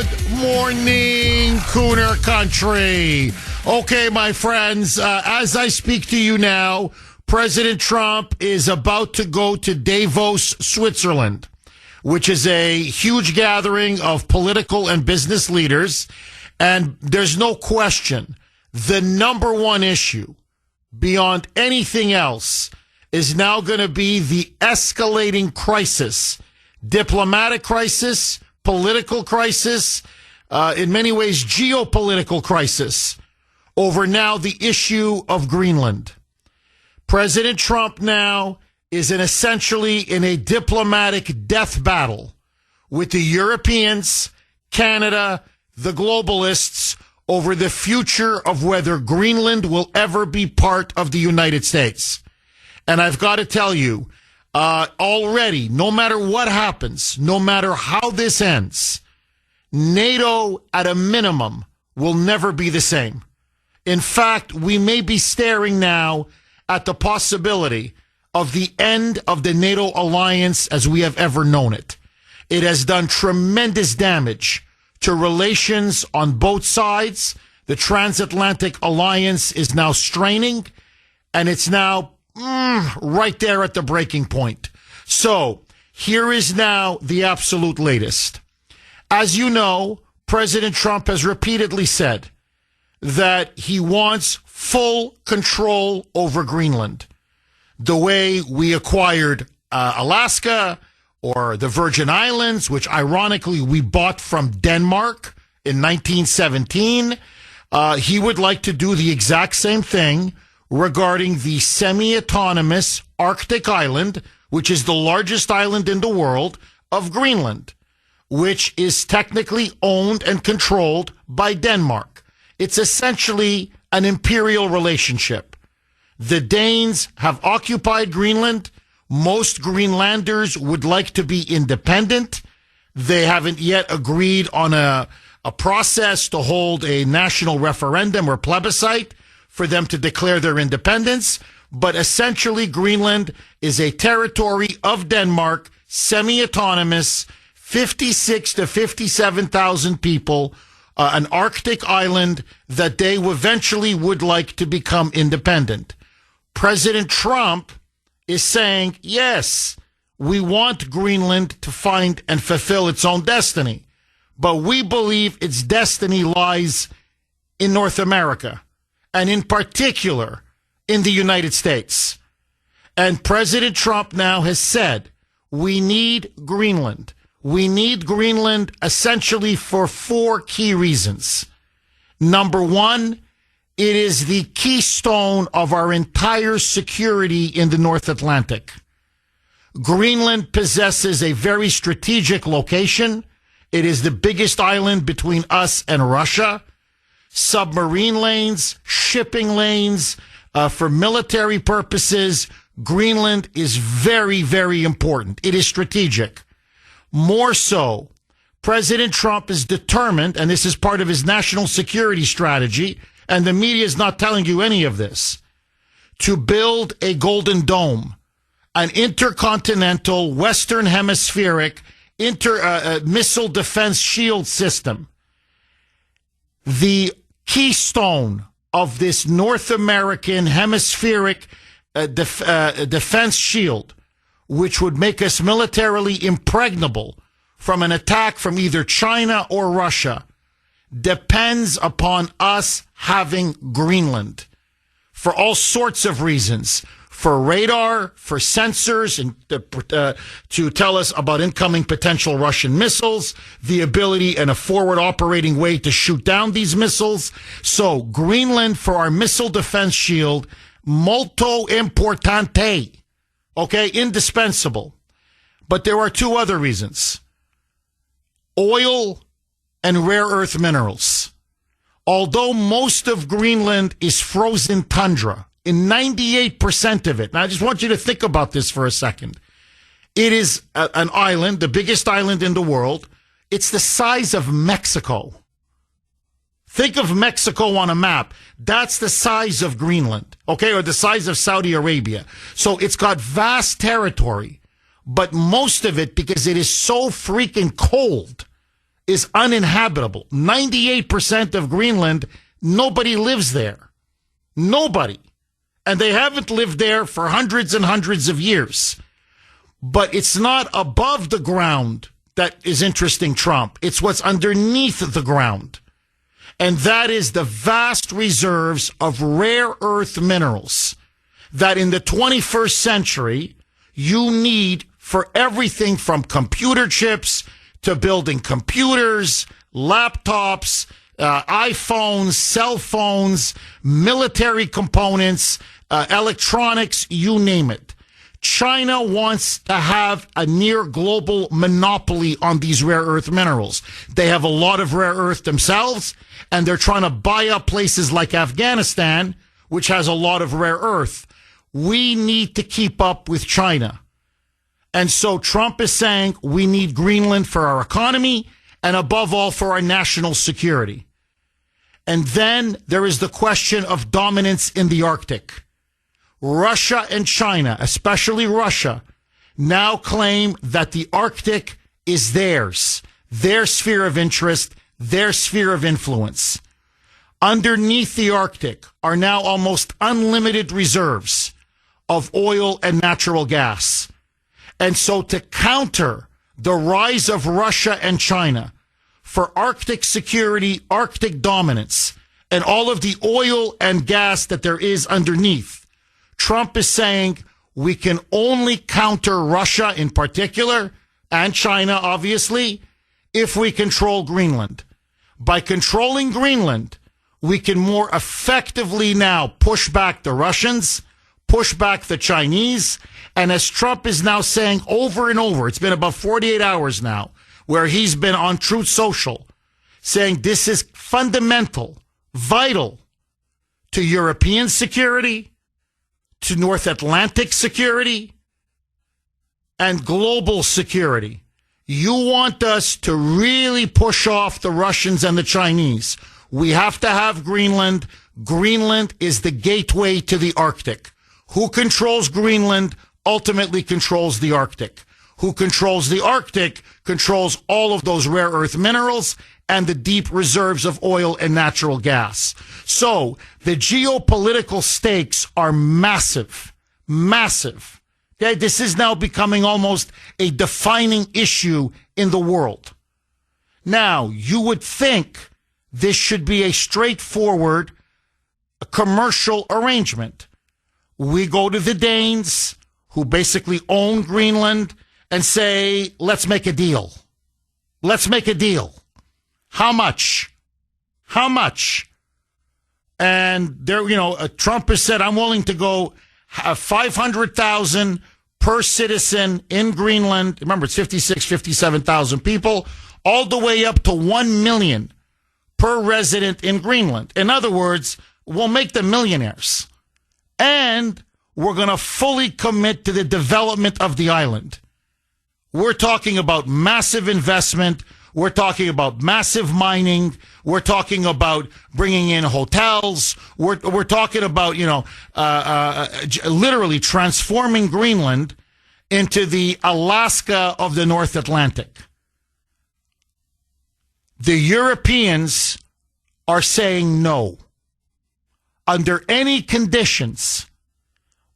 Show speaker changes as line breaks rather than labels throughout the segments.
Good morning, Kuhner country. Okay, my friends, as I speak to you now, President Trump is about to go to Davos, Switzerland, which is a huge gathering of political and business leaders. And there's no question, the number one issue beyond anything else is now going to be the escalating crisis, diplomatic crisis, political crisis, in many ways, geopolitical crisis over now the issue of Greenland. President Trump now is essentially in a diplomatic death battle with the Europeans, Canada, the globalists over the future of whether Greenland will ever be part of the United States. And I've got to tell you, already, no matter what happens, no matter how this ends, NATO at a minimum will never be the same. In fact, we may be staring now at the possibility of the end of the NATO alliance as we have ever known it. It has done tremendous damage to relations on both sides. The transatlantic alliance is now straining, and it's now right there at the breaking point. So here is now the absolute latest. As you know, President Trump has repeatedly said that he wants full control over Greenland. The way we acquired Alaska or the Virgin Islands, which ironically we bought from Denmark in 1917, he would like to do the exact same thing regarding the semi-autonomous Arctic island, which is the largest island in the world, of Greenland, which is technically owned and controlled by Denmark. It's essentially an imperial relationship. The Danes have occupied Greenland. Most Greenlanders would like to be independent. They haven't yet agreed on a process to hold a national referendum or plebiscite for them to declare their independence. But essentially, Greenland is a territory of Denmark, semi-autonomous, 56 to 57,000 people, an Arctic island that they eventually would like to become independent. President Trump is saying, yes, we want Greenland to find and fulfill its own destiny, but we believe its destiny lies in North America, and in particular in the United States. And President Trump now has said, we need Greenland. We need Greenland essentially for four key reasons. Number one, it is the keystone of our entire security in the North Atlantic. Greenland possesses a very strategic location. It is the biggest island between us and Russia. Submarine lanes, shipping lanes, for military purposes, Greenland is very, very important. It is strategic. More so, President Trump is determined, and this is part of his national security strategy, and the media is not telling you any of this, to build a Golden Dome, an intercontinental, Western Hemispheric missile defense shield system. The keystone of this North American hemispheric defense shield, which would make us militarily impregnable from an attack from either China or Russia, depends upon us having Greenland for all sorts of reasons, for radar, for sensors, and to tell us about incoming potential Russian missiles, the ability and a forward operating way to shoot down these missiles. So Greenland for our missile defense shield, molto importante, okay, indispensable. But there are two other reasons. Oil and rare earth minerals. Although most of Greenland is frozen tundra, in 98% of it, and I just want you to think about this for a second. It is an island, the biggest island in the world. It's the size of Mexico. Think of Mexico on a map. That's the size of Greenland, okay, or the size of Saudi Arabia. So it's got vast territory, but most of it, because it is so freaking cold is uninhabitable. 98% of Greenland, nobody lives there. Nobody. And they haven't lived there for hundreds and hundreds of years. But it's not above the ground that is interesting Trump. It's what's underneath the ground. And that is the vast reserves of rare earth minerals that in the 21st century you need for everything from computer chips to building computers, laptops, iPhones, cell phones, military components, electronics, you name it. China wants to have a near global monopoly on these rare earth minerals. They have a lot of rare earth themselves, and they're trying to buy up places like Afghanistan, which has a lot of rare earth. We need to keep up with China. And so Trump is saying we need Greenland for our economy and above all for our national security. And then there is the question of dominance in the Arctic. Russia and China, especially Russia, now claim that the Arctic is theirs, their sphere of interest, their sphere of influence. Underneath the Arctic are now almost unlimited reserves of oil and natural gas. And so to counter the rise of Russia and China for Arctic security, Arctic dominance, and all of the oil and gas that there is underneath, Trump is saying we can only counter Russia in particular, and China, obviously, if we control Greenland. By controlling Greenland, we can more effectively now push back the Russians, push back the Chinese, and as Trump is now saying over and over, it's been about 48 hours now, where he's been on Truth Social, saying this is fundamental, vital to European security, to North Atlantic security, and global security. You want us to really push off the Russians and the Chinese. We have to have Greenland. Greenland is the gateway to the Arctic. Who controls Greenland ultimately controls the Arctic. Who controls the Arctic controls all of those rare earth minerals and the deep reserves of oil and natural gas. So the geopolitical stakes are massive, massive. Okay, this is now becoming almost a defining issue in the world. Now, you would think this should be a straightforward commercial arrangement. We go to the Danes, who basically own Greenland, and say, let's make a deal. Let's make a deal. How much? How much? And there, Trump has said, I'm willing to go 500,000 per citizen in Greenland. Remember, it's 57,000 people, all the way up to 1 million per resident in Greenland. In other words, we'll make them millionaires. And we're going to fully commit to the development of the island. We're talking about massive investment. We're talking about massive mining. We're talking about bringing in hotels. We're talking about, literally transforming Greenland into the Alaska of the North Atlantic. The Europeans are saying no. Under any conditions,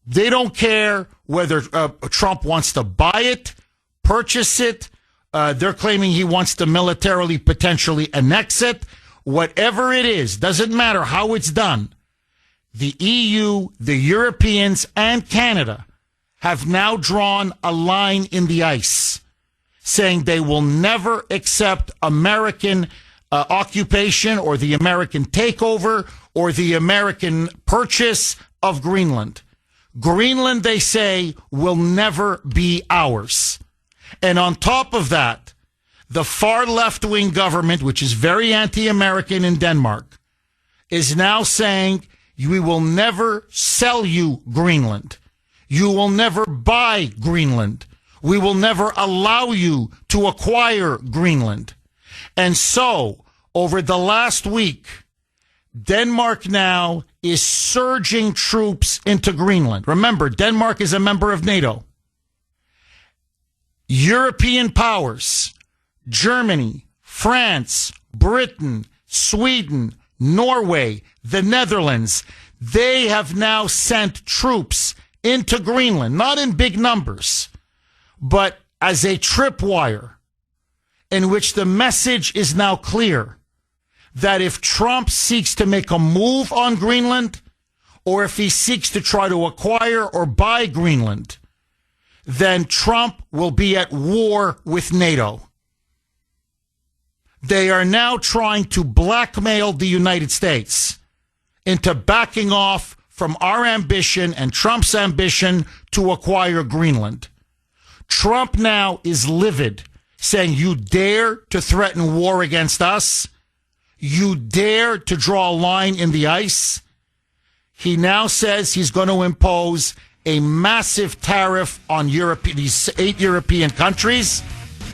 they don't care whether Trump wants to buy it, purchase it. They're claiming he wants to militarily, potentially annex it. Whatever it is, doesn't matter how it's done. The EU, the Europeans, and Canada have now drawn a line in the ice, saying they will never accept American occupation or the American takeover or the American purchase of Greenland. Greenland, they say, will never be ours. And on top of that, the far left-wing government, which is very anti-American in Denmark, is now saying, we will never sell you Greenland. You will never buy Greenland. We will never allow you to acquire Greenland. And so, over the last week, Denmark now is surging troops into Greenland. Remember, Denmark is a member of NATO. European powers, Germany, France, Britain, Sweden, Norway, the Netherlands, they have now sent troops into Greenland, not in big numbers, but as a tripwire in which the message is now clear that if Trump seeks to make a move on Greenland, or if he seeks to try to acquire or buy Greenland, then Trump will be at war with NATO. They are now trying to blackmail the United States into backing off from our ambition and Trump's ambition to acquire Greenland. Trump now is livid, saying, you dare to threaten war against us? You dare to draw a line in the ice? He now says he's going to impose a massive tariff on these 8 European countries.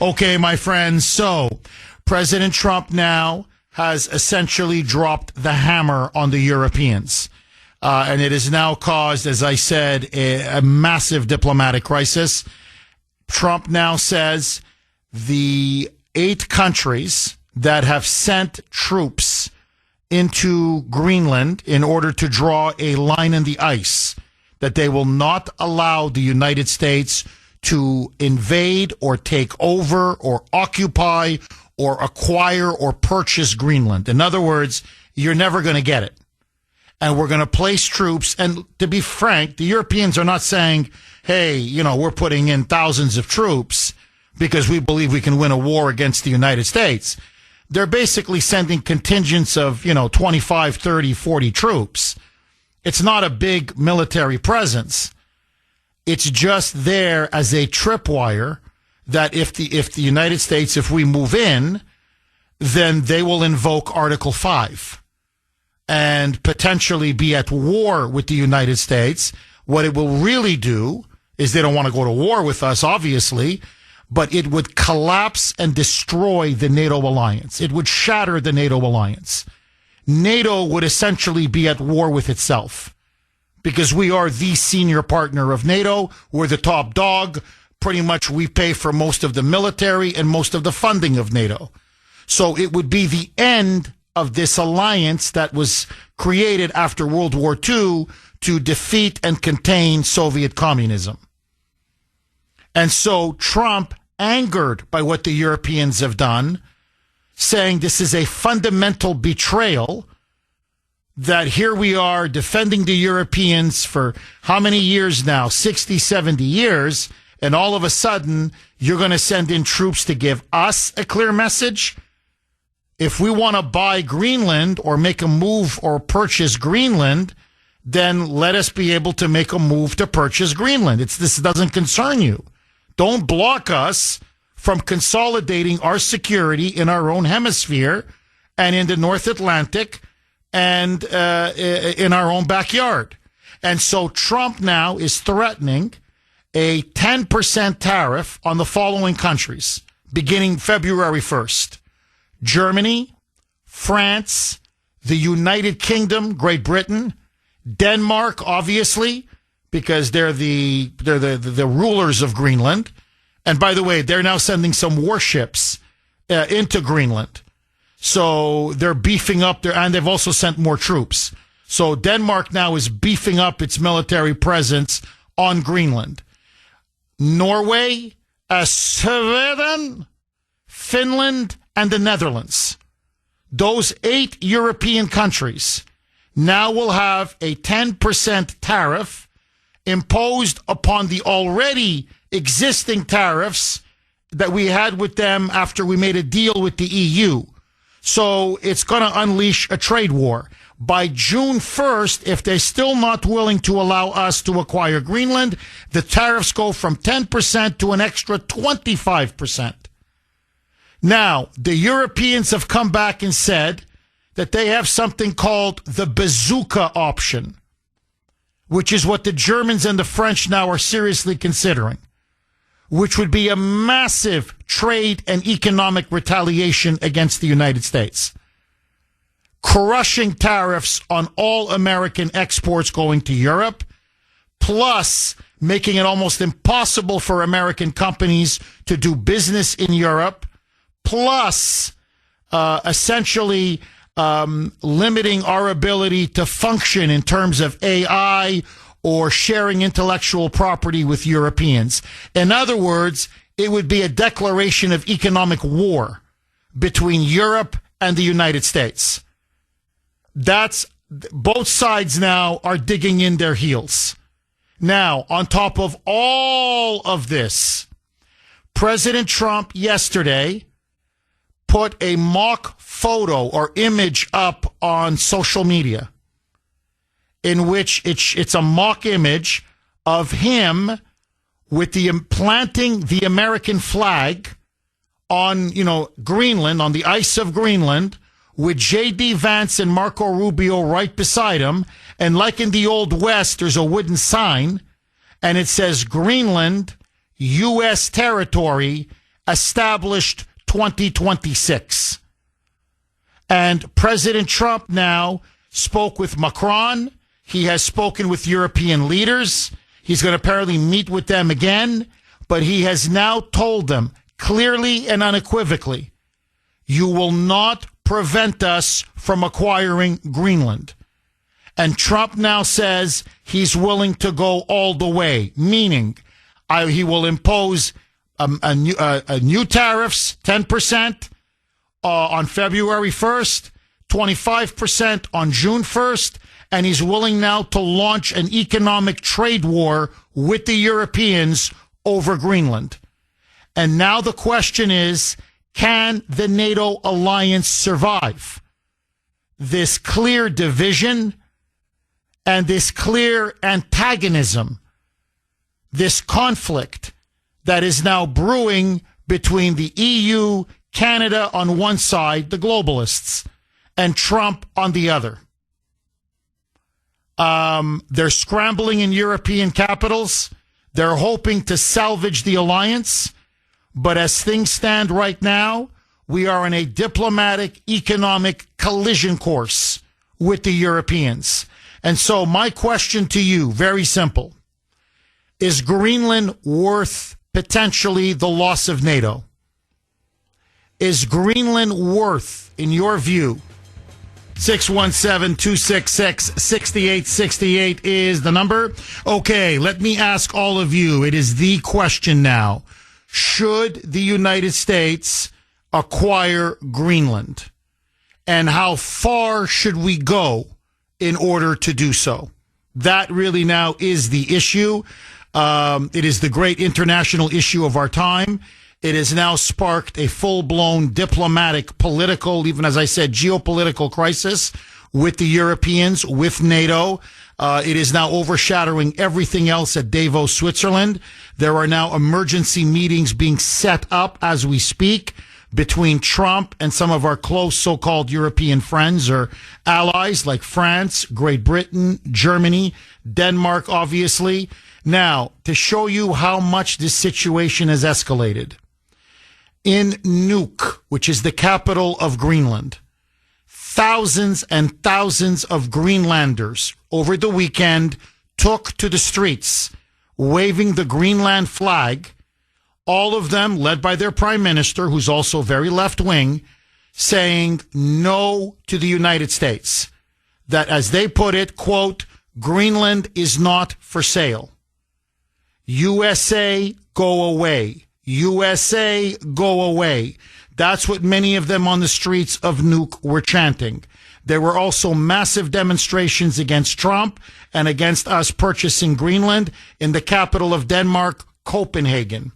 Okay, my friends, so President Trump now has essentially dropped the hammer on the Europeans. And it has now caused, as I said, a massive diplomatic crisis. Trump now says the 8 countries that have sent troops into Greenland in order to draw a line in the ice, that they will not allow the United States to invade or take over or occupy or acquire or purchase Greenland. In other words, you're never going to get it. And we're going to place troops. And to be frank, the Europeans are not saying, hey, we're putting in thousands of troops because we believe we can win a war against the United States. They're basically sending contingents of, 25, 30, 40 troops. It's not a big military presence. It's just there as a tripwire that if the United States, if we move in, then they will invoke Article 5 and potentially be at war with the United States. What it will really do is they don't want to go to war with us, obviously, but it would collapse and destroy the NATO alliance. It would shatter the NATO alliance. NATO would essentially be at war with itself because we are the senior partner of NATO. We're the top dog. Pretty much we pay for most of the military and most of the funding of NATO. So it would be the end of this alliance that was created after World War II to defeat and contain Soviet communism. And so Trump, angered by what the Europeans have done, saying this is a fundamental betrayal, that here we are defending the Europeans for how many years now? 60, 70 years. And all of a sudden, you're going to send in troops to give us a clear message? If we want to buy Greenland or make a move or purchase Greenland, then let us be able to make a move to purchase Greenland. This doesn't concern you. Don't block us from consolidating our security in our own hemisphere and in the North Atlantic and in our own backyard. And so Trump now is threatening a 10% tariff on the following countries beginning February 1st. Germany, France, the United Kingdom, Great Britain, Denmark, obviously, because they're the rulers of Greenland. And by the way, they're now sending some warships into Greenland. So they're beefing up and they've also sent more troops. So Denmark now is beefing up its military presence on Greenland. Norway, Sweden, Finland, and the Netherlands. Those 8 European countries now will have a 10% tariff imposed upon the already existing tariffs that we had with them after we made a deal with the EU. So it's going to unleash a trade war. By June 1st, if they're still not willing to allow us to acquire Greenland, the tariffs go from 10% to an extra 25%. Now, the Europeans have come back and said that they have something called the bazooka option, which is what the Germans and the French now are seriously considering, which would be a massive trade and economic retaliation against the United States. Crushing tariffs on all American exports going to Europe, plus making it almost impossible for American companies to do business in Europe, plus essentially limiting our ability to function in terms of AI or sharing intellectual property with Europeans. In other words, it would be a declaration of economic war between Europe and the United States. Both sides now are digging in their heels. Now, on top of all of this, President Trump yesterday put a mock photo or image up on social media in which it's a mock image of him with planting the American flag on, Greenland, on the ice of Greenland, with J.D. Vance and Marco Rubio right beside him. And like in the Old West, there's a wooden sign, and it says Greenland, U.S. territory, established 2026. And President Trump now spoke with Macron. He has spoken with European leaders. He's going to apparently meet with them again. But he has now told them clearly and unequivocally, you will not prevent us from acquiring Greenland. And Trump now says he's willing to go all the way, meaning he will impose new tariffs, 10% on February 1st, 25% on June 1st, and he's willing now to launch an economic trade war with the Europeans over Greenland. And now the question is, can the NATO alliance survive this clear division and this clear antagonism, this conflict that is now brewing between the EU, Canada on one side, the globalists, and Trump on the other? They're scrambling in European capitals. They're hoping to salvage the alliance. But as things stand right now, we are in a diplomatic, economic collision course with the Europeans. And so my question to you, very simple. Is Greenland worth potentially the loss of NATO? Is Greenland worth, in your view, 617-266-6868 is the number. Okay, let me ask all of you. It is the question now. Should the United States acquire Greenland? And how far should we go in order to do so? That really now is the issue. It is the great international issue of our time. It has now sparked a full-blown diplomatic, political, even as I said, geopolitical crisis with the Europeans, with NATO. It is now overshadowing everything else at Davos, Switzerland. There are now emergency meetings being set up as we speak between Trump and some of our close so-called European friends or allies like France, Great Britain, Germany, Denmark, obviously. Now, to show you how much this situation has escalated, in Nuuk, which is the capital of Greenland, thousands and thousands of Greenlanders over the weekend took to the streets, waving the Greenland flag, all of them led by their prime minister, who's also very left-wing, saying no to the United States. That, as they put it, quote, Greenland is not for sale. USA, go away. USA, go away. That's what many of them on the streets of Nuuk were chanting. There were also massive demonstrations against Trump and against us purchasing Greenland in the capital of Denmark, Copenhagen.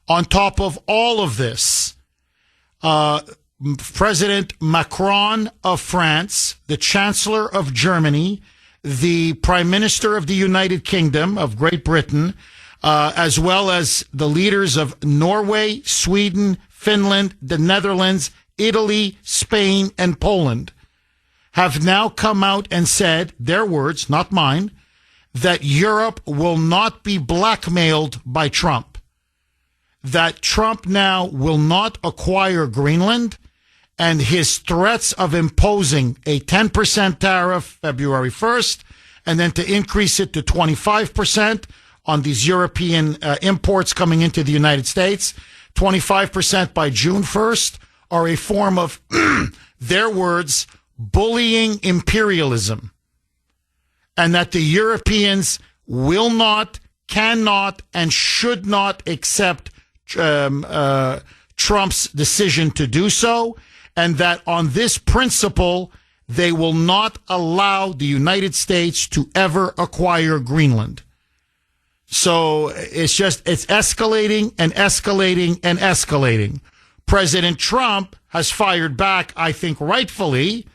On top of all of this, President Macron of France, the Chancellor of Germany, the Prime Minister of the United Kingdom of Great Britain, as well as the leaders of Norway, Sweden, Finland, the Netherlands, Italy, Spain, and Poland, have now come out and said, their words, not mine, that Europe will not be blackmailed by Trump. That Trump now will not acquire Greenland, and his threats of imposing a 10% tariff February 1st, and then to increase it to 25% on these European imports coming into the United States, 25% by June 1st, are a form of, their words, bullying imperialism. And that the Europeans will not, cannot, and should not accept Trump's decision to do so, and that on this principle, they will not allow the United States to ever acquire Greenland. So it's escalating and escalating and escalating. President Trump has fired back, I think rightfully,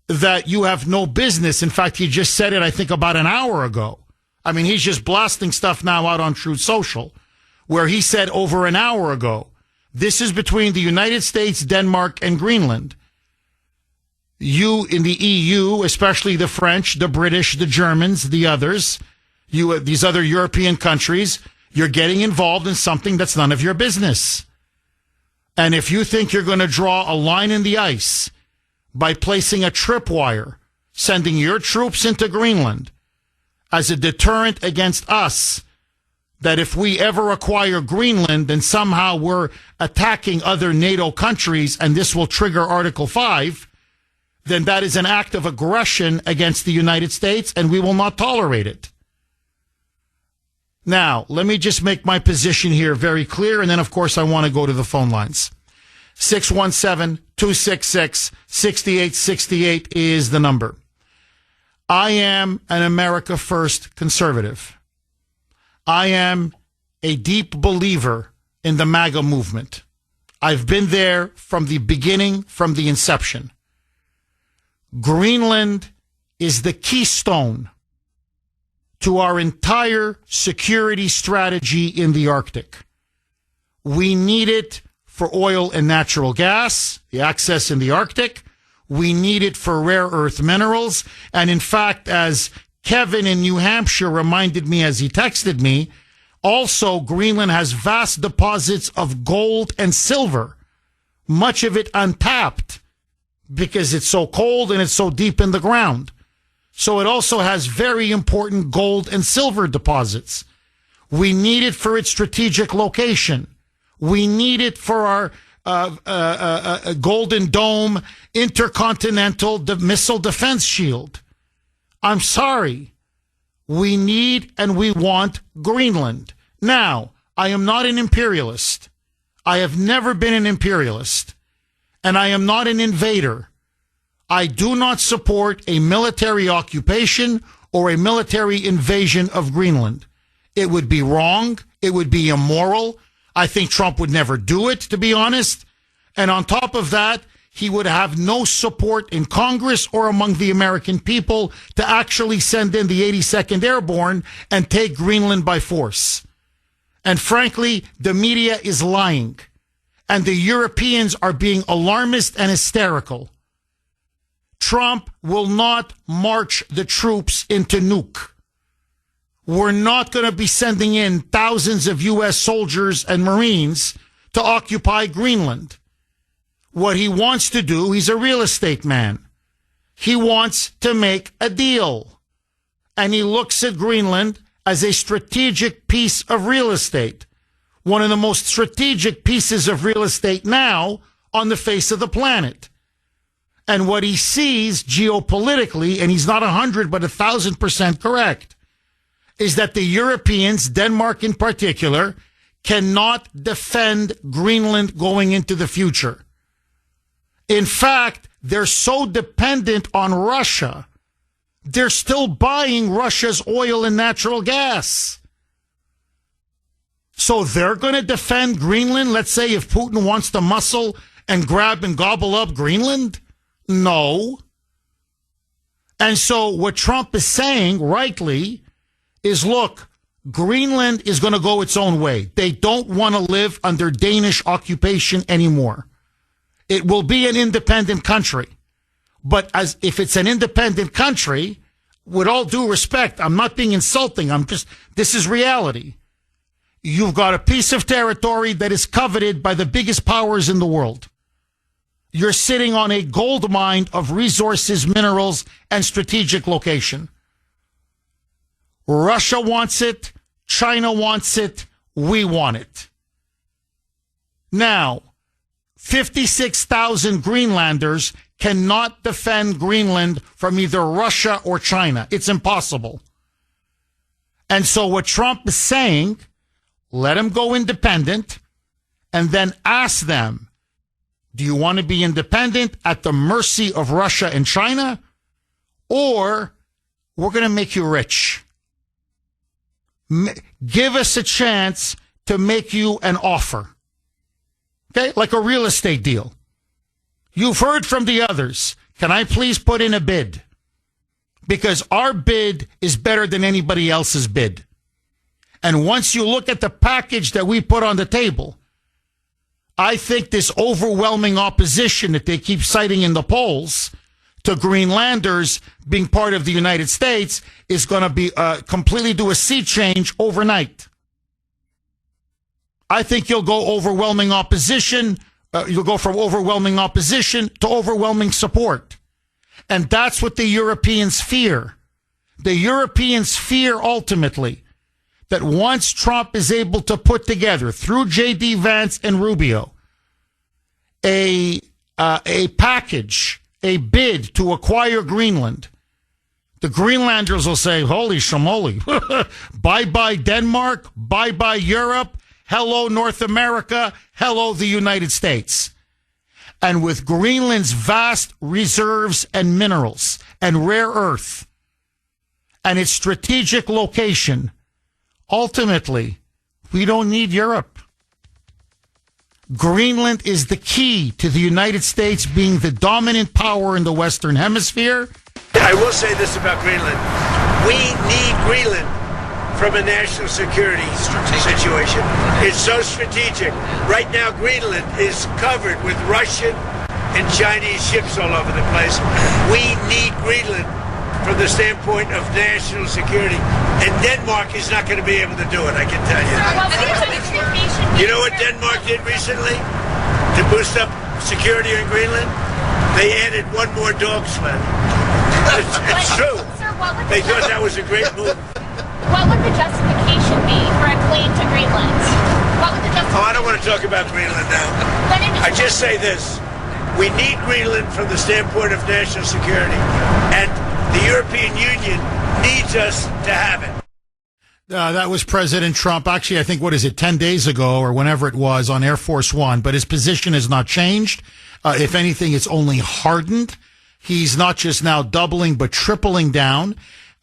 that you have no business. In fact, he just said it, I think, about an hour ago. I mean, he's just blasting stuff now out on Truth Social, where he said over an hour ago, this is between the United States, Denmark, and Greenland. You in the EU, especially the French, the British, the Germans, the others, these other European countries, you're getting involved in something that's none of your business. And if you think you're going to draw a line in the ice by placing a tripwire, sending your troops into Greenland as a deterrent against us, that if we ever acquire Greenland, then somehow we're attacking other NATO countries and this will trigger Article 5, then that is an act of aggression against the United States, and we will not tolerate it. Now, let me just make my position here very clear, and then, of course, I want to go to the phone lines. 617-266-6868 is the number. I am an America First conservative. I am a deep believer in the MAGA movement. I've been there from the beginning, from the inception. Greenland is the keystone to our entire security strategy in the Arctic. We need it for oil and natural gas, the access in the Arctic. We need it for rare earth minerals. And in fact, as Kevin in New Hampshire reminded me as he texted me, also Greenland has vast deposits of gold and silver, much of it untapped because it's so cold and it's so deep in the ground. So it also has very important gold and silver deposits. We need it for its strategic location. We need it for our Golden Dome intercontinental missile defense shield. I'm sorry. We need and we want Greenland. Now, I am not an imperialist. I have never been an imperialist. And I am not an invader. I do not support a military occupation or a military invasion of Greenland. It would be wrong. It would be immoral. I think Trump would never do it, to be honest. And on top of that, he would have no support in Congress or among the American people to actually send in the 82nd Airborne and take Greenland by force. And frankly, the media is lying. And the Europeans are being alarmist and hysterical. Trump will not march the troops into Nuuk. We're not going to be sending in thousands of U.S. soldiers and Marines to occupy Greenland. What he wants to do, he's a real estate man. He wants to make a deal. And he looks at Greenland as a strategic piece of real estate. One of the most strategic pieces of real estate now on the face of the planet. And what he sees geopolitically, and he's not 100 but 1,000% correct, is that the Europeans, Denmark in particular, cannot defend Greenland going into the future. In fact, they're so dependent on Russia, they're still buying Russia's oil and natural gas. So they're going to defend Greenland, let's say, if Putin wants to muscle and grab and gobble up Greenland? No. And so what Trump is saying, rightly, is, look, Greenland is going to go its own way. They don't want to live under Danish occupation anymore. It will be an independent country. But as if it's an independent country, with all due respect, I'm not being insulting. This is reality. You've got a piece of territory that is coveted by the biggest powers in the world. You're sitting on a gold mine of resources, minerals, and strategic location. Russia wants it. China wants it. We want it. Now, 56,000 Greenlanders cannot defend Greenland from either Russia or China. It's impossible. And so what Trump is saying, let them go independent and then ask them, do you want to be independent at the mercy of Russia and China? Or we're going to make you rich. Give us a chance to make you an offer. Okay? Like a real estate deal. You've heard from the others. Can I please put in a bid? Because our bid is better than anybody else's bid. And once you look at the package that we put on the table, I think this overwhelming opposition that they keep citing in the polls to Greenlanders being part of the United States is going to be completely do a sea change overnight. I think you'll go overwhelming opposition. You'll go from overwhelming opposition to overwhelming support. And that's what the Europeans fear. The Europeans fear ultimately that once Trump is able to put together, through J.D. Vance and Rubio, a package, a bid to acquire Greenland, the Greenlanders will say, holy shamoli, bye-bye Denmark, bye-bye Europe, hello North America, hello the United States. And with Greenland's vast reserves and minerals and rare earth and its strategic location, ultimately, we don't need Europe. Greenland is the key to the United States being the dominant power in the Western Hemisphere.
I will say this about Greenland. We need Greenland from a national security situation. It's so strategic. Right now, Greenland is covered with Russian and Chinese ships all over the place. We need Greenland from the standpoint of national security. And Denmark is not going to be able to do it, I can tell you. You know what Denmark did recently to boost up security in Greenland? They added one more dog sled. It's true. They thought that was a great move.
What would the justification be for a claim to Greenland? What would the justification?
Oh, I don't want to talk about Greenland now. I just say this. We need Greenland from the standpoint of national security. And the European Union needs us to have it.
That was President Trump. Actually, I think, 10 days ago or whenever it was on Air Force One. But his position has not changed. If anything, it's only hardened. He's not just now doubling, but tripling down.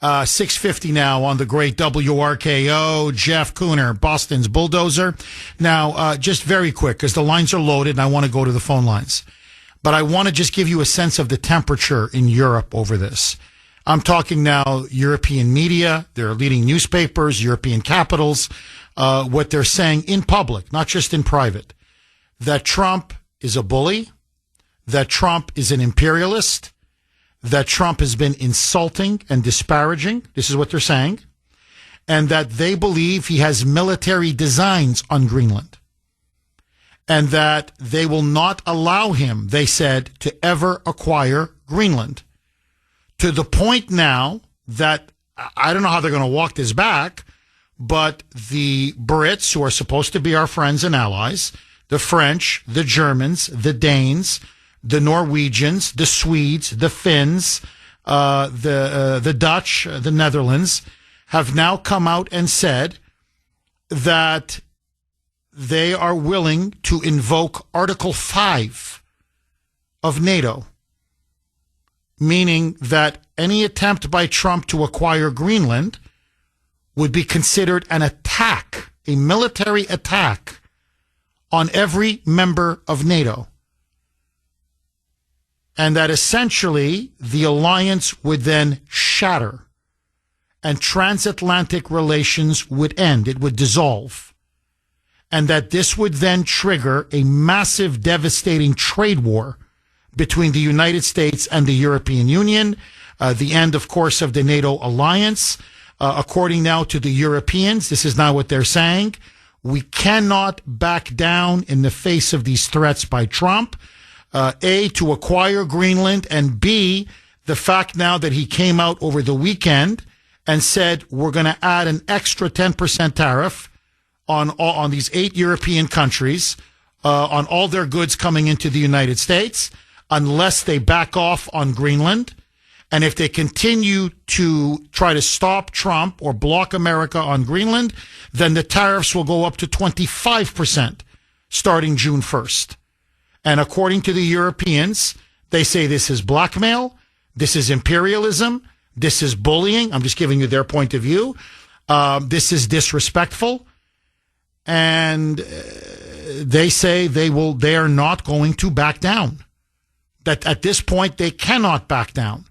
6:50 now on the great WRKO, Jeff Kuhner, Boston's bulldozer. Now, just very quick, because the lines are loaded and I want to go to the phone lines. But I want to just give you a sense of the temperature in Europe over this. I'm talking now European media, their leading newspapers, European capitals, what they're saying in public, not just in private, that Trump is a bully, that Trump is an imperialist, that Trump has been insulting and disparaging. This is what they're saying. And that they believe he has military designs on Greenland. And that they will not allow him, they said, to ever acquire Greenland. To the point now that I don't know how they're going to walk this back, but the Brits, who are supposed to be our friends and allies, the French, the Germans, the Danes, the Norwegians, the Swedes, the Finns, the Dutch, the Netherlands, have now come out and said that they are willing to invoke Article 5 of NATO, meaning that any attempt by Trump to acquire Greenland would be considered an attack, a military attack on every member of NATO. And that essentially the alliance would then shatter and transatlantic relations would end. It would dissolve. And that this would then trigger a massive, devastating trade war between the United States and the European Union. The end, of course, of the NATO alliance. According now to the Europeans, this is not what they're saying. We cannot back down in the face of these threats by Trump. A, to acquire Greenland, and B, the fact now that he came out over the weekend and said we're going to add an extra 10% tariff on these 8 European countries on all their goods coming into the United States unless they back off on Greenland. And if they continue to try to stop Trump or block America on Greenland, then the tariffs will go up to 25% starting June 1st. And according to the Europeans, they say this is blackmail, this is imperialism, this is bullying. I'm just giving you their point of view. This is disrespectful. And they say they are not going to back down. That at this point, they cannot back down.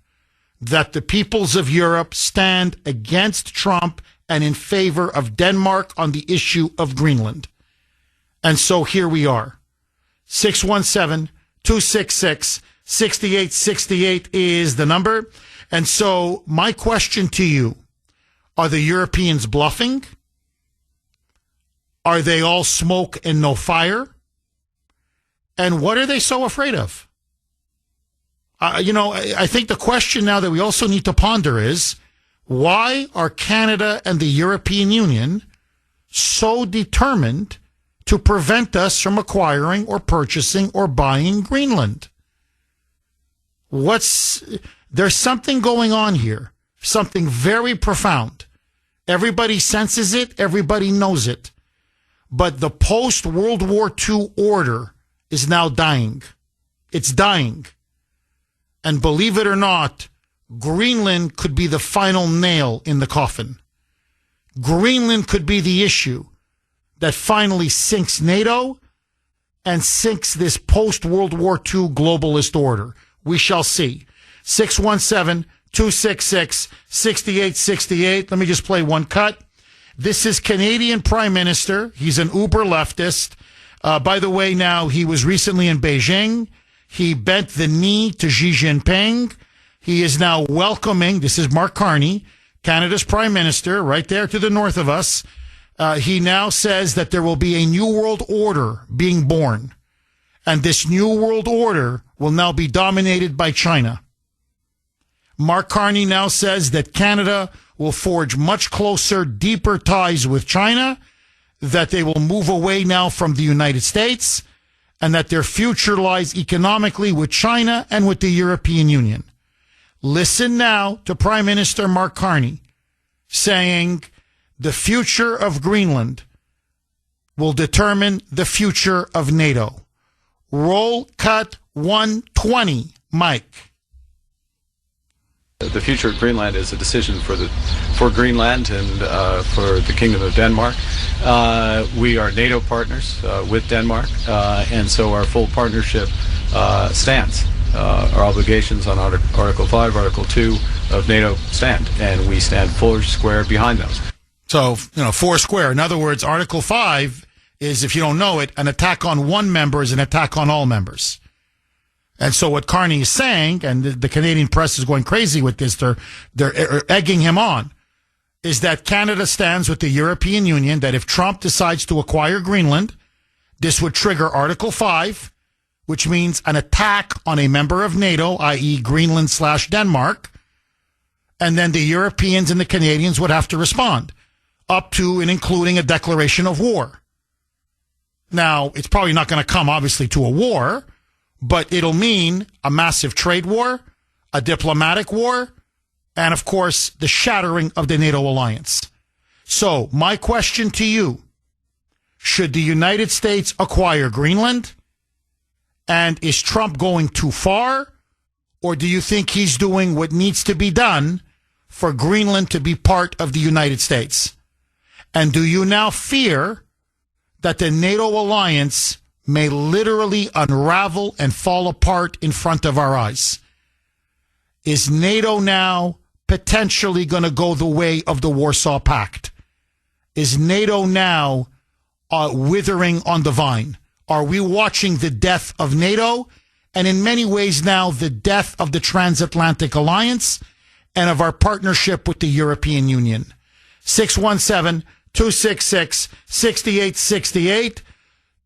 That the peoples of Europe stand against Trump and in favor of Denmark on the issue of Greenland. And so here we are. 617-266-6868 is the number. And so my question to you, are the Europeans bluffing? Are they all smoke and no fire? And what are they so afraid of? I think the question now that we also need to ponder is, why are Canada and the European Union so determined to prevent us from acquiring or purchasing or buying Greenland? There's something going on here, something very profound. Everybody senses it, everybody knows it. But the post-World War II order is now dying. It's dying. And believe it or not, Greenland could be the final nail in the coffin. Greenland could be the issue that finally sinks NATO and sinks this post-World War II globalist order. We shall see. 617-266-6868. Let me just play one cut. This is Canadian Prime Minister. He's an uber leftist. By the way, now, he was recently in Beijing. He bent the knee to Xi Jinping. He is now welcoming, this is Mark Carney, Canada's Prime Minister, right there to the north of us. He now says that there will be a new world order being born. And this new world order will now be dominated by China. Mark Carney now says that Canada will forge much closer, deeper ties with China, that they will move away now from the United States, and that their future lies economically with China and with the European Union. Listen now to Prime Minister Mark Carney saying the future of Greenland will determine the future of NATO. Roll cut 120, Mike.
The future of Greenland is a decision for Greenland and for the Kingdom of Denmark. We are NATO partners with Denmark, and so our full partnership stands. Our obligations on Article 5, Article 2 of NATO stand, and we stand full square behind those.
So, four square. In other words, Article 5 is, if you don't know it, an attack on one member is an attack on all members. And so what Carney is saying, and the Canadian press is going crazy with this, they're egging him on, is that Canada stands with the European Union, that if Trump decides to acquire Greenland, this would trigger Article 5, which means an attack on a member of NATO, i.e. Greenland/Denmark, and then the Europeans and the Canadians would have to respond, up to and including a declaration of war. Now, it's probably not going to come, obviously, to a war, but it'll mean a massive trade war, a diplomatic war, and, of course, the shattering of the NATO alliance. So, my question to you, should the United States acquire Greenland? And is Trump going too far? Or do you think he's doing what needs to be done for Greenland to be part of the United States? And do you now fear that the NATO alliance may literally unravel and fall apart in front of our eyes? Is NATO now potentially going to go the way of the Warsaw Pact? Is NATO now withering on the vine? Are we watching the death of NATO? And in many ways now, the death of the transatlantic alliance and of our partnership with the European Union. 617-266-6868.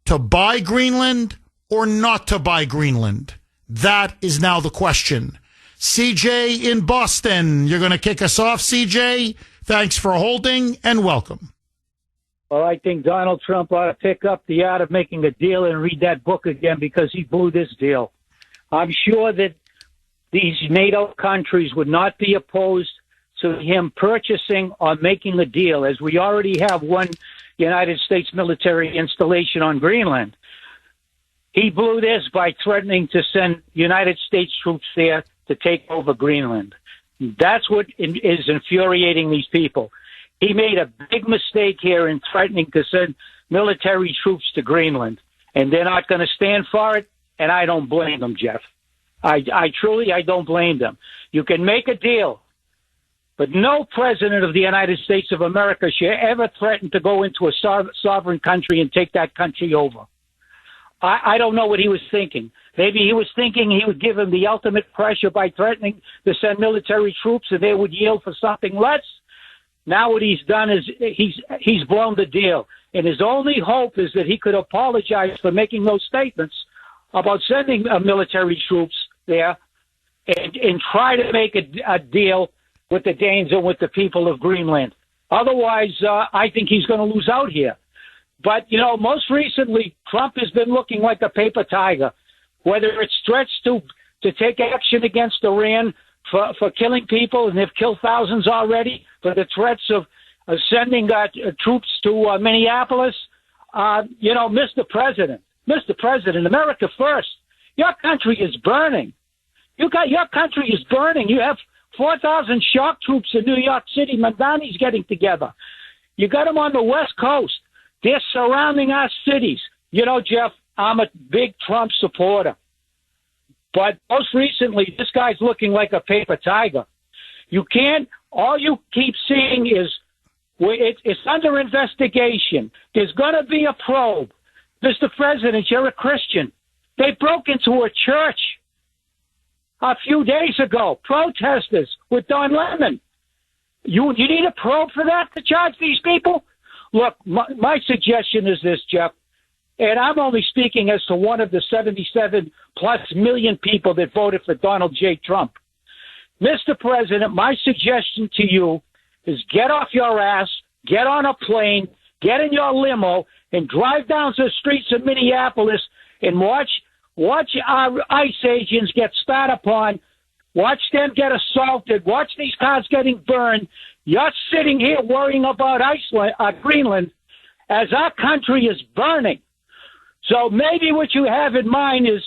To buy Greenland or not to buy Greenland? That is now the question. CJ in Boston, you're going to kick us off, CJ. Thanks for holding and welcome.
Well, I think Donald Trump ought to pick up The Art of Making a Deal and read that book again because he blew this deal. I'm sure that these NATO countries would not be opposed to him purchasing or making a deal, as we already have one United States military installation on Greenland. He blew this by threatening to send United States troops there to take over Greenland. That's what is infuriating these people. He made a big mistake here in threatening to send military troops to Greenland, and they're not going to stand for it, and I don't blame them, Jeff. I truly don't blame them. You can make a deal, but no president of the United States of America should ever threaten to go into a sovereign country and take that country over. I don't know what he was thinking. Maybe he was thinking he would give him the ultimate pressure by threatening to send military troops and they would yield for something less. Now what he's done is he's blown the deal. And his only hope is that he could apologize for making those statements about sending military troops there and try to make a deal with the Danes and with the people of Greenland. Otherwise, I think he's going to lose out here. But, most recently, Trump has been looking like a paper tiger, whether it's threats to take action against Iran for killing people, and they've killed thousands already, for the threats of sending troops to Minneapolis. Mr. President, America first. Your country is burning. Your country is burning. You have 4,000 shock troops in New York City. Mandani's getting together. You got them on the West Coast. They're surrounding our cities. Jeff, I'm a big Trump supporter. But most recently, this guy's looking like a paper tiger. All you keep seeing is it's under investigation. There's going to be a probe. Mr. President, you're a Christian. They broke into a church a few days ago, protesters with Don Lemon. You need a probe for that to charge these people? Look, my suggestion is this, Jeff, and I'm only speaking as to one of the 77-plus million people that voted for Donald J. Trump. Mr. President, my suggestion to you is get off your ass, get on a plane, get in your limo, and drive down the streets of Minneapolis and watch our ICE agents get spat upon, watch them get assaulted, watch these cars getting burned. You're sitting here worrying about Greenland as our country is burning. So maybe what you have in mind is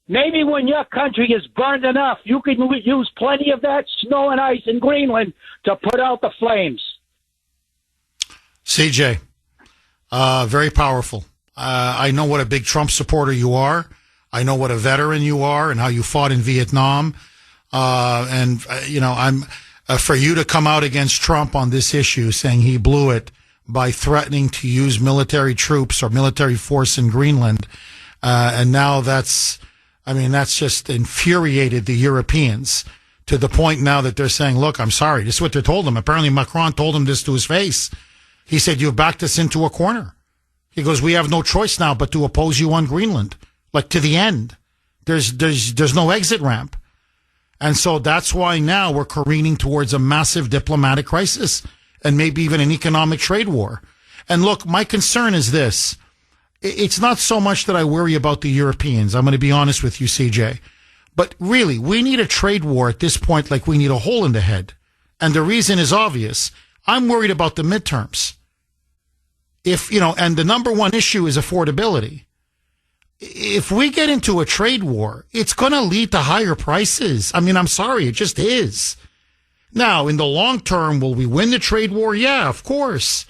maybe when your country is burned enough, you can use plenty of that snow and ice in Greenland to put out the flames.
CJ, very powerful. I know what a big Trump supporter you are. I know what a veteran you are and how you fought in Vietnam. I'm for you to come out against Trump on this issue, saying he blew it by threatening to use military troops or military force in Greenland. And now that's just infuriated the Europeans to the point now that they're saying, look, I'm sorry. This is what they told him. Apparently Macron told him this to his face. He said, you've backed us into a corner. He goes, we have no choice now but to oppose you on Greenland, like to the end. There's no exit ramp. And so that's why now we're careening towards a massive diplomatic crisis and maybe even an economic trade war. And look, my concern is this. It's not so much that I worry about the Europeans. I'm going to be honest with you, CJ. But really, we need a trade war at this point like we need a hole in the head. And the reason is obvious. I'm worried about the midterms. And the number one issue is affordability. If we get into a trade war, it's going to lead to higher prices. I'm sorry, it just is. Now, in the long term, will we win the trade war? Yeah, of course.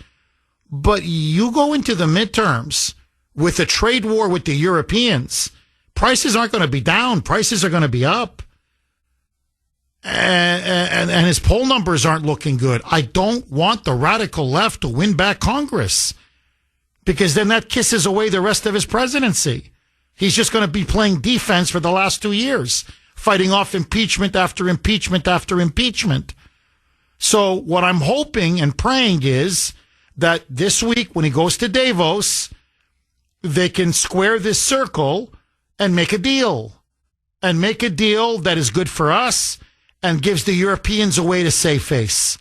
But you go into the midterms with a trade war with the Europeans, prices aren't going to be down. Prices are going to be up. And his poll numbers aren't looking good. I don't want the radical left to win back Congress because then that kisses away the rest of his presidency. He's just going to be playing defense for the last 2 years, fighting off impeachment after impeachment after impeachment. So what I'm hoping and praying is that this week when he goes to Davos, they can square this circle and make a deal. And make a deal that is good for us and gives the Europeans a way to save face.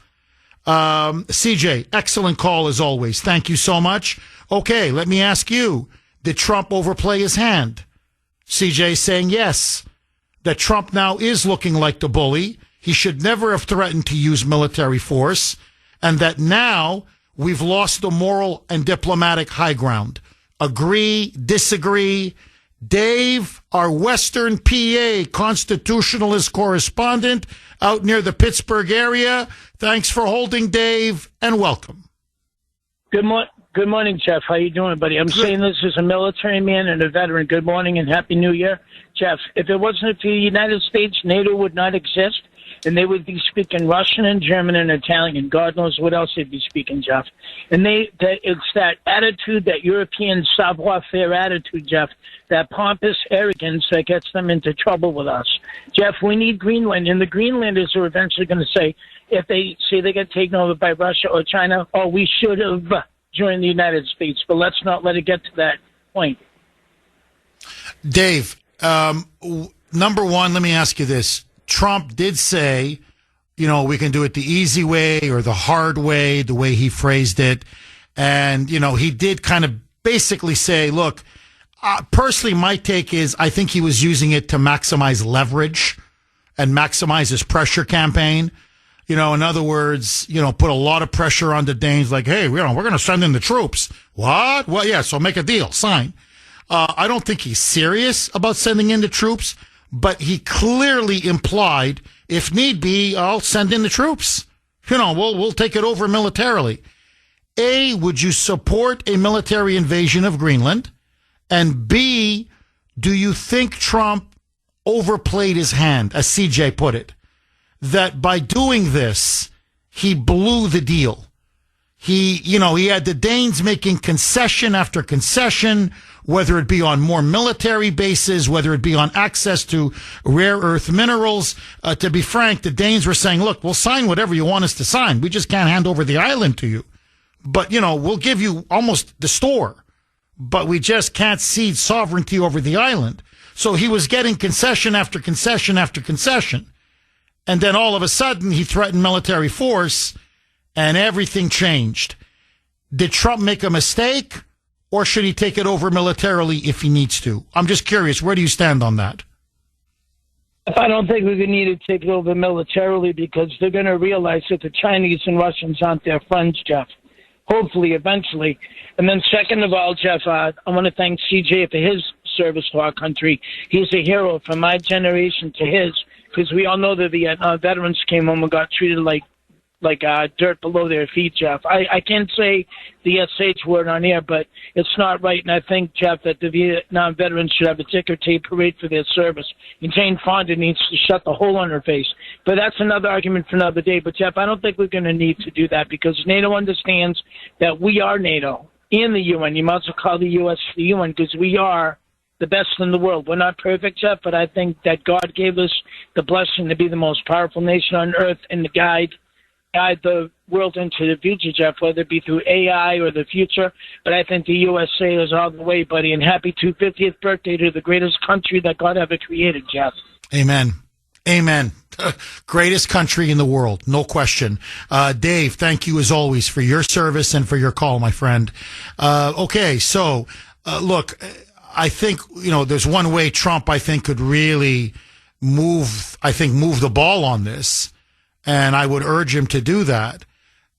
CJ, excellent call as always. Thank you so much. Okay, let me ask you, did Trump overplay his hand? CJ saying yes, that Trump now is looking like the bully. He should never have threatened to use military force, and that now we've lost the moral and diplomatic high ground. Agree, disagree. Dave, our Western PA constitutionalist correspondent out near the Pittsburgh area. Thanks for holding, Dave, and welcome.
Good morning, Jeff. How you doing, buddy? I'm saying this as a military man and a veteran. Good morning and Happy New Year. Jeff, if it wasn't for the United States, NATO would not exist, and they would be speaking Russian and German and Italian. God knows what else they'd be speaking, Jeff. And it's that attitude, that European savoir-faire attitude, Jeff, that pompous arrogance that gets them into trouble with us. Jeff, we need Greenland, and the Greenlanders are eventually going to say, if they say they get taken over by Russia or China, oh, we should have joined the United States. But let's not let it get to that point.
Dave, number one, let me ask you this. Trump did say, we can do it the easy way or the hard way, the way he phrased it. And, he did kind of basically say, look, personally, my take is I think he was using it to maximize leverage and maximize his pressure campaign. In other words, put a lot of pressure on the Danes like, hey, we're going to send in the troops. What? Well, yeah, so make a deal, sign. I don't think he's serious about sending in the troops, but he clearly implied, if need be, I'll send in the troops. We'll take it over militarily. A, would you support a military invasion of Greenland? And B, do you think Trump overplayed his hand, as CJ put it? That by doing this, he blew the deal. He had the Danes making concession after concession, whether it be on more military bases, whether it be on access to rare earth minerals. To be frank, the Danes were saying, look, we'll sign whatever you want us to sign. We just can't hand over the island to you. But, we'll give you almost the store, but we just can't cede sovereignty over the island. So he was getting concession after concession after concession. And then all of a sudden, he threatened military force, and everything changed. Did Trump make a mistake, or should he take it over militarily if he needs to? I'm just curious. Where do you stand on that?
I don't think we're going to need to take it over militarily because they're going to realize that the Chinese and Russians aren't their friends, Jeff. Hopefully, eventually. And then second of all, Jeff, I want to thank CJ for his service to our country. He's a hero from my generation to his, because we all know that the veterans came home and got treated like dirt below their feet, Jeff. I can't say the SH word on air, but it's not right. And I think, Jeff, that the Vietnam veterans should have a ticker tape parade for their service. And Jane Fonda needs to shut the hole on her face. But that's another argument for another day. But, Jeff, I don't think we're going to need to do that because NATO understands that we are NATO and the UN. You might as well call the U.S. the UN because we are the best in the world. We're not perfect, Jeff, but I think that God gave us the blessing to be the most powerful nation on earth and to guide the world into the future, Jeff, whether it be through AI or the future. But I think the USA is all the way, buddy. And happy 250th birthday to the greatest country that God ever created, Jeff.
Amen. Amen. Greatest country in the world, no question. Dave, thank you as always for your service and for your call, my friend. Okay, so look, I think, there's one way Trump, I think, could really move the ball on this. And I would urge him to do that,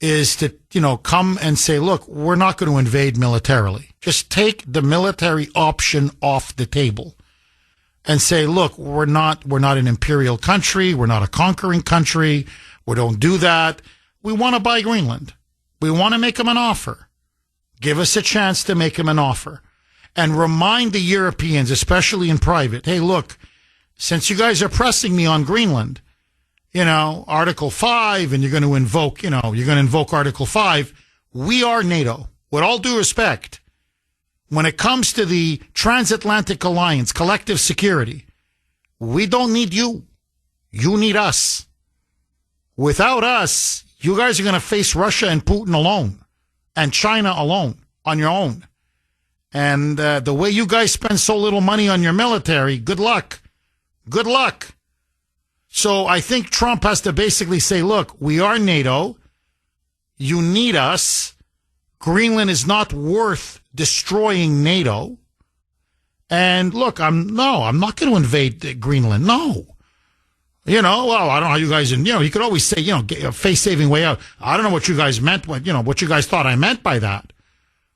is to, come and say, look, we're not going to invade militarily. Just take the military option off the table and say, look, we're not an imperial country. We're not a conquering country. We don't do that. We want to buy Greenland. We want to make him an offer. Give us a chance to make him an offer. And remind the Europeans, especially in private, hey, look, since you guys are pressing me on Greenland, Article 5, and you're going to invoke Article 5. We are NATO. With all due respect, when it comes to the transatlantic alliance, collective security, we don't need you. You need us. Without us, you guys are going to face Russia and Putin alone and China alone on your own. And the way you guys spend so little money on your military, good luck. Good luck. So I think Trump has to basically say, look, we are NATO. You need us. Greenland is not worth destroying NATO. And look, I'm not going to invade Greenland. No. You know, well, I don't know how you guys, you could always say, a face-saving way out. I don't know what you guys meant, what you guys thought I meant by that.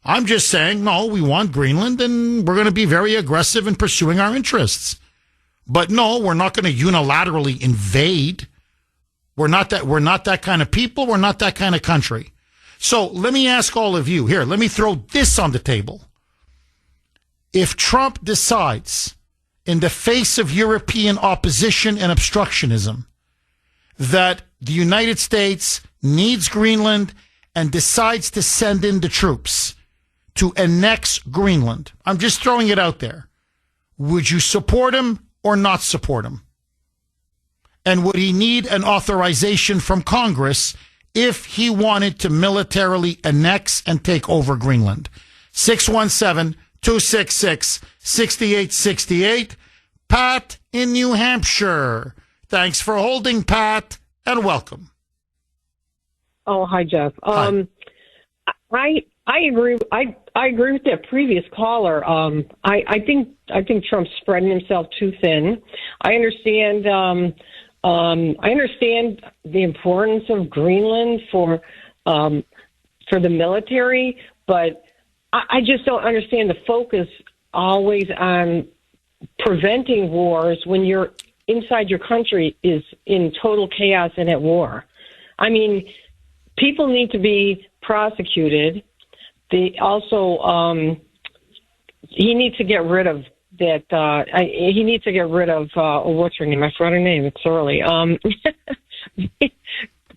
I'm just saying, no, we want Greenland and we're going to be very aggressive in pursuing our interests. But no, we're not going to unilaterally invade. We're not that kind of people. We're not that kind of country. So let me ask all of you here. Let me throw this on the table. If Trump decides, in the face of European opposition and obstructionism, that the United States needs Greenland and decides to send in the troops to annex Greenland, I'm just throwing it out there. Would you support him or not support him? And would he need an authorization from Congress if he wanted to militarily annex and take over Greenland? 617-266-6868. Pat in New Hampshire. Thanks for holding, Pat, and welcome.
Oh, hi, Jeff.
Hi.
I agree. I agree with that previous caller. I think Trump's spreading himself too thin. I understand. I understand the importance of Greenland for the military, but I just don't understand the focus always on preventing wars when you're inside your country is in total chaos and at war. I mean, people need to be prosecuted. He needs to get rid of that. He needs to get rid of what's her name? I forgot her name. It's early.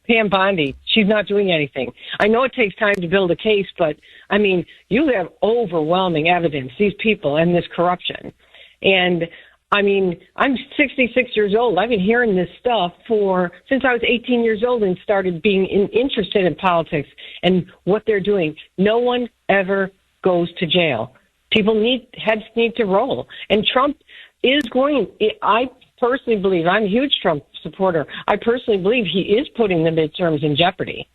Pam Bondi. She's not doing anything. I know it takes time to build a case, but I mean, you have overwhelming evidence. These people and this corruption, and I mean, I'm 66 years old. I've been hearing this stuff since I was 18 years old and started being interested in politics and what they're doing. No one ever goes to jail. Heads need to roll. And Trump is going, I personally believe, I'm a huge Trump supporter. I personally believe he is putting the midterms in jeopardy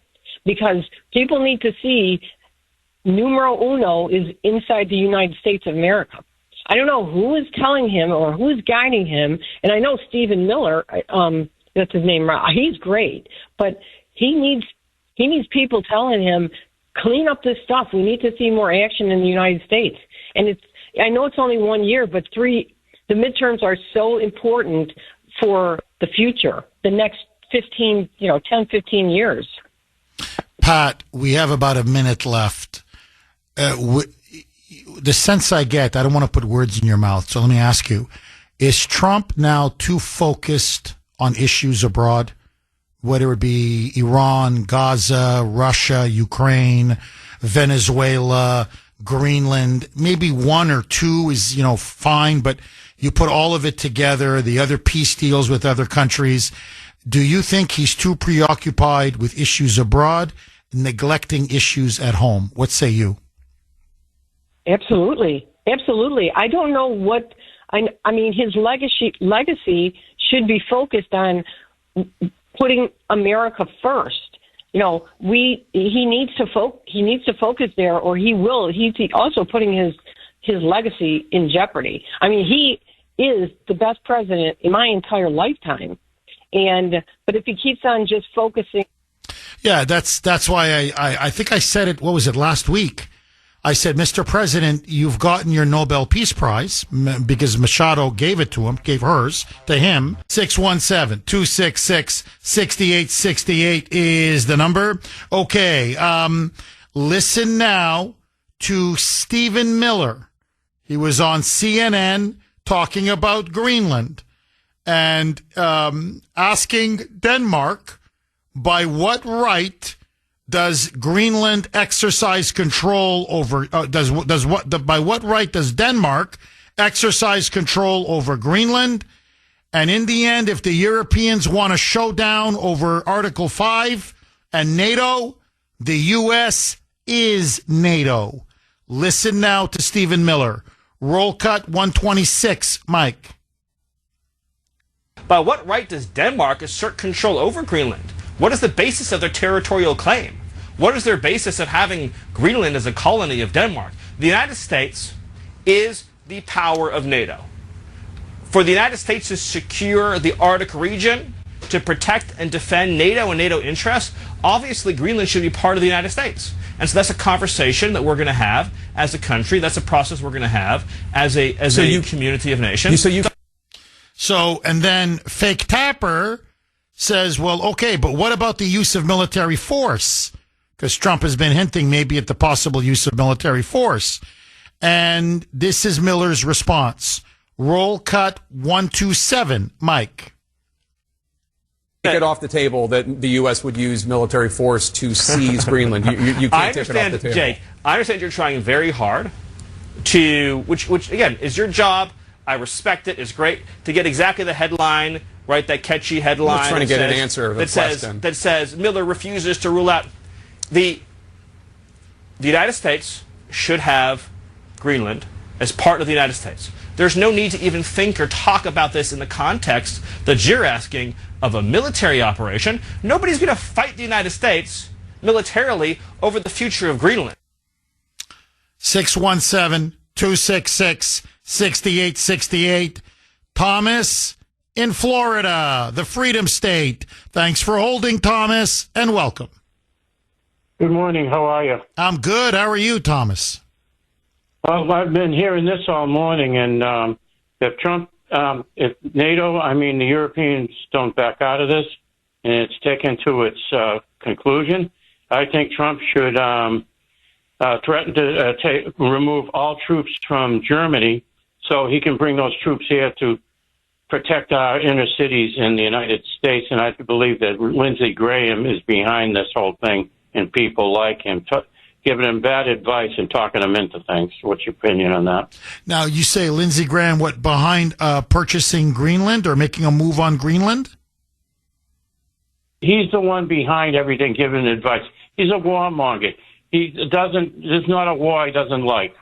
because people need to see numero uno is inside the United States of America. I don't know who is telling him or who is guiding him. And I know Stephen Miller, that's his name. He's great, but he needs people telling him, clean up this stuff. We need to see more action in the United States. And I know it's only 1 year, but the midterms are so important for the future, the next 10, 15 years.
Pat, we have about a minute left. The sense I get, I don't want to put words in your mouth, so let me ask you, is Trump now too focused on issues abroad, whether it be Iran, Gaza, Russia, Ukraine, Venezuela, Greenland? Maybe one or two is, fine, but you put all of it together, the other peace deals with other countries. Do you think he's too preoccupied with issues abroad, neglecting issues at home? What say you?
Absolutely. I don't know what I mean. His legacy should be focused on putting America first. He needs to focus there, or he will. He's also putting his legacy in jeopardy. I mean, he is the best president in my entire lifetime, but if he keeps on just focusing,
yeah, that's why I think I said it. What was it last week? I said, Mr. President, you've gotten your Nobel Peace Prize because Machado gave hers to him. 617-266-6868 is the number. Okay. Listen now to Stephen Miller. He was on CNN talking about Greenland and asking Denmark, by what right does Greenland exercise control over? By what right does Denmark exercise control over Greenland? And in the end, if the Europeans want a showdown over Article 5 and NATO, the U.S. is NATO. Listen now to Stephen Miller. Roll cut 126, Mike.
By what right does Denmark assert control over Greenland? What is the basis of their territorial claim? What is their basis of having Greenland as a colony of Denmark? The United States is the power of NATO. For the United States to secure the Arctic region, to protect and defend NATO and NATO interests, obviously Greenland should be part of the United States. And so that's a conversation that we're going to have as a country. That's a process we're going to have as a community of nations.
And then Fake Tapper says, well, okay, but what about the use of military force? Because Trump has been hinting maybe at the possible use of military force. And this is Miller's response. Roll cut 127, Mike.
Take it off the table that the U.S. would use military force to seize Greenland. You can't take it off the table.
Jake, I understand you're trying very hard to, which again, is your job. I respect it. It's great to get exactly the headline, right? That catchy headline.
I'm trying to get an answer to the question.
That says Miller refuses to rule out. The United States should have Greenland as part of the United States. There's no need to even think or talk about this in the context that you're asking of a military operation. Nobody's going to fight the United States militarily over the future of Greenland.
617-266-6868. Thomas in Florida, the Freedom State. Thanks for holding, Thomas, and welcome.
Good morning. How are you?
I'm good. How are you, Thomas?
Well, I've been hearing this all morning, and if NATO, the Europeans don't back out of this, and it's taken to its conclusion, I think Trump should threaten to remove all troops from Germany so he can bring those troops here to protect our inner cities in the United States. And I believe that Lindsey Graham is behind this whole thing, and people like him giving him bad advice and talking him into things. What's your opinion on that?
Now, you say Lindsey Graham, behind purchasing Greenland or making a move on Greenland?
He's the one behind everything, giving advice. He's a warmonger. There's not a war he doesn't like.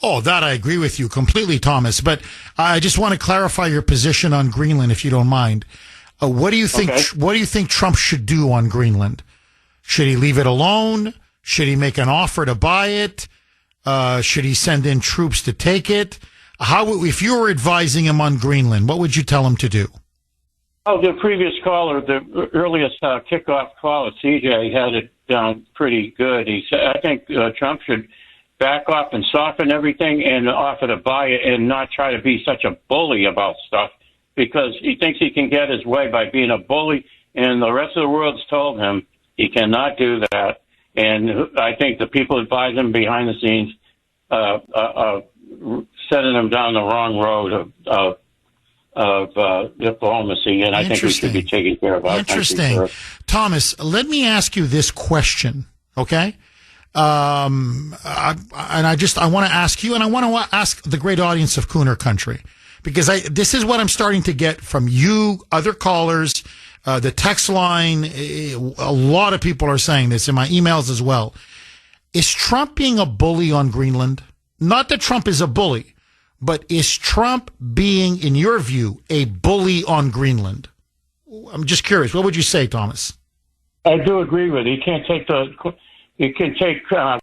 Oh, that I agree with you completely, Thomas. But I just want to clarify your position on Greenland, if you don't mind. What do you think? Okay. What do you think Trump should do on Greenland? Should he leave it alone? Should he make an offer to buy it? Should he send in troops to take it? If you were advising him on Greenland, what would you tell him to do?
Oh, the previous caller, the earliest kickoff caller, CJ, had it down pretty good. He said, I think Trump should back off and soften everything and offer to buy it and not try to be such a bully about stuff, because he thinks he can get his way by being a bully, and the rest of the world's told him he cannot do that. And I think the people advise him behind the scenes setting him down the wrong road of diplomacy, and I think we should be taking care of our
Interesting.
country.
Thomas, let me ask you this question, okay? I want to ask you, and I want to ask the great audience of Kuhner Country, because this is what I'm starting to get from you, other callers. The text line, a lot of people are saying this in my emails as well. Is Trump being a bully on Greenland? Not that Trump is a bully, but is Trump being, in your view, a bully on Greenland? I'm just curious. What would you say, Thomas?
I do agree with you. You can take Trump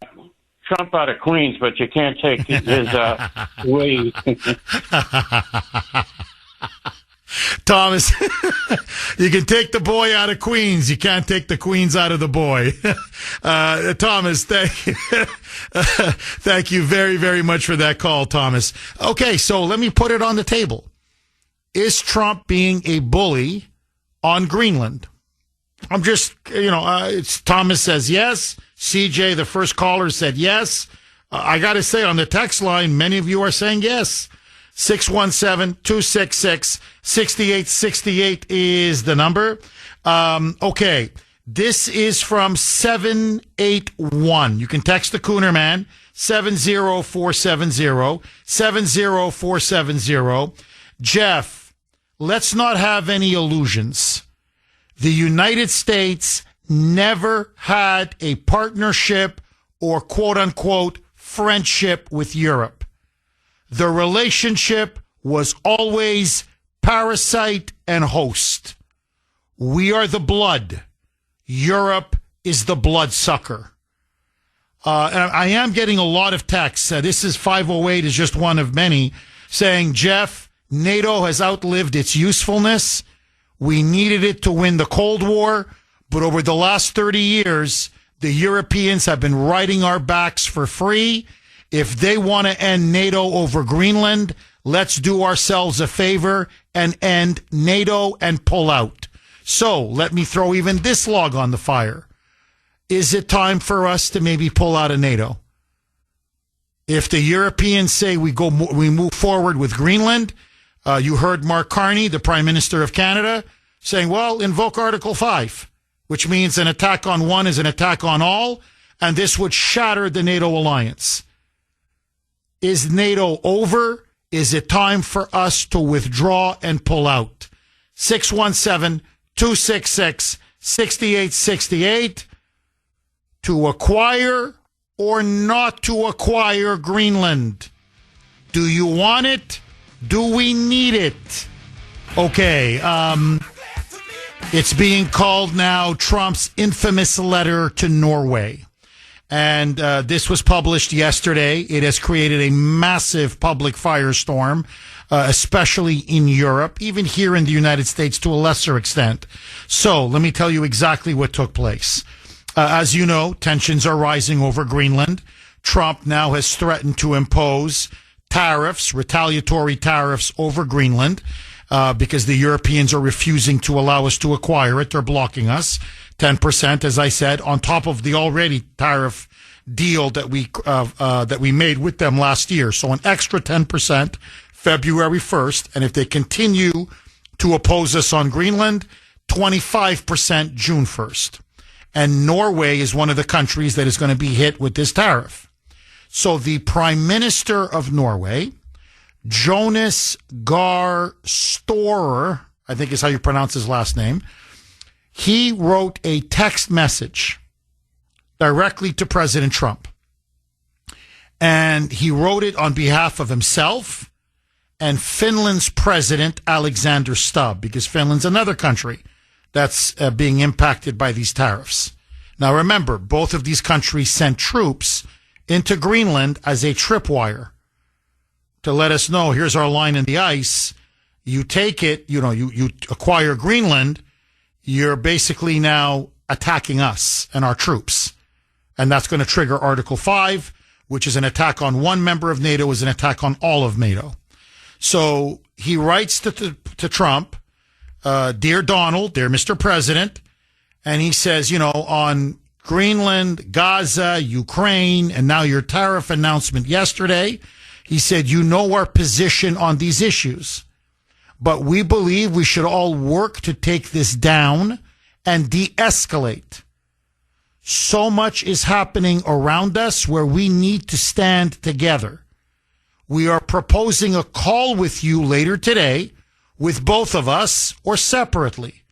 out of Queens, but you can't take his way.
Thomas, you can take the boy out of Queens. You can't take the Queens out of the boy. Thomas, thank you very, very much for that call, Thomas. Okay, so let me put it on the table. Is Trump being a bully on Greenland? I'm just, it's Thomas says yes. CJ, the first caller, said yes. I got to say, on the text line, many of you are saying yes. 617-266-6868 is the number. Okay. This is from 781. You can text the Kuhner man, 70470, 70470. Jeff, let's not have any illusions. The United States never had a partnership or quote-unquote friendship with Europe. The relationship was always parasite and host. We are the blood. Europe is the bloodsucker. And I am getting a lot of texts. This is 508 is just one of many saying, Jeff, NATO has outlived its usefulness. We needed it to win the Cold War, but over the last 30 years, the Europeans have been riding our backs for free. If they want to end NATO over Greenland, let's do ourselves a favor and end NATO and pull out. So let me throw even this log on the fire. Is it time for us to maybe pull out of NATO? If the Europeans say we move forward with Greenland, you heard Mark Carney, the Prime Minister of Canada, saying, well, invoke Article 5, which means an attack on one is an attack on all, and this would shatter the NATO alliance. Is NATO over? Is it time for us to withdraw and pull out? 617-266-6868. To acquire or not to acquire Greenland? Do you want it? Do we need it? Okay, it's being called now Trump's infamous letter to Norway. And this was published yesterday. It has created a massive public firestorm, especially in Europe, even here in the United States to a lesser extent. So let me tell you exactly what took place. As you know, tensions are rising over Greenland. Trump now has threatened to impose tariffs, retaliatory tariffs over Greenland, because the Europeans are refusing to allow us to acquire it. They're blocking us. 10%, as I said, on top of the already tariff deal that we made with them last year. So an extra 10% February 1st. And if they continue to oppose us on Greenland, 25% June 1st. And Norway is one of the countries that is going to be hit with this tariff. So the Prime Minister of Norway, Jonas Gahr Støre, I think is how you pronounce his last name, he wrote a text message directly to President Trump. And he wrote it on behalf of himself and Finland's president, Alexander Stubb, because Finland's another country that's being impacted by these tariffs. Now, remember, both of these countries sent troops into Greenland as a tripwire to let us know, here's our line in the ice. You take it, you acquire Greenland, you're basically now attacking us and our troops. And that's going to trigger Article 5, which is an attack on one member of NATO, is an attack on all of NATO. So he writes to Trump, Dear Donald, dear Mr. President, and he says, on Greenland, Gaza, Ukraine, and now your tariff announcement yesterday, he said, you know our position on these issues, but we believe we should all work to take this down and de-escalate. So much is happening around us where we need to stand together. We are proposing a call with you later today, with both of us or separately.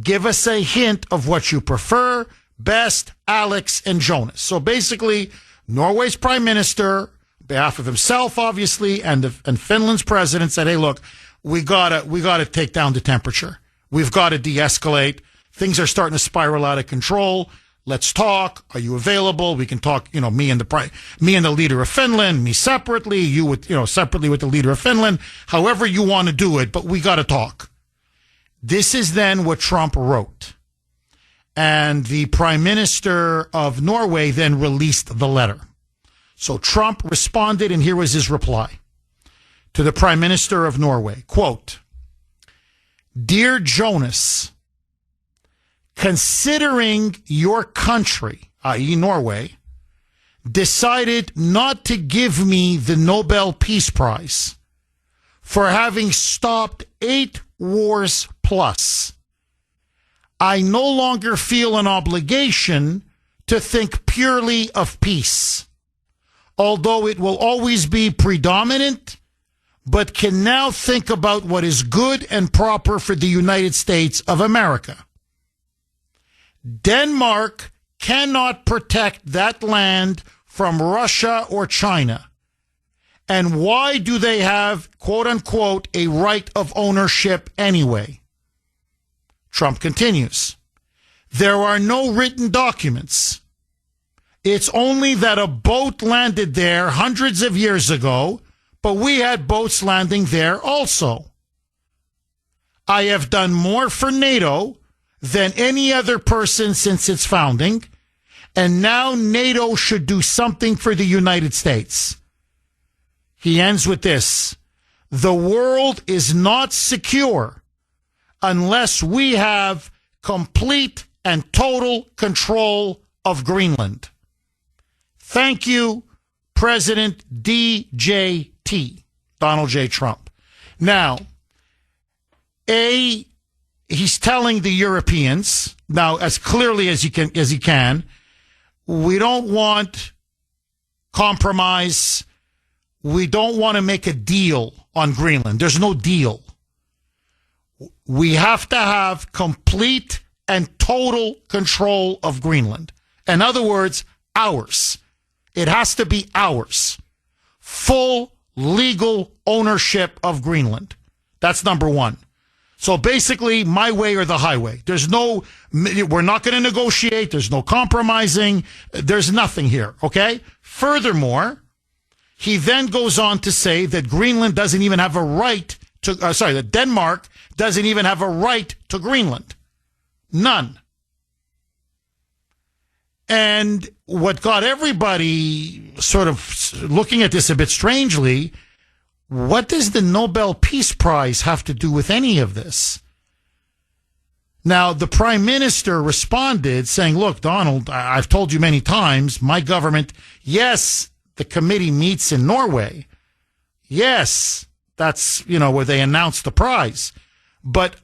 Give us a hint of what you prefer, best, Alex and Jonas. So basically, Norway's prime minister, on behalf of himself, obviously, and Finland's president said, hey, look, we gotta take down the temperature. We've got to de-escalate. Things are starting to spiral out of control. Let's talk. Are you available? We can talk, me and the leader of Finland, me separately, you with, separately with the leader of Finland, however you want to do it, but we got to talk. This is then what Trump wrote. And the Prime Minister of Norway then released the letter. So Trump responded, and here was his reply to the Prime Minister of Norway. Quote, Dear Jonas, considering your country, i.e. Norway, decided not to give me the Nobel Peace Prize for having stopped 8 wars plus, I no longer feel an obligation to think purely of peace, although it will always be predominant, but can now think about what is good and proper for the United States of America. Denmark cannot protect that land from Russia or China. And why do they have, quote unquote, a right of ownership anyway? Trump continues. There are no written documents. It's only that a boat landed there hundreds of years ago, but we had boats landing there also. I have done more for NATO than any other person since its founding, and now NATO should do something for the United States. He ends with this: the world is not secure unless we have complete and total control of Greenland. Thank you, President DJT, Donald J. Trump. Now, he's telling the Europeans, now as clearly as he can, we don't want compromise. We don't want to make a deal on Greenland. There's no deal. We have to have complete and total control of Greenland. In other words, ours. It has to be ours. Full legal ownership of Greenland. That's number one. So basically, my way or the highway. We're not going to negotiate. There's no compromising. There's nothing here, okay? Furthermore, he then goes on to say that Greenland doesn't even have a right to, that Denmark doesn't even have a right to Greenland. None. And what got everybody sort of looking at this a bit strangely, what does the Nobel Peace Prize have to do with any of this? Now, the Prime Minister responded saying, look, Donald, I've told you many times, my government, yes, the committee meets in Norway. Yes, that's, where they announced the prize. But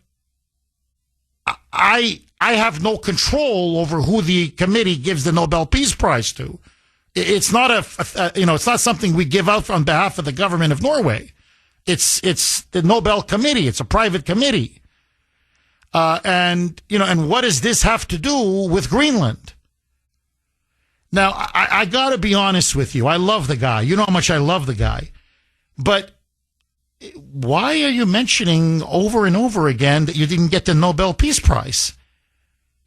I have no control over who the committee gives the Nobel Peace Prize to. It's not it's not something we give out on behalf of the government of Norway. It's the Nobel Committee. It's a private committee. And what does this have to do with Greenland? Now, I got to be honest with you. I love the guy. You know how much I love the guy. But why are you mentioning over and over again that you didn't get the Nobel Peace Prize?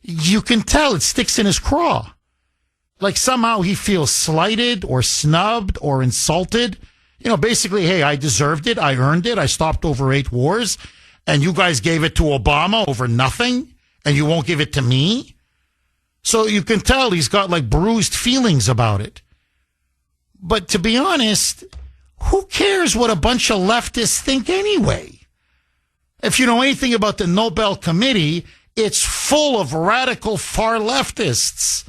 You can tell it sticks in his craw. Like somehow he feels slighted or snubbed or insulted. Basically, hey, I deserved it. I earned it. I stopped over 8 wars. And you guys gave it to Obama over nothing. And you won't give it to me. So you can tell he's got like bruised feelings about it. But to be honest, who cares what a bunch of leftists think anyway? If you know anything about the Nobel Committee, it's full of radical far leftists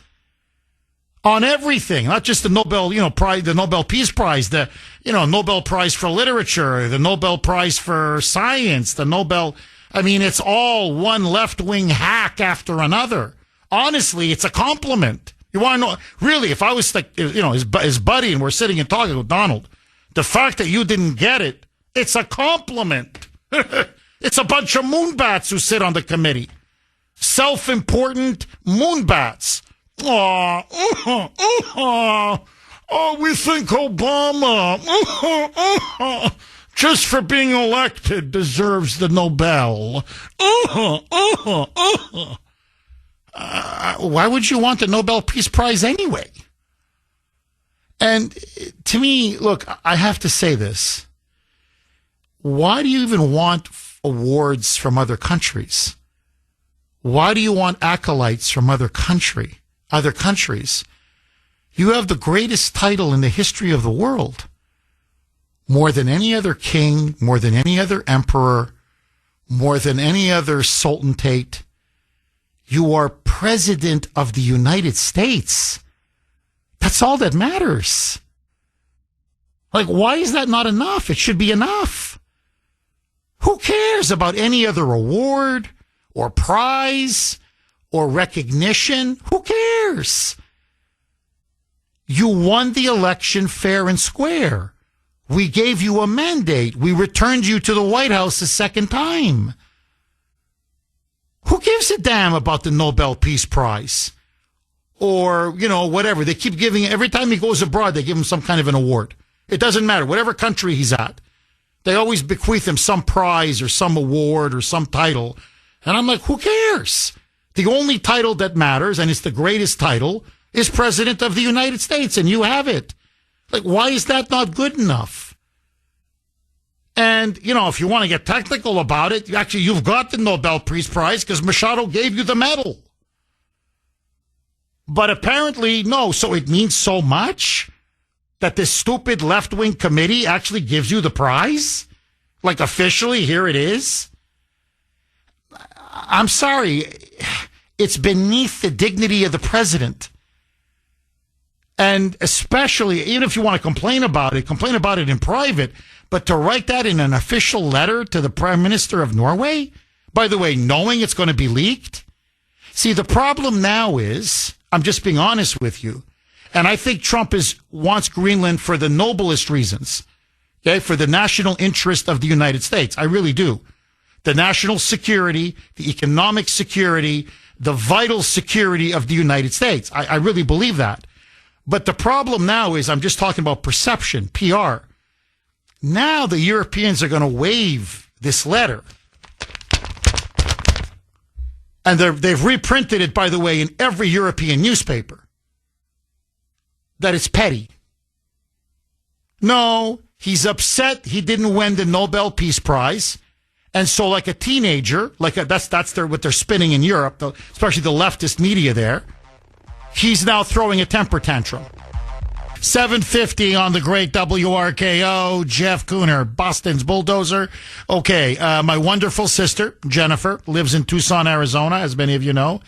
on everything, not just the Nobel, prize, the Nobel Peace Prize, the, Nobel Prize for Literature, the Nobel Prize for Science, it's all one left-wing hack after another. Honestly, it's a compliment. You want to know, really, if I was like, his buddy and we're sitting and talking with Donald, the fact that you didn't get it, it's a compliment. It's a bunch of moonbats who sit on the committee. Self-important moonbats. Oh, we think Obama, just for being elected, deserves the Nobel. Why would you want the Nobel Peace Prize anyway? And to me, look, I have to say this. Why do you even want awards from other countries? Why do you want acolytes from other countries? You have the greatest title in the history of the world. More than any other king, more than any other emperor, more than any other sultanate. You are President of the United States. That's all that matters. Like, why is that not enough? It should be enough. Who cares about any other award or prize or recognition? Who cares? You won the election fair and square. We gave you a mandate. We returned you to the White House a second time. Who gives a damn about the Nobel Peace Prize? Or, whatever. They keep giving, every time he goes abroad, they give him some kind of an award. It doesn't matter. Whatever country he's at, they always bequeath him some prize or some award or some title. And I'm like, who cares? The only title that matters, and it's the greatest title, is President of the United States, and you have it. Like, why is that not good enough? And, you know, if you want to get technical about it, actually, you've got the Nobel Peace Prize because Machado gave you the medal. But apparently, no. So it means so much that this stupid left-wing committee actually gives you the prize? Like, officially, here it is? I'm sorry. It's beneath the dignity of the president. And especially, even if you want to complain about it in private, but to write that in an official letter to the Prime Minister of Norway, by the way, knowing it's going to be leaked. See, the problem now is, I'm just being honest with you, and I think Trump wants Greenland for the noblest reasons, okay, for the national interest of the United States. I really do. The national security, the economic security, the vital security of the United States. I really believe that. But the problem now is, I'm just talking about perception, PR. Now the Europeans are going to waive this letter. And they've reprinted it, by the way, in every European newspaper. That it's petty. No, he's upset he didn't win the Nobel Peace Prize. And so like a teenager, that's what they're spinning in Europe, especially the leftist media there. He's now throwing a temper tantrum. 7:50 on the great WRKO. Jeff Kuhner, Boston's bulldozer. Okay, my wonderful sister, Jennifer, lives in Tucson, Arizona, as many of you know.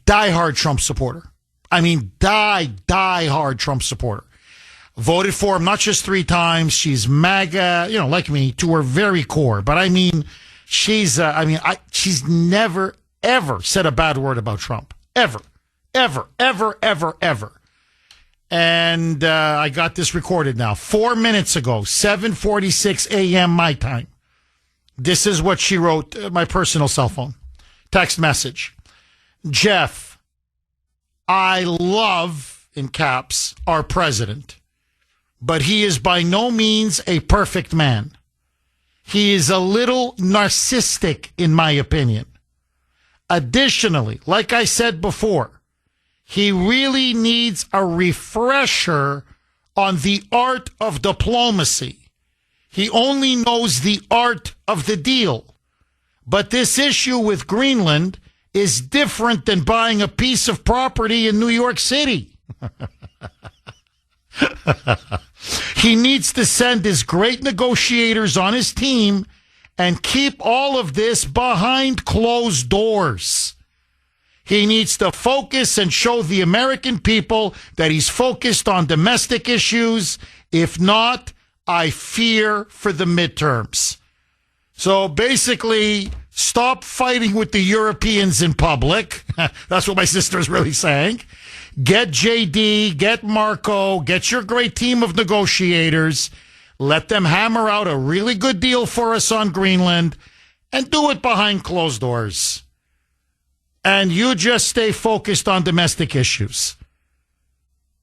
Die-hard Trump supporter. I mean, die-hard Trump supporter. Voted for him not just 3 times. She's MAGA, you know, like me, to her very core. But I mean, she's never, ever said a bad word about Trump. Ever. And I got this recorded now. 4 minutes ago, 7:46 a.m. my time. This is what she wrote, my personal cell phone. Text message. Jeff, I love, in caps, our president. But he is by no means a perfect man. He is a little narcissistic, in my opinion. Additionally, like I said before, he really needs a refresher on the art of diplomacy. He only knows the art of the deal. But this issue with Greenland is different than buying a piece of property in New York City. He needs to send his great negotiators on his team and keep all of this behind closed doors. He needs to focus and show the American people that he's focused on domestic issues. If not, I fear for the midterms. So basically, stop fighting with the Europeans in public. That's what my sister is really saying. Get JD, get Marco, get your great team of negotiators. Let them hammer out a really good deal for us on Greenland and do it behind closed doors. And you just stay focused on domestic issues.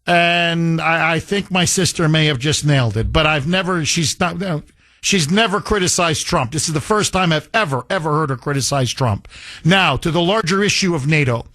And I think my sister may have just nailed it, but she's never criticized Trump. This is the first time I've ever heard her criticize Trump. Now, to the larger issue of NATO.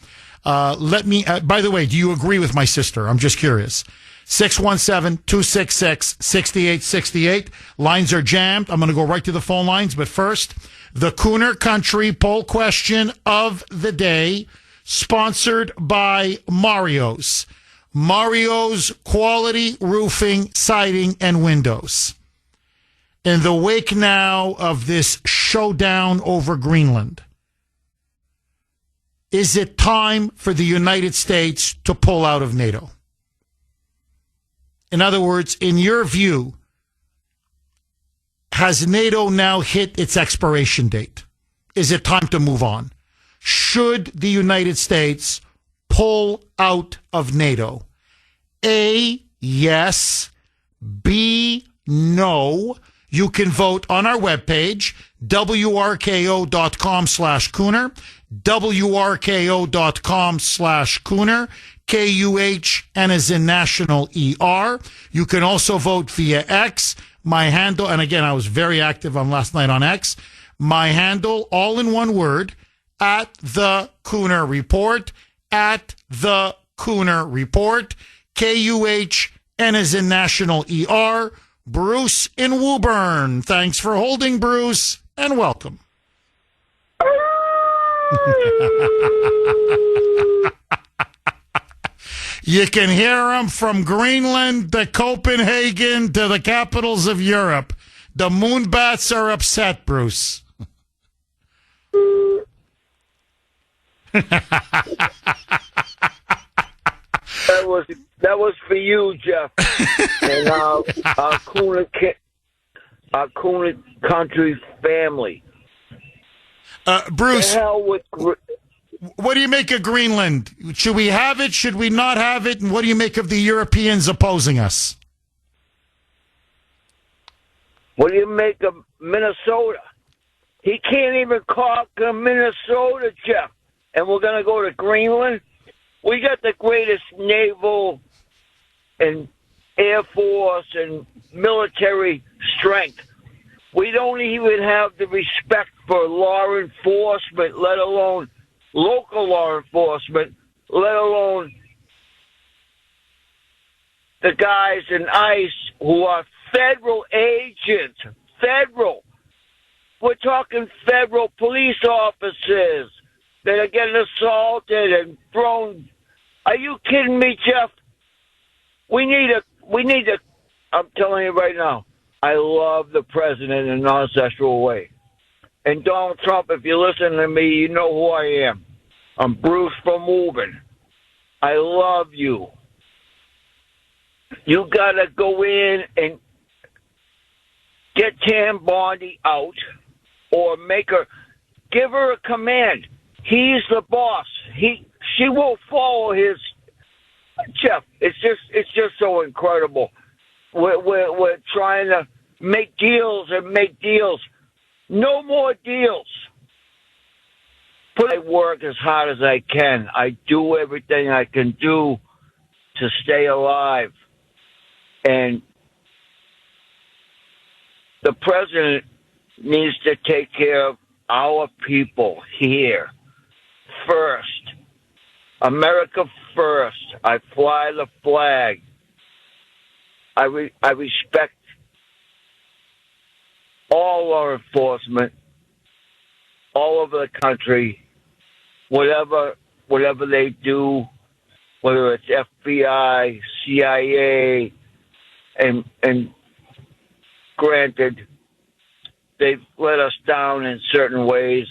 By the way, do you agree with my sister? I'm just curious. 617-266-6868. Lines are jammed. I'm going to go right to the phone lines. But first, the Kuhner Country poll question of the day, sponsored by Mario's. Mario's quality roofing, siding, and windows. In the wake now of this showdown over Greenland, is it time for the United States to pull out of NATO? In other words, in your view, has NATO now hit its expiration date? Is it time to move on? Should the United States pull out of NATO? A, yes. B, no. You can vote on our webpage, wrko.com/Kuhner, wrko.com/Kuhner, KUHN as in national ER. You can also vote via X. My handle, and again, I was very active on last night on X. My handle, all in one word, at the Kuhner Report, at the Kuhner Report, KUHN is in National ER, Bruce in Woburn. Thanks for holding, Bruce, and welcome. You can hear him from Greenland to Copenhagen to the capitals of Europe. The Moonbats are upset, Bruce.
That was for you, Jeff. And our Kuhner country family.
Bruce,
the hell with
what do you make of Greenland? Should we have it? Should we not have it? And what do you make of the Europeans opposing us?
What do you make of Minnesota? He can't even conquer Minnesota, Jeff. And we're going to go to Greenland? We got the greatest naval and air force and military strength. We don't even have the respect for law enforcement, let alone local law enforcement, let alone the guys in ICE who are federal agents. Federal. We're talking federal police officers that are getting assaulted and thrown. Are you kidding me, Jeff? We need a, I'm telling you right now, I love the president in a non-sexual way. And Donald Trump, if you listen to me, you know who I am. I'm Bruce from Woburn. I love you. You got to go in and get Tam Bondi out or give her a command. He's the boss. She will follow his. Jeff, it's just so incredible. We're trying to make deals and make deals. No more deals. I work as hard as I can. I do everything I can do to stay alive. And the president needs to take care of our people here first. America first. I fly the flag. I respect all law enforcement all over the country, whatever they do, whether it's FBI, CIA, and granted, they've let us down in certain ways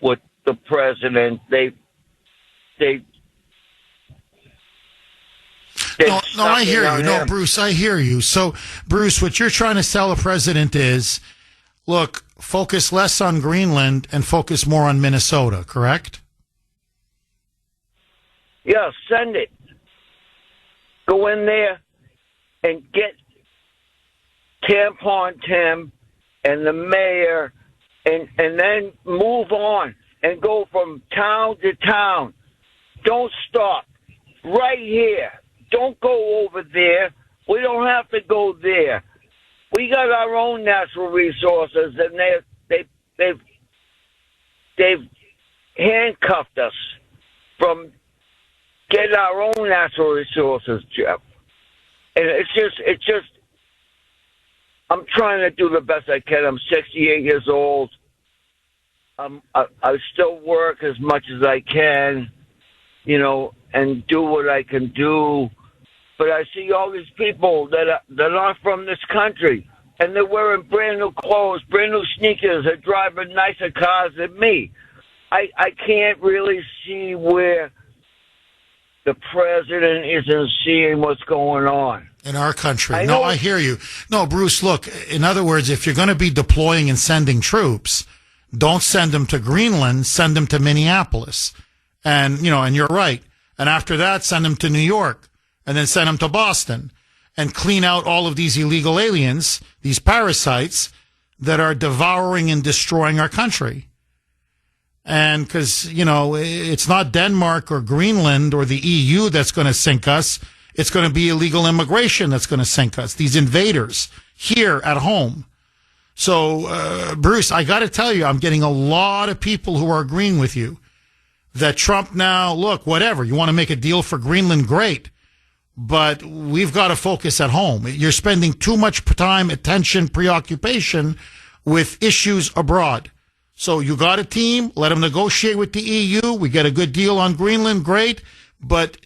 with the president.
No, I hear you. No, Bruce, I hear you. So, Bruce, what you're trying to tell the president is, look, focus less on Greenland and focus more on Minnesota, correct?
Yeah, send it. Go in there and get Tampon Tim and the mayor and then move on and go from town to town. Don't stop. Right here. Don't go over there. We don't have to go there. We got our own natural resources, and they've handcuffed us from getting our own natural resources, Jeff. And it's just. I'm trying to do the best I can. I'm 68 years old. I still work as much as I can, and do what I can do. But I see all these people that are from this country, and they're wearing brand new clothes, brand new sneakers, they're driving nicer cars than me. I can't really see where the president isn't seeing what's going on.
In our country. I hear you. No, Bruce, look, in other words, if you're going to be deploying and sending troops, don't send them to Greenland, send them to Minneapolis. And, and you're right. And after that, send them to New York. And then send them to Boston and clean out all of these illegal aliens, these parasites that are devouring and destroying our country. And because, it's not Denmark or Greenland or the EU that's going to sink us. It's going to be illegal immigration that's going to sink us, these invaders here at home. So, Bruce, I got to tell you, I'm getting a lot of people who are agreeing with you that Trump now, look, whatever, you want to make a deal for Greenland, great. But we've got to focus at home. You're spending too much time, attention, preoccupation with issues abroad. So you got a team, let them negotiate with the EU. We get a good deal on Greenland, great. But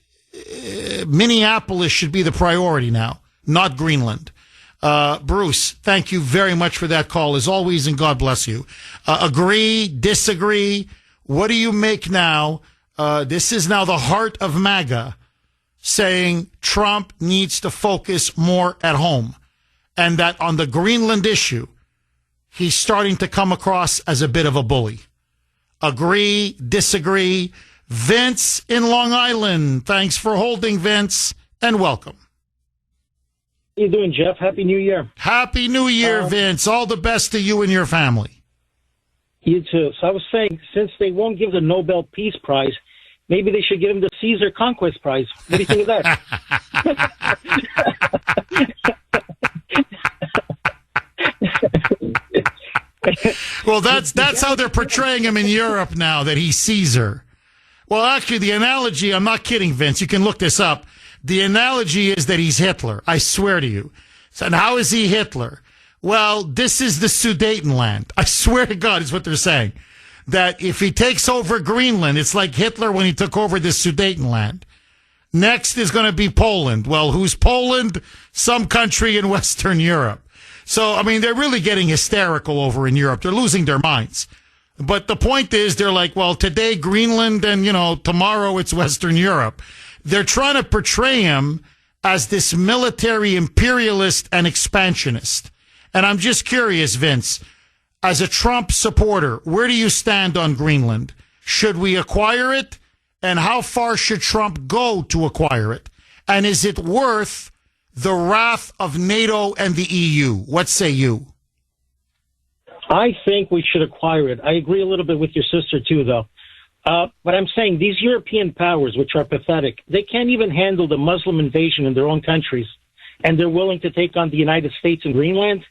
Minneapolis should be the priority now, not Greenland. Bruce, thank you very much for that call, as always, and God bless you. Agree, disagree? What do you make now? This is now the heart of MAGA saying Trump needs to focus more at home, and that on the Greenland issue, he's starting to come across as a bit of a bully. Agree, disagree? Vince in Long Island. Thanks for holding, Vince, and welcome.
How you doing, Jeff? Happy New Year.
Happy New Year, Vince. All the best to you and your family.
You too. So I was saying, since they won't give the Nobel Peace Prize, maybe they should give him the Caesar Conquest Prize. What do you think of that?
Well, that's how they're portraying him in Europe now, that he's Caesar. Well, actually, the analogy, I'm not kidding, Vince. You can look this up. The analogy is that he's Hitler. I swear to you. So, and how is he Hitler? Well, this is the Sudetenland. I swear to God is what they're saying. That if he takes over Greenland, it's like Hitler when he took over the Sudetenland. Next is going to be Poland. Well, who's Poland? Some country in Western Europe. So, I mean, they're really getting hysterical over in Europe. They're losing their minds. But the point is, they're like, well, today Greenland and, tomorrow it's Western Europe. They're trying to portray him as this military imperialist and expansionist. And I'm just curious, Vince, as a Trump supporter, where do you stand on Greenland? Should we acquire it? And how far should Trump go to acquire it? And is it worth the wrath of NATO and the EU? What say you?
I think we should acquire it. I agree a little bit with your sister, too, though. But I'm saying these European powers, which are pathetic, they can't even handle the Muslim invasion in their own countries, and they're willing to take on the United States and Greenland.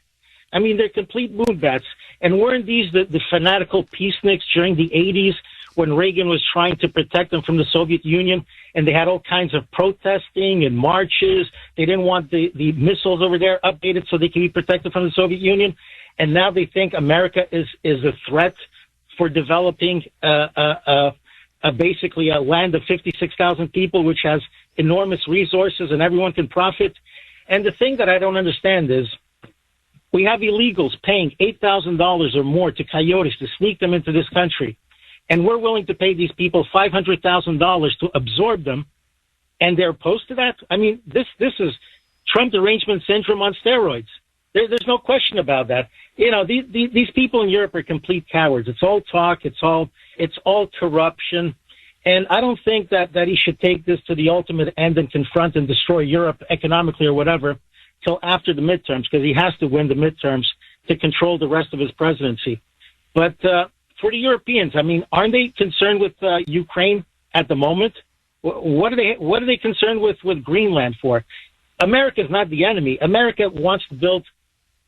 I mean, they're complete moonbats. And weren't these the fanatical peaceniks during the 80s when Reagan was trying to protect them from the Soviet Union, and they had all kinds of protesting and marches? They didn't want the missiles over there updated so they could be protected from the Soviet Union. And now they think America is a threat for developing basically a land of 56,000 people, which has enormous resources and everyone can profit. And the thing that I don't understand is we have illegals paying $8,000 or more to coyotes to sneak them into this country. And we're willing to pay these people $500,000 to absorb them. And they're opposed to that? I mean, this is Trump derangement syndrome on steroids. There's no question about that. These people in Europe are complete cowards. It's all talk. It's all corruption. And I don't think that he should take this to the ultimate end and confront and destroy Europe economically or whatever till after the midterms, because he has to win the midterms to control the rest of his presidency. But for the Europeans, I mean, aren't they concerned with Ukraine at the moment? What are they concerned with Greenland for? America's not the enemy. America wants to build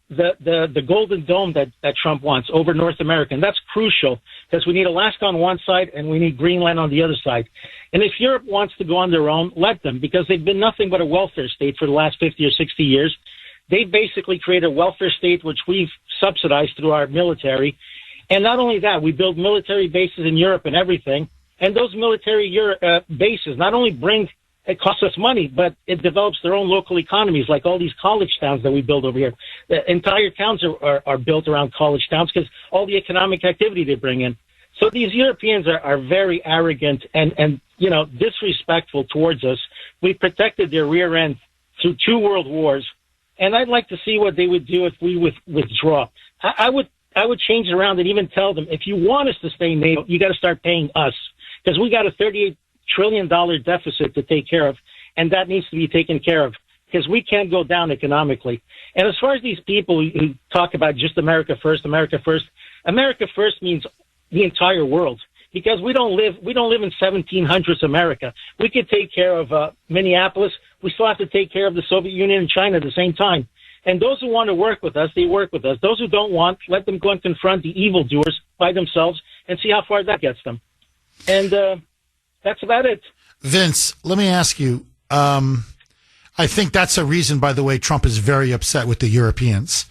the golden dome that Trump wants over North America. And that's crucial because we need Alaska on one side and we need Greenland on the other side. And if Europe wants to go on their own, let them, because they've been nothing but a welfare state for the last 50 or 60 years. They basically created a welfare state, which we've subsidized through our military. And not only that, we build military bases in Europe and everything. And those military bases not only it costs us money, but it develops their own local economies, like all these college towns that we build over here. The entire towns are built around college towns because all the economic activity they bring in. So these Europeans are very arrogant and disrespectful towards us. We've protected their rear end through 2 world wars, and I'd like to see what they would do if we withdraw. I would change it around and even tell them, if you want us to stay in NATO, you got to start paying us, because we got a $38 trillion deficit to take care of, and that needs to be taken care of because we can't go down economically. And as far as these people who talk about just America first means the entire world, because we don't live in 1700s America. We could take care of Minneapolis. We still have to take care of the Soviet Union and China at the same time. And those who want to work with us, they work with us. Those who don't want, let them go and confront the evildoers by themselves and see how far that gets them. And that's about it.
Vince, let me ask you. I think that's a reason, by the way, Trump is very upset with the Europeans.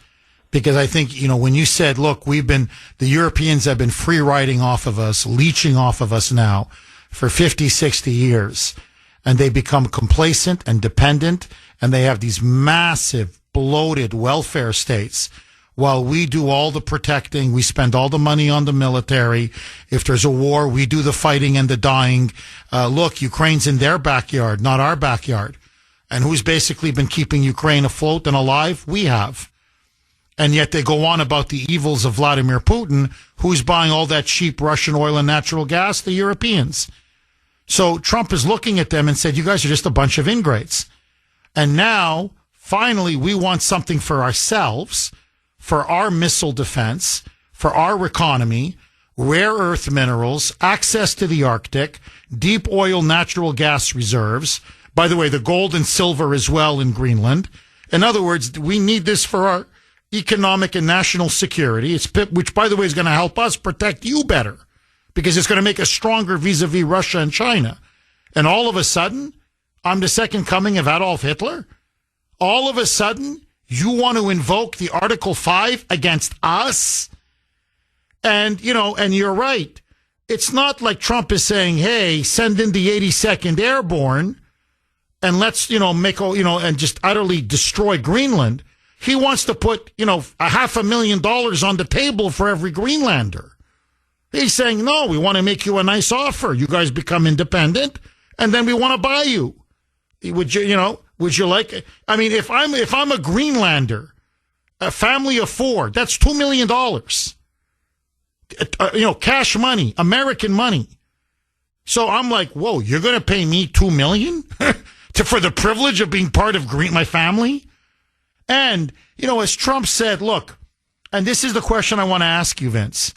Because I think, when you said, look, the Europeans have been free riding off of us, leeching off of us now for 50, 60 years. And they become complacent and dependent. And they have these massive, bloated welfare states. While we do all the protecting, we spend all the money on the military. If there's a war, we do the fighting and the dying. Look, Ukraine's in their backyard, not our backyard. And who's basically been keeping Ukraine afloat and alive? We have. And yet they go on about the evils of Vladimir Putin. Who's buying all that cheap Russian oil and natural gas? The Europeans. So Trump is looking at them and said, you guys are just a bunch of ingrates. And now, finally, we want something for ourselves, for our missile defense, for our economy, rare earth minerals, access to the Arctic, deep oil natural gas reserves. By the way, the gold and silver as well in Greenland. In other words, we need this for our economic and national security, which, by the way, is going to help us protect you better because it's going to make us stronger vis-a-vis Russia and China. And all of a sudden, I'm the second coming of Adolf Hitler. All of a sudden, you want to invoke the Article 5 against us? And, and you're right. It's not like Trump is saying, hey, send in the 82nd Airborne and let's, make, and just utterly destroy Greenland. He wants to put, $500,000 on the table for every Greenlander. He's saying, no, we want to make you a nice offer. You guys become independent, and then we want to buy you. Would you like it? I mean, if I'm a Greenlander, a family of 4, that's $2 million. Cash money, American money. So I'm like, whoa, you're going to pay me $2 million for the privilege of being part of my family? And, as Trump said, look, and this is the question I want to ask you, Vince.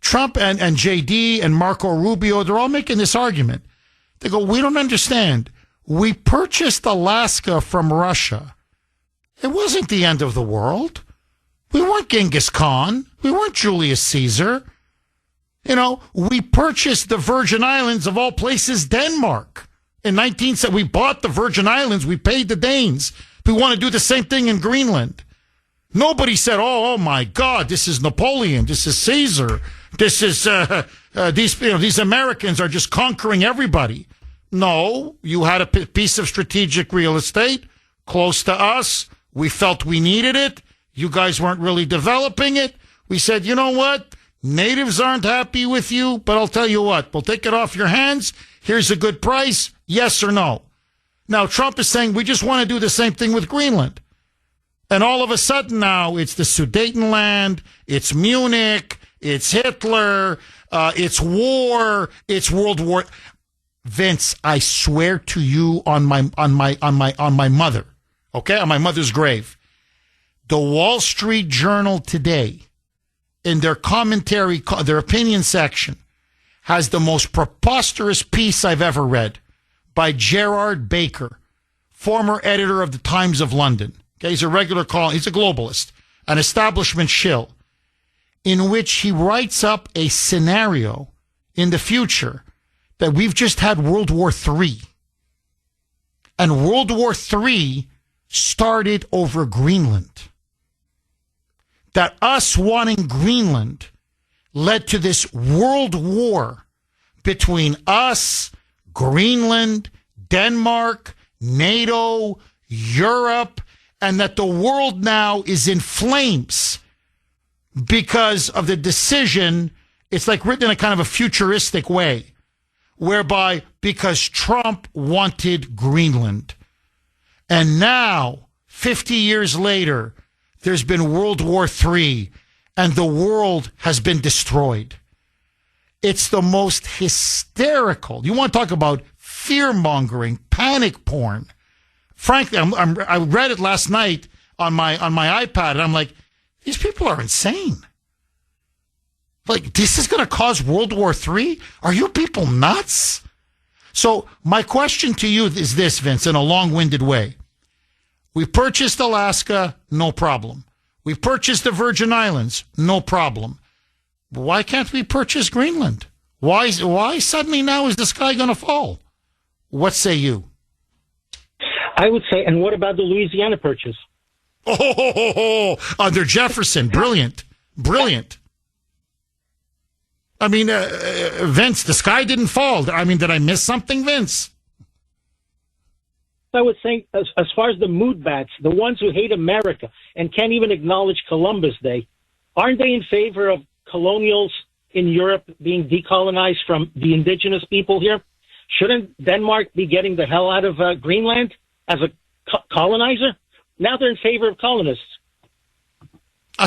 Trump and JD and Marco Rubio, they're all making this argument. They go, we don't understand. We purchased Alaska from Russia. It wasn't the end of the world. We weren't Genghis Khan. We weren't Julius Caesar. We purchased the Virgin Islands, of all places, Denmark. In 1970, we bought the Virgin Islands. We paid the Danes. We want to do the same thing in Greenland. Nobody said, oh my God, this is Napoleon. This is Caesar. This is, these Americans are just conquering everybody. No, you had a piece of strategic real estate close to us. We felt we needed it. You guys weren't really developing it. We said, you know what? Natives aren't happy with you, but I'll tell you what. We'll take it off your hands. Here's a good price. Yes or no? Now, Trump is saying we just want to do the same thing with Greenland. And all of a sudden now it's the Sudetenland, it's Munich, it's Hitler, it's war, it's World War. Vince, I swear to you on my mother, okay, on my mother's grave, the Wall Street Journal today, in their commentary, their opinion section, has the most preposterous piece I've ever read by Gerard Baker, former editor of the Times of London. Okay, he's a regular call. He's a globalist, an establishment shill, in which he writes up a scenario in the future that we've just had World War III. And World War III started over Greenland. That us wanting Greenland led to this world war between us, Greenland, Denmark, NATO, Europe, and that the world now is in flames because of the decision. It's like written in a kind of a futuristic way, whereby because Trump wanted Greenland. And now, 50 years later, there's been World War III, and the world has been destroyed. It's the most hysterical. You want to talk about fear-mongering, panic porn. Frankly, I read it last night on my iPad, and I'm like, these people are insane. Like, this is going to cause World War III? Are you people nuts? So my question to you is this, Vince, in a long-winded way. We purchased Alaska, no problem. We purchased the Virgin Islands, no problem. Why can't we purchase Greenland? Why suddenly now is the sky going to fall? What say you?
I would say, and what about the Louisiana purchase?
Under Jefferson. Brilliant. Brilliant. I mean, Vince, the sky didn't fall. I mean, did I miss something, Vince?
I would think, as far as the mood bats, the ones who hate America and can't even acknowledge Columbus Day, aren't they in favor of colonials in Europe being decolonized from the indigenous people here? Shouldn't Denmark be getting the hell out of Greenland as a colonizer? Now they're in favor of colonists.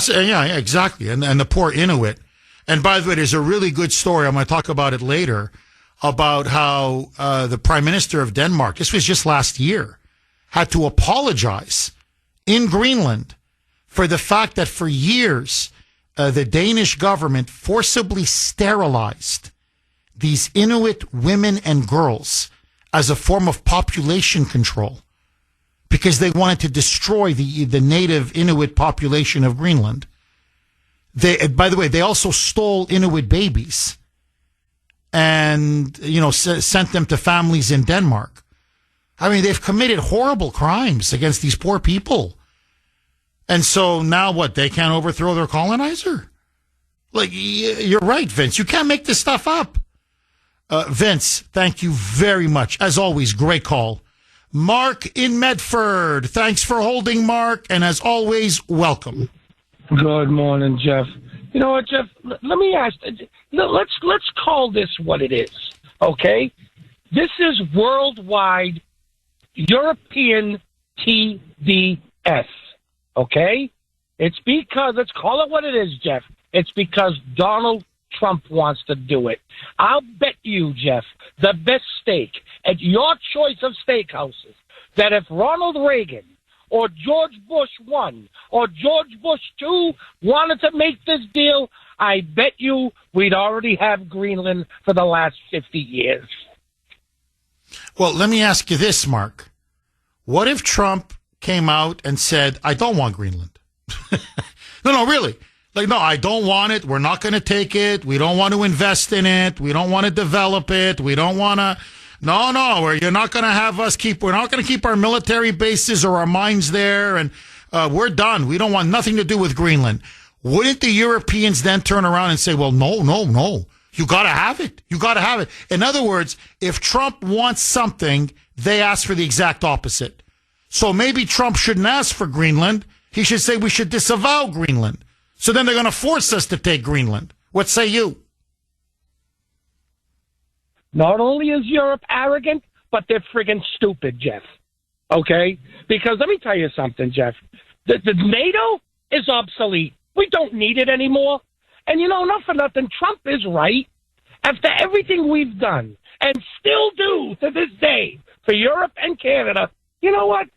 Yeah, exactly. And the poor Inuit. And by the way, there's a really good story. I'm going to talk about it later about how the Prime Minister of Denmark, this was just last year, had to apologize in Greenland for the fact that for years the Danish government forcibly sterilized these Inuit women and girls as a form of population control because they wanted to destroy the native Inuit population of Greenland. By the way, they also stole Inuit babies and, sent them to families in Denmark. I mean, they've committed horrible crimes against these poor people. And so now what? They can't overthrow their colonizer? Like, you're right, Vince. You can't make this stuff up. Vince, thank you very much. As always, great call. Mark in Medford. Thanks for holding, Mark. And as always, welcome.
Good morning, Jeff. You know what, Jeff? Let me ask. Let's call this what it is, okay? This is worldwide European TDS, okay? It's because, let's call it what it is, Jeff. It's because Donald Trump wants to do it. I'll bet you, Jeff, the best steak at your choice of steakhouses, that if Ronald Reagan or George Bush 1 or George Bush 2 wanted to make this deal, I bet you we'd already have Greenland for the last 50 years.
Well, let me ask you this, Mark. What if Trump came out and said, I don't want Greenland? No, really. Like, no, I don't want it. We're not going to take it. We don't want to invest in it. We don't want to develop it. We don't want to. No, you're not going to have us we're not going to keep our military bases or our mines there. And we're done. We don't want nothing to do with Greenland. Wouldn't the Europeans then turn around and say, well, no. You got to have it. You got to have it. In other words, if Trump wants something, they ask for the exact opposite. So maybe Trump shouldn't ask for Greenland. He should say we should disavow Greenland. So then they're going to force us to take Greenland. What say you?
Not only is Europe arrogant, but they're friggin' stupid, Jeff. Okay? Because let me tell you something, Jeff. The NATO is obsolete. We don't need it anymore. And not for nothing, Trump is right. After everything we've done and still do to this day for Europe and Canada, you know what?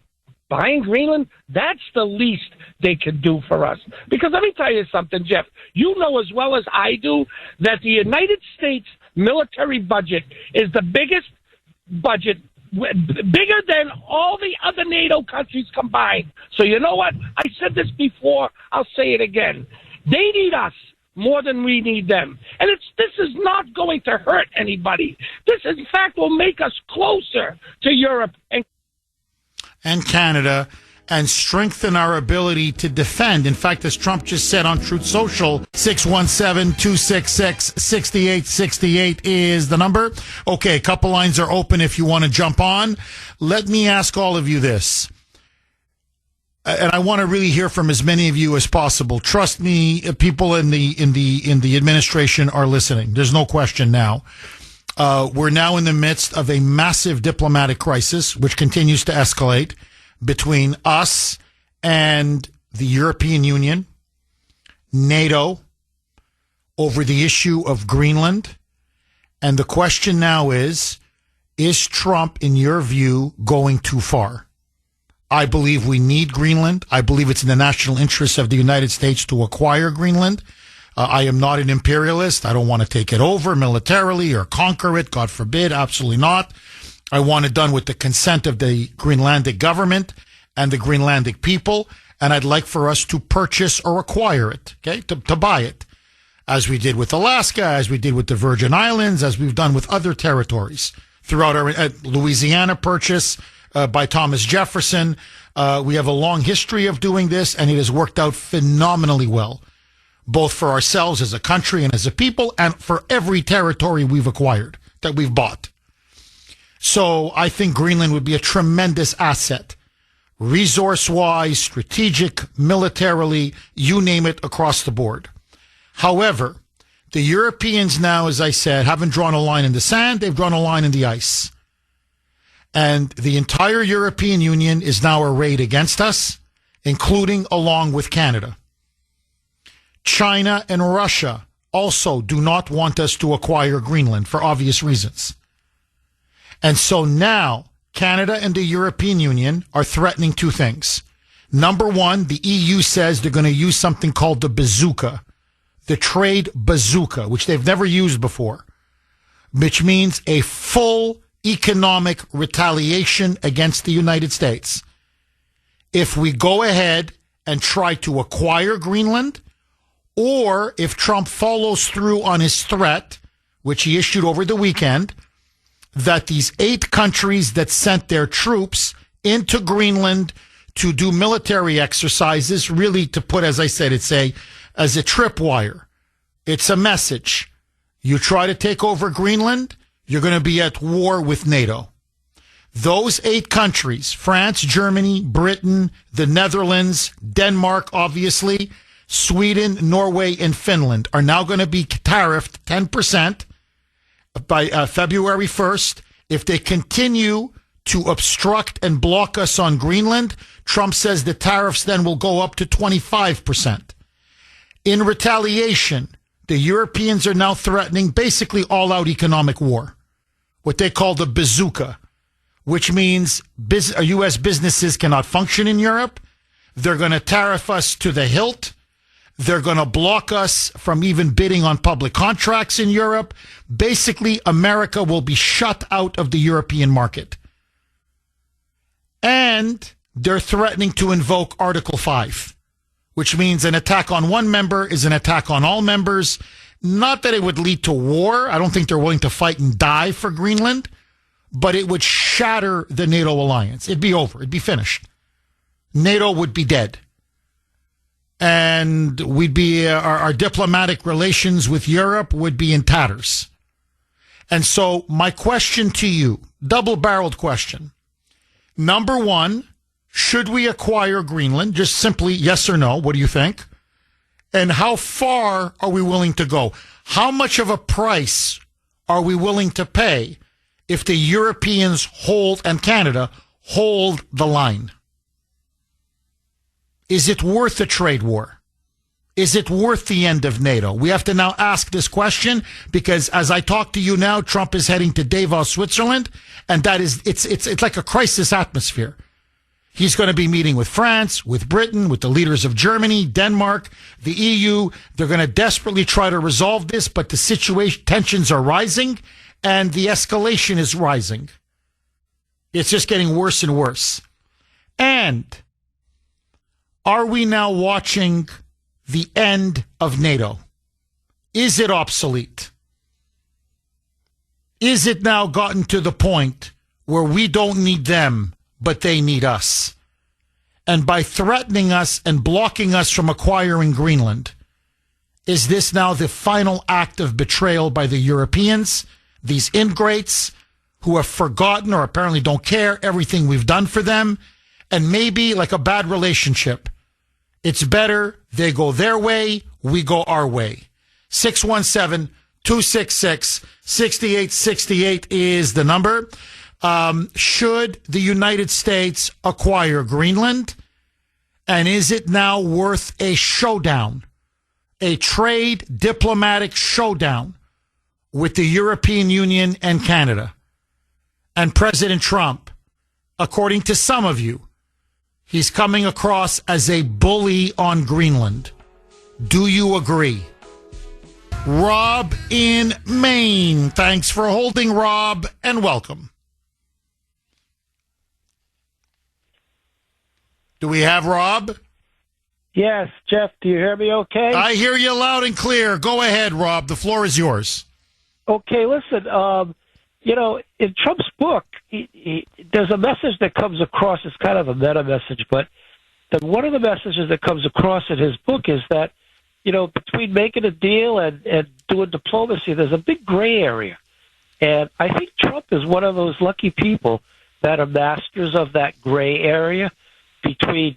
Buying Greenland, that's the least they could do for us. Because let me tell you something, Jeff. You know as well as I do that the United States military budget is the biggest budget, bigger than all the other NATO countries combined. So you know what? I said this before. I'll say it again. They need us more than we need them. And this is not going to hurt anybody. This, in fact, will make us closer to Europe
and Canada and strengthen our ability to defend. In fact, as Trump just said on Truth Social, 617-266-6868 is the number. Okay, a couple lines are open if you want to jump on. Let me ask all of you this. And I want to really hear from as many of you as possible. Trust me, people in the administration are listening. There's no question now. We're now in the midst of a massive diplomatic crisis, which continues to escalate between us and the European Union, NATO, over the issue of Greenland. And the question now is Trump, in your view, going too far? I believe we need Greenland. I believe it's in the national interest of the United States to acquire Greenland. I am not an imperialist. I don't want to take it over militarily or conquer it. God forbid. Absolutely not. I want it done with the consent of the Greenlandic government and the Greenlandic people, and I'd like for us to purchase or acquire it, okay, to buy it, as we did with Alaska, as we did with the Virgin Islands, as we've done with other territories throughout our Louisiana purchase by Thomas Jefferson. We have a long history of doing this, and it has worked out phenomenally well, both for ourselves as a country and as a people, and for every territory we've acquired, that we've bought. So I think Greenland would be a tremendous asset, resource-wise, strategic, militarily, you name it, across the board. However, the Europeans now, as I said, haven't drawn a line in the sand, they've drawn a line in the ice. And the entire European Union is now arrayed against us, including along with Canada. China and Russia also do not want us to acquire Greenland for obvious reasons. And so now Canada and the European Union are threatening two things. Number one, the EU says they're going to use something called the bazooka, the trade bazooka, which they've never used before, which means a full economic retaliation against the United States. If we go ahead and try to acquire Greenland, or if Trump follows through on his threat, which he issued over the weekend, that these 8 countries that sent their troops into Greenland to do military exercises, really to put, as I said, it's as a tripwire. It's a message. You try to take over Greenland, you're going to be at war with NATO. Those 8 countries, France, Germany, Britain, the Netherlands, Denmark, obviously, Sweden, Norway, and Finland, are now going to be tariffed 10% by February 1st. If they continue to obstruct and block us on Greenland, Trump says the tariffs then will go up to 25%. In retaliation, the Europeans are now threatening basically all-out economic war, what they call the bazooka, which means U.S. businesses cannot function in Europe. They're going to tariff us to the hilt. They're going to block us from even bidding on public contracts in Europe. Basically, America will be shut out of the European market. And they're threatening to invoke Article 5, which means an attack on one member is an attack on all members. Not that it would lead to war. I don't think they're willing to fight and die for Greenland, but it would shatter the NATO alliance. It'd be over. It'd be finished. NATO would be dead. And we'd be, our diplomatic relations with Europe would be in tatters. And so my question to you, double-barreled question. Number one, should we acquire Greenland? Just simply yes or no. What do you think? And how far are we willing to go? How much of a price are we willing to pay if the Europeans hold, and Canada, hold the line? Is it worth a trade war? Is it worth the end of NATO? We have to now ask this question because as I talk to you now, Trump is heading to Davos, Switzerland, and that is, it's like a crisis atmosphere. He's going to be meeting with France, with Britain, with the leaders of Germany, Denmark, the EU. They're going to desperately try to resolve this, but the situation, tensions are rising and the escalation is rising. It's just getting worse and worse. And are we now watching the end of NATO? Is it obsolete? Is it now gotten to the point where we don't need them, but they need us? And by threatening us and blocking us from acquiring Greenland, is this now the final act of betrayal by the Europeans, these ingrates who have forgotten or apparently don't care everything we've done for them? And maybe like a bad relationship, it's better they go their way, we go our way. 617-266-6868 is the number. Should the United States acquire Greenland? And is it now worth a showdown, a trade diplomatic showdown with the European Union and Canada? And President Trump, according to some of you, he's coming across as a bully on Greenland. Do you agree? Rob in Maine. Thanks for holding, Rob, and welcome. Do we have Rob?
Yes, Jeff, do you hear me okay?
I hear you loud and clear. Go ahead, Rob. The floor is yours.
Okay, listen, in Trump's book, there's a message that comes across. It's kind of a meta message, but one of the messages that comes across in his book is that, between making a deal and doing diplomacy, there's a big gray area. And I think Trump is one of those lucky people that are masters of that gray area between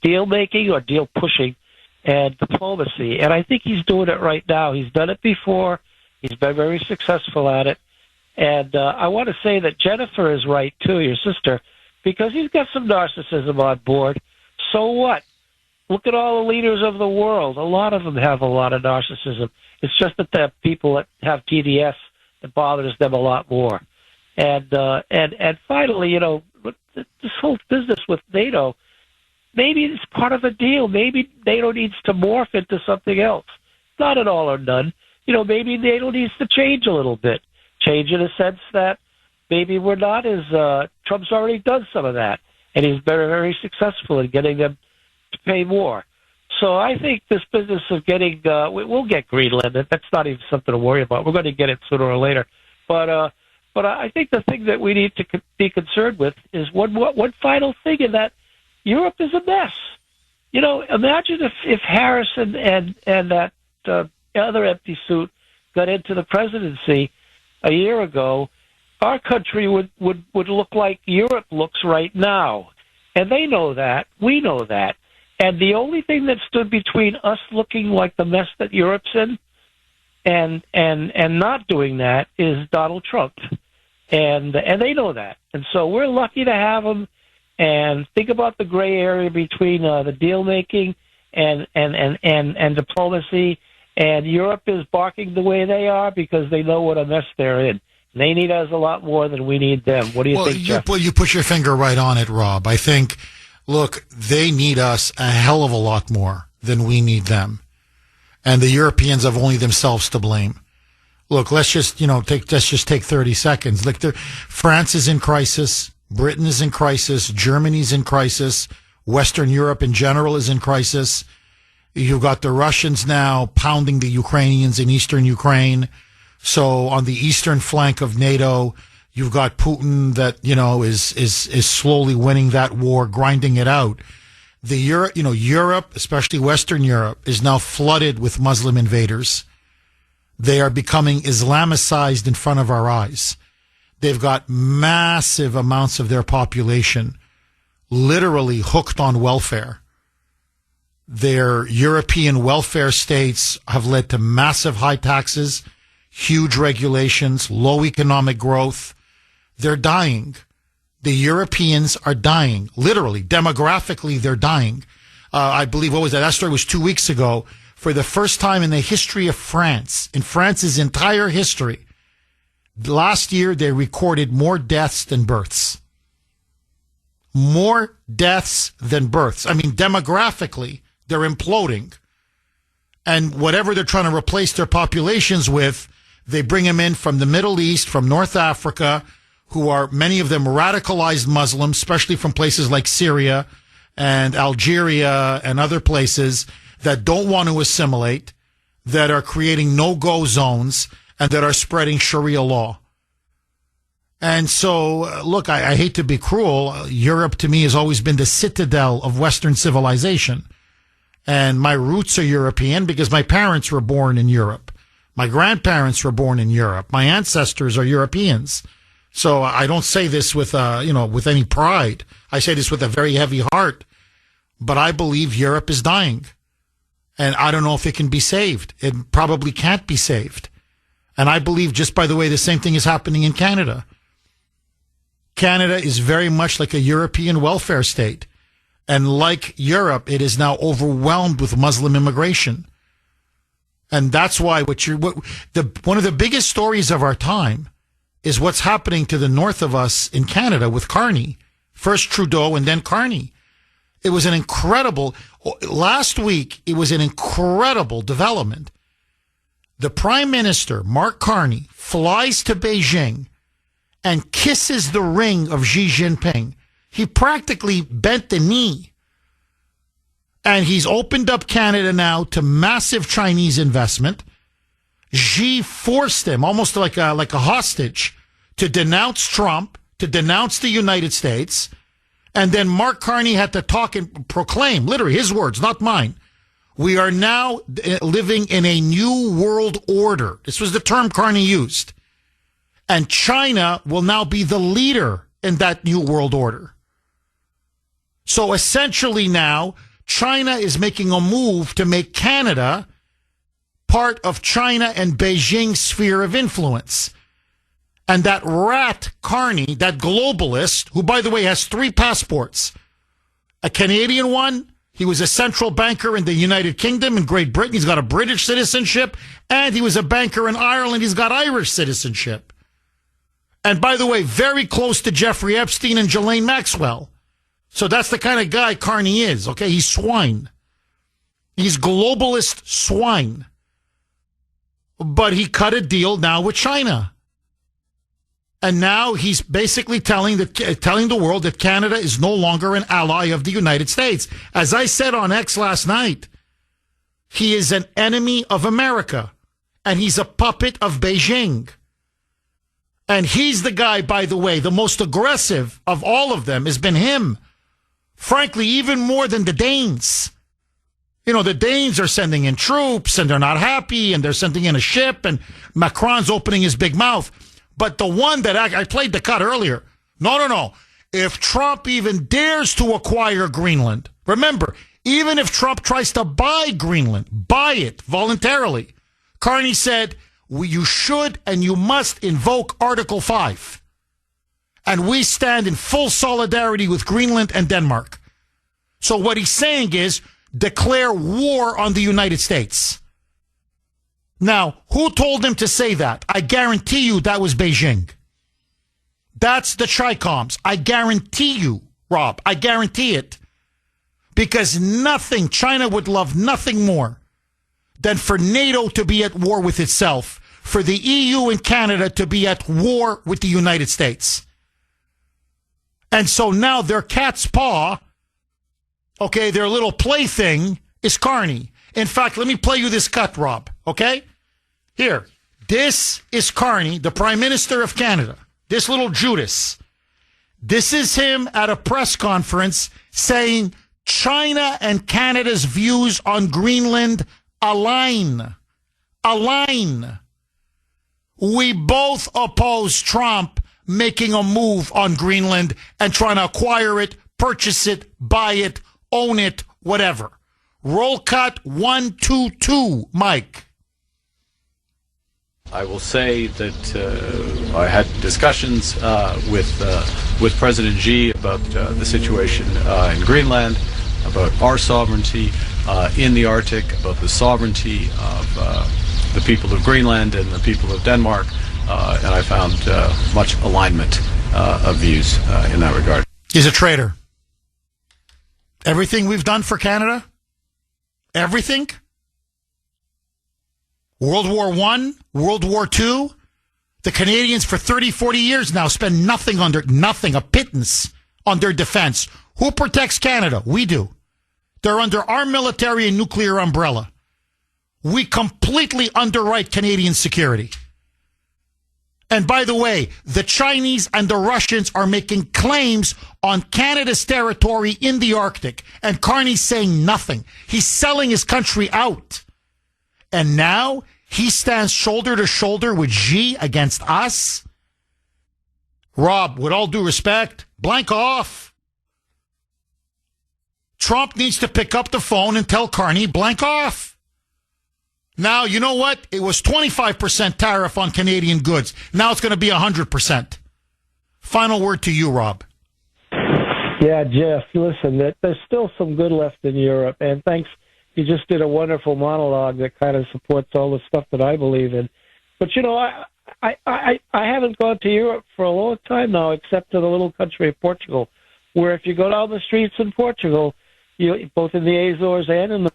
deal making or deal pushing and diplomacy. And I think he's doing it right now. He's done it before. He's been very successful at it. And I want to say that Jennifer is right, too, your sister, because he's got some narcissism on board. So what? Look at all the leaders of the world. A lot of them have a lot of narcissism. It's just that the people that have TDS, it bothers them a lot more. And finally, this whole business with NATO, maybe it's part of a deal. Maybe NATO needs to morph into something else. Not an all or none. Maybe NATO needs to change a little bit. Change in a sense that maybe we're not as Trump's already done some of that, and he's been very successful in getting them to pay more. So I think this business of getting we'll get Greenland. That's not even something to worry about. We're going to get it sooner or later. But I think the thing that we need to be concerned with is one final thing, in that Europe is a mess. Imagine if Harris and that other empty suit got into the presidency a year ago, our country would look like Europe looks right now. And they know that. We know that. And the only thing that stood between us looking like the mess that Europe's in and not doing that is Donald Trump. And they know that. And so we're lucky to have him. And think about the gray area between the deal making and diplomacy. And Europe is barking the way they are because they know what a mess they're in. They need us a lot more than we need them. What do you think, Jeff?
Well, you put your finger right on it, Rob. I think, look, they need us a hell of a lot more than we need them. And the Europeans have only themselves to blame. Look, let's just take 30 seconds. Look, France is in crisis. Britain is in crisis. Germany's in crisis. Western Europe in general is in crisis. You've got the Russians now pounding the Ukrainians in eastern Ukraine. So on the eastern flank of NATO, you've got Putin that, is slowly winning that war, grinding it out. Europe, especially Western Europe, is now flooded with Muslim invaders. They are becoming Islamicized in front of our eyes. They've got massive amounts of their population literally hooked on welfare. Their European welfare states have led to massive high taxes, huge regulations, low economic growth. They're dying. The Europeans are dying. Literally, demographically, they're dying. I believe, what was that? That story was 2 weeks ago. For the first time in the history of France, in France's entire history, last year they recorded more deaths than births. More deaths than births. I mean, demographically, they're imploding. And whatever they're trying to replace their populations with, they bring them in from the Middle East, from North Africa, who are many of them radicalized Muslims, especially from places like Syria and Algeria and other places that don't want to assimilate, that are creating no-go zones, and that are spreading Sharia law. And so, look, I hate to be cruel. Europe, to me, has always been the citadel of Western civilization. And my roots are European because my parents were born in Europe. My grandparents were born in Europe. My ancestors are Europeans. So I don't say this with any pride. I say this with a very heavy heart. But I believe Europe is dying. And I don't know if it can be saved. It probably can't be saved. And I believe, just by the way, the same thing is happening in Canada. Canada is very much like a European welfare state. And like Europe, it is now overwhelmed with Muslim immigration. And that's why one of the biggest stories of our time is what's happening to the north of us in Canada with Carney. First Trudeau and then Carney. It was last week, it was an incredible development. The Prime Minister, Mark Carney, flies to Beijing and kisses the ring of Xi Jinping. He practically bent the knee And he's opened up Canada now to massive Chinese investment. Xi forced him, almost like a hostage, to denounce Trump, to denounce the United States. And then Mark Carney had to talk and proclaim, literally his words, not mine, we are now living in a new world order. This was the term Carney used. And China will now be the leader in that new world order. So essentially now, China is making a move to make Canada part of China and Beijing's sphere of influence. And that rat Carney, that globalist, who, by the way, has 3 passports, a Canadian one, he was a central banker in the United Kingdom and Great Britain, he's got a British citizenship, and he was a banker in Ireland, he's got Irish citizenship. And by the way, very close to Jeffrey Epstein and Ghislaine Maxwell. So that's the kind of guy Carney is, okay? He's swine. He's globalist swine. But he cut a deal now with China. And now he's basically telling the world that Canada is no longer an ally of the United States. As I said on X last night, he is an enemy of America. And he's a puppet of Beijing. And he's the guy, by the way, the most aggressive of all of them has been him. Frankly, even more than the Danes. You know, the Danes are sending in troops and they're not happy and they're sending in a ship and Macron's opening his big mouth. But the one that I played the cut earlier. No. If Trump even dares to acquire Greenland, remember, even if Trump tries to buy Greenland, buy it voluntarily. Carney said, you should and you must invoke Article 5. And we stand in full solidarity with Greenland and Denmark. So what he's saying is declare war on the United States. Now, who told him to say that? I guarantee you that was Beijing. That's the Chicoms. I guarantee you, Rob. I guarantee it. Because China would love nothing more than for NATO to be at war with itself, for the EU and Canada to be at war with the United States. And so now their cat's paw, okay, their little plaything is Carney. In fact, let me play you this cut, Rob, okay? Here, this is Carney, the Prime Minister of Canada, this little Judas. This is him at a press conference saying China and Canada's views on Greenland align. Align. We both oppose Trump making a move on Greenland and trying to acquire it, purchase it, buy it, own it, whatever. Roll cut 122, Mike.
I will say that I had discussions with President Xi about the situation in Greenland, about our sovereignty in the Arctic, about the sovereignty of the people of Greenland and the people of Denmark, and I found much alignment of views in that regard.
He's a traitor. Everything we've done for Canada, everything, World War I, World War II, the Canadians for 30, 40 years now spend nothing, a pittance on their defense. Who protects Canada? We do. They're under our military and nuclear umbrella. We completely underwrite Canadian security. And by the way, the Chinese and the Russians are making claims on Canada's territory in the Arctic. And Carney's saying nothing. He's selling his country out. And now he stands shoulder to shoulder with Xi against us. Rob, with all due respect, blank off. Trump needs to pick up the phone and tell Carney, blank off. Now, you know what? It was 25% tariff on Canadian goods. Now it's going to be 100%. Final word to you, Rob.
Yeah, Jeff, listen, there's still some good left in Europe, and thanks. You just did a wonderful monologue that kind of supports all the stuff that I believe in. But, you know, I haven't gone to Europe for a long time now, except to the little country of Portugal, where if you go down the streets in Portugal, both in the Azores and in the...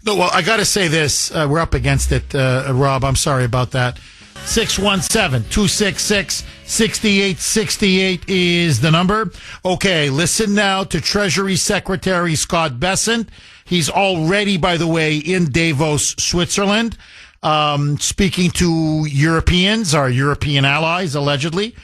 No, well, I got to say this. We're up against it, Rob. I'm sorry about that. 617-266-7636. 6868 is the number. Okay, listen now to Treasury Secretary Scott Bessent. He's already, by the way, in Davos, Switzerland, speaking to Europeans, our European allies, allegedly,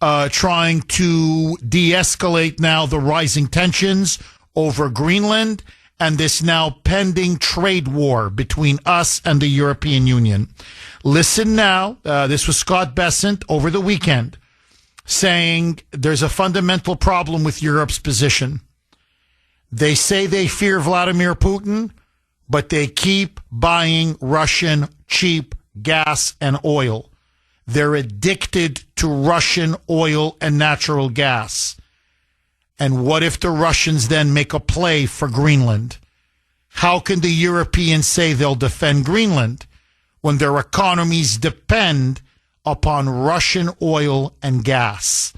trying to de-escalate now the rising tensions over Greenland and this now pending trade war between us and the European Union. Listen now, this was Scott Bessent over the weekend, saying there's a fundamental problem with Europe's position. They say they fear Vladimir Putin, but they keep buying Russian cheap gas and oil. They're addicted to Russian oil and natural gas. And what if the Russians then make a play for Greenland? How can the Europeans say they'll defend Greenland when their economies depend upon Russian oil and gas?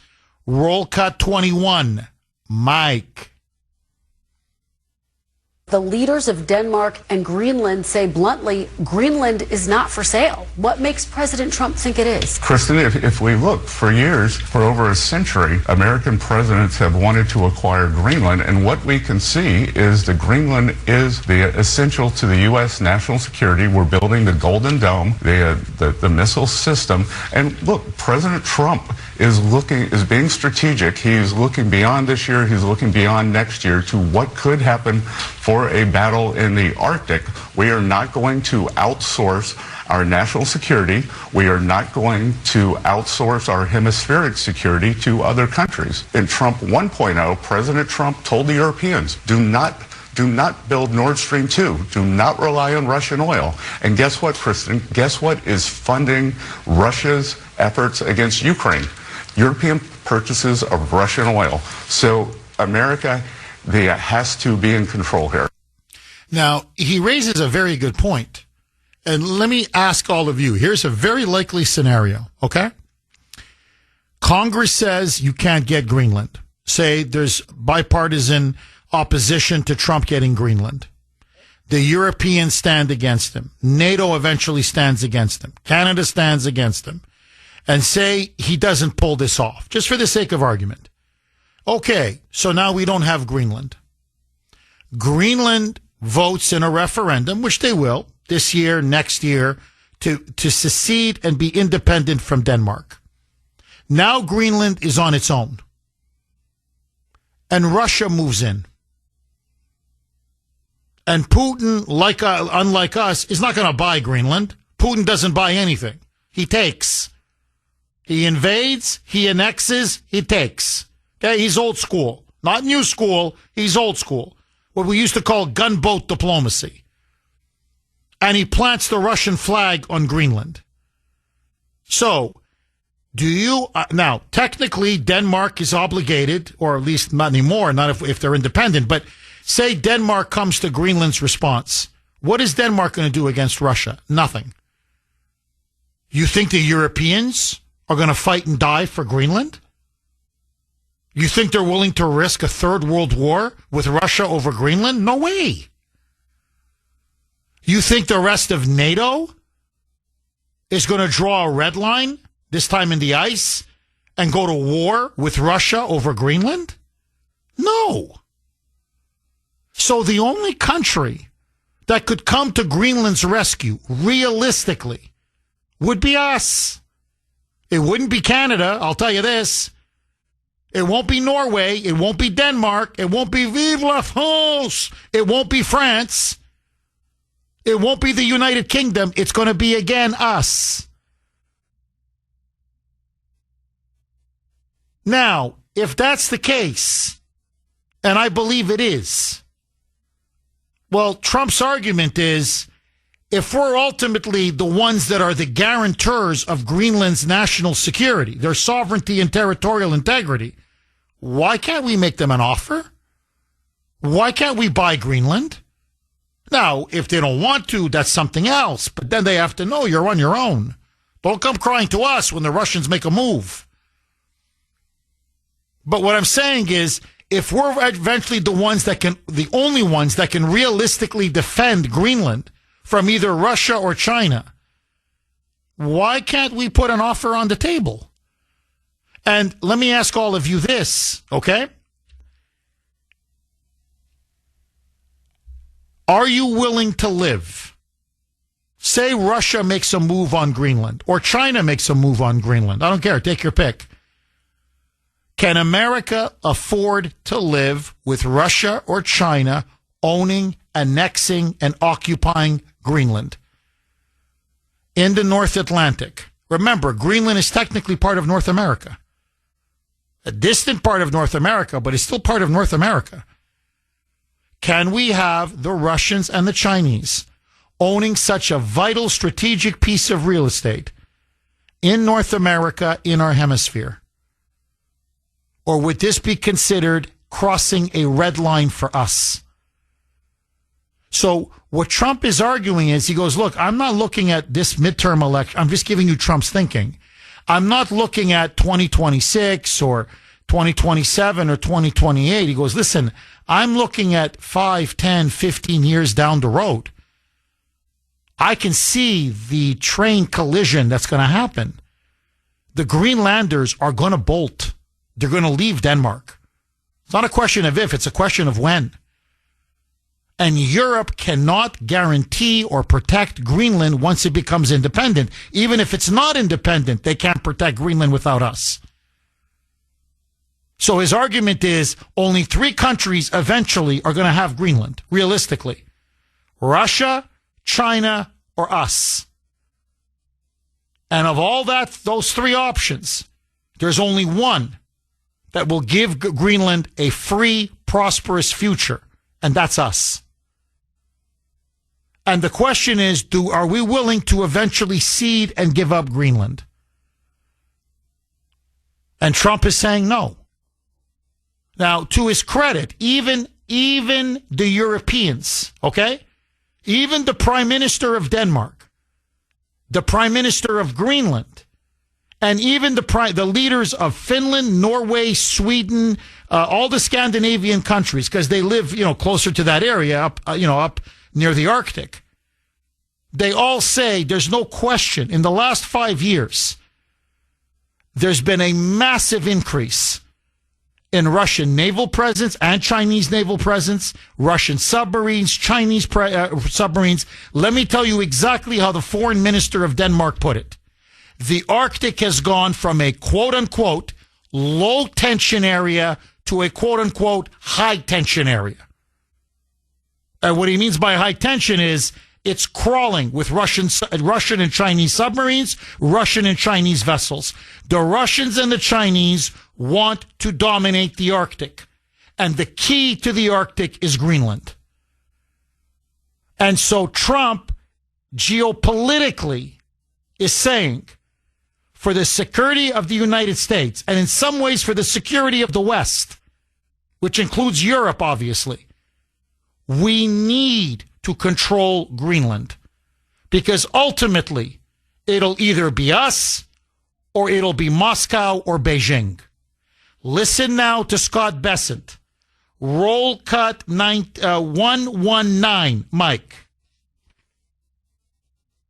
Roll cut 21. Mike.
The leaders of Denmark and Greenland say bluntly, Greenland is not for sale. What makes President Trump think it is?
Kristen, if we look, for years, for over a century, American presidents have wanted to acquire Greenland, and what we can see is that Greenland is essential to the U.S. national security. We're building the Golden Dome, the missile system, and look, President Trump is being strategic. He's looking beyond this year. He's looking beyond next year to what could happen for a battle in the Arctic. We are not going to outsource our national security. We are not going to outsource our hemispheric security to other countries. In Trump 1.0, President Trump told the Europeans, do not build Nord Stream 2. Do not rely on Russian oil. And guess what, Kristen? Guess what is funding Russia's efforts against Ukraine? European purchases of Russian oil. So America has to be in control here.
Now, he raises a very good point. And let me ask all of you. Here's a very likely scenario, okay? Congress says you can't get Greenland. Say there's bipartisan opposition to Trump getting Greenland. The Europeans stand against him. NATO eventually stands against him. Canada stands against him. And say he doesn't pull this off, just for the sake of argument. Okay, so now we don't have Greenland. Greenland votes in a referendum, which they will, this year, next year, to secede and be independent from Denmark. Now Greenland is on its own. And Russia moves in. And Putin, unlike us, is not going to buy Greenland. Putin doesn't buy anything. He takes. He invades, he annexes, he takes. Okay, he's old school. Not new school, he's old school. What we used to call gunboat diplomacy. And he plants the Russian flag on Greenland. So, now, technically, Denmark is obligated, or at least not anymore, not if they're independent, but say Denmark comes to Greenland's response. What is Denmark going to do against Russia? Nothing. You think the Europeans are going to fight and die for Greenland? You think they're willing to risk a third world war with Russia over Greenland? No way. You think the rest of NATO is going to draw a red line, this time in the ice, and go to war with Russia over Greenland? No. So the only country that could come to Greenland's rescue, realistically, would be us. It wouldn't be Canada, I'll tell you this. It won't be Norway. It won't be Denmark. It won't be Vive la France. It won't be France. It won't be the United Kingdom. It's going to be, again, us. Now, if that's the case, and I believe it is, well, Trump's argument is, if we're ultimately the ones that are the guarantors of Greenland's national security, their sovereignty and territorial integrity, why can't we make them an offer? Why can't we buy Greenland? Now, if they don't want to, that's something else. But then they have to know you're on your own. Don't come crying to us when the Russians make a move. But what I'm saying is, if we're eventually the only ones that can realistically defend Greenland from either Russia or China, why can't we put an offer on the table? And let me ask all of you this, okay? Are you willing to live? Say Russia makes a move on Greenland or China makes a move on Greenland. I don't care. Take your pick. Can America afford to live with Russia or China owning, annexing, and occupying Greenland in the North Atlantic? Remember, Greenland is technically part of North America. A distant part of North America, but it's still part of North America. Can we have the Russians and the Chinese owning such a vital strategic piece of real estate in North America, in our hemisphere? Or would this be considered crossing a red line for us? So what Trump is arguing is, he goes, look, I'm not looking at this midterm election. I'm just giving you Trump's thinking. I'm not looking at 2026 or 2027 or 2028. He goes, listen, I'm looking at 5, 10, 15 years down the road. I can see the train collision that's going to happen. The Greenlanders are going to bolt. They're going to leave Denmark. It's not a question of if, it's a question of when. And Europe cannot guarantee or protect Greenland once it becomes independent. Even if it's not independent, they can't protect Greenland without us. So his argument is only 3 countries eventually are going to have Greenland, realistically. Russia, China, or us. And of all those 3 options, there's only one that will give Greenland a free, prosperous future, and that's us. And the question is, are we willing to eventually cede and give up Greenland? And Trump is saying no. Now, to his credit, even the Europeans, okay? Even the Prime Minister of Denmark, the Prime Minister of Greenland, and even the leaders of Finland, Norway, Sweden, all the Scandinavian countries, because they live, closer to that area, up near the Arctic. They all say there's no question in the last 5 years, there's been a massive increase in Russian naval presence and Chinese naval presence, Russian submarines, Chinese submarines. Let me tell you exactly how the foreign minister of Denmark put it. The Arctic has gone from a quote-unquote low-tension area to a quote-unquote high-tension area. And what he means by high tension is it's crawling with Russian and Chinese submarines, Russian and Chinese vessels. The Russians and the Chinese want to dominate the Arctic. And the key to the Arctic is Greenland. And so Trump, geopolitically, is saying, for the security of the United States, and in some ways for the security of the West, which includes Europe, obviously, we need to control Greenland, because ultimately it'll either be us or it'll be Moscow or Beijing. Listen now to Scott Bessent. Roll cut 119, Mike.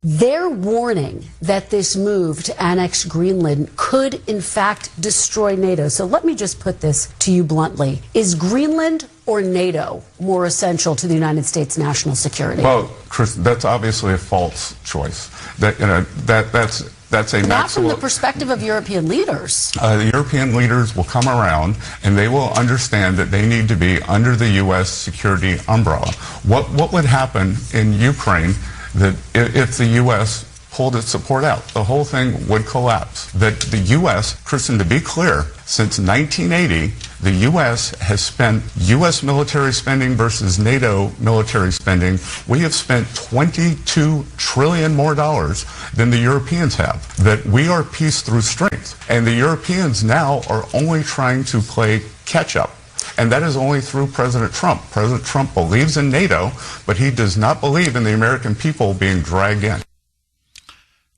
They're warning that this move to annex Greenland could, in fact, destroy NATO. So let me just put this to you bluntly. Is Greenland or NATO more essential to the United States national security?
Well, Chris, that's obviously a false choice. That's a
not from the perspective of European leaders.
The European leaders will come around and they will understand that they need to be under the U.S. security umbrella. What would happen in Ukraine that if the U.S. pulled its support out? The whole thing would collapse. That the U.S., Kristen, to be clear, since 1980, the U.S. has spent U.S. military spending versus NATO military spending. We have spent $22 trillion more dollars than the Europeans have. That we are peace through strength. And the Europeans now are only trying to play catch up. And that is only through President Trump. President Trump believes in NATO, but he does not believe in the American people being dragged in.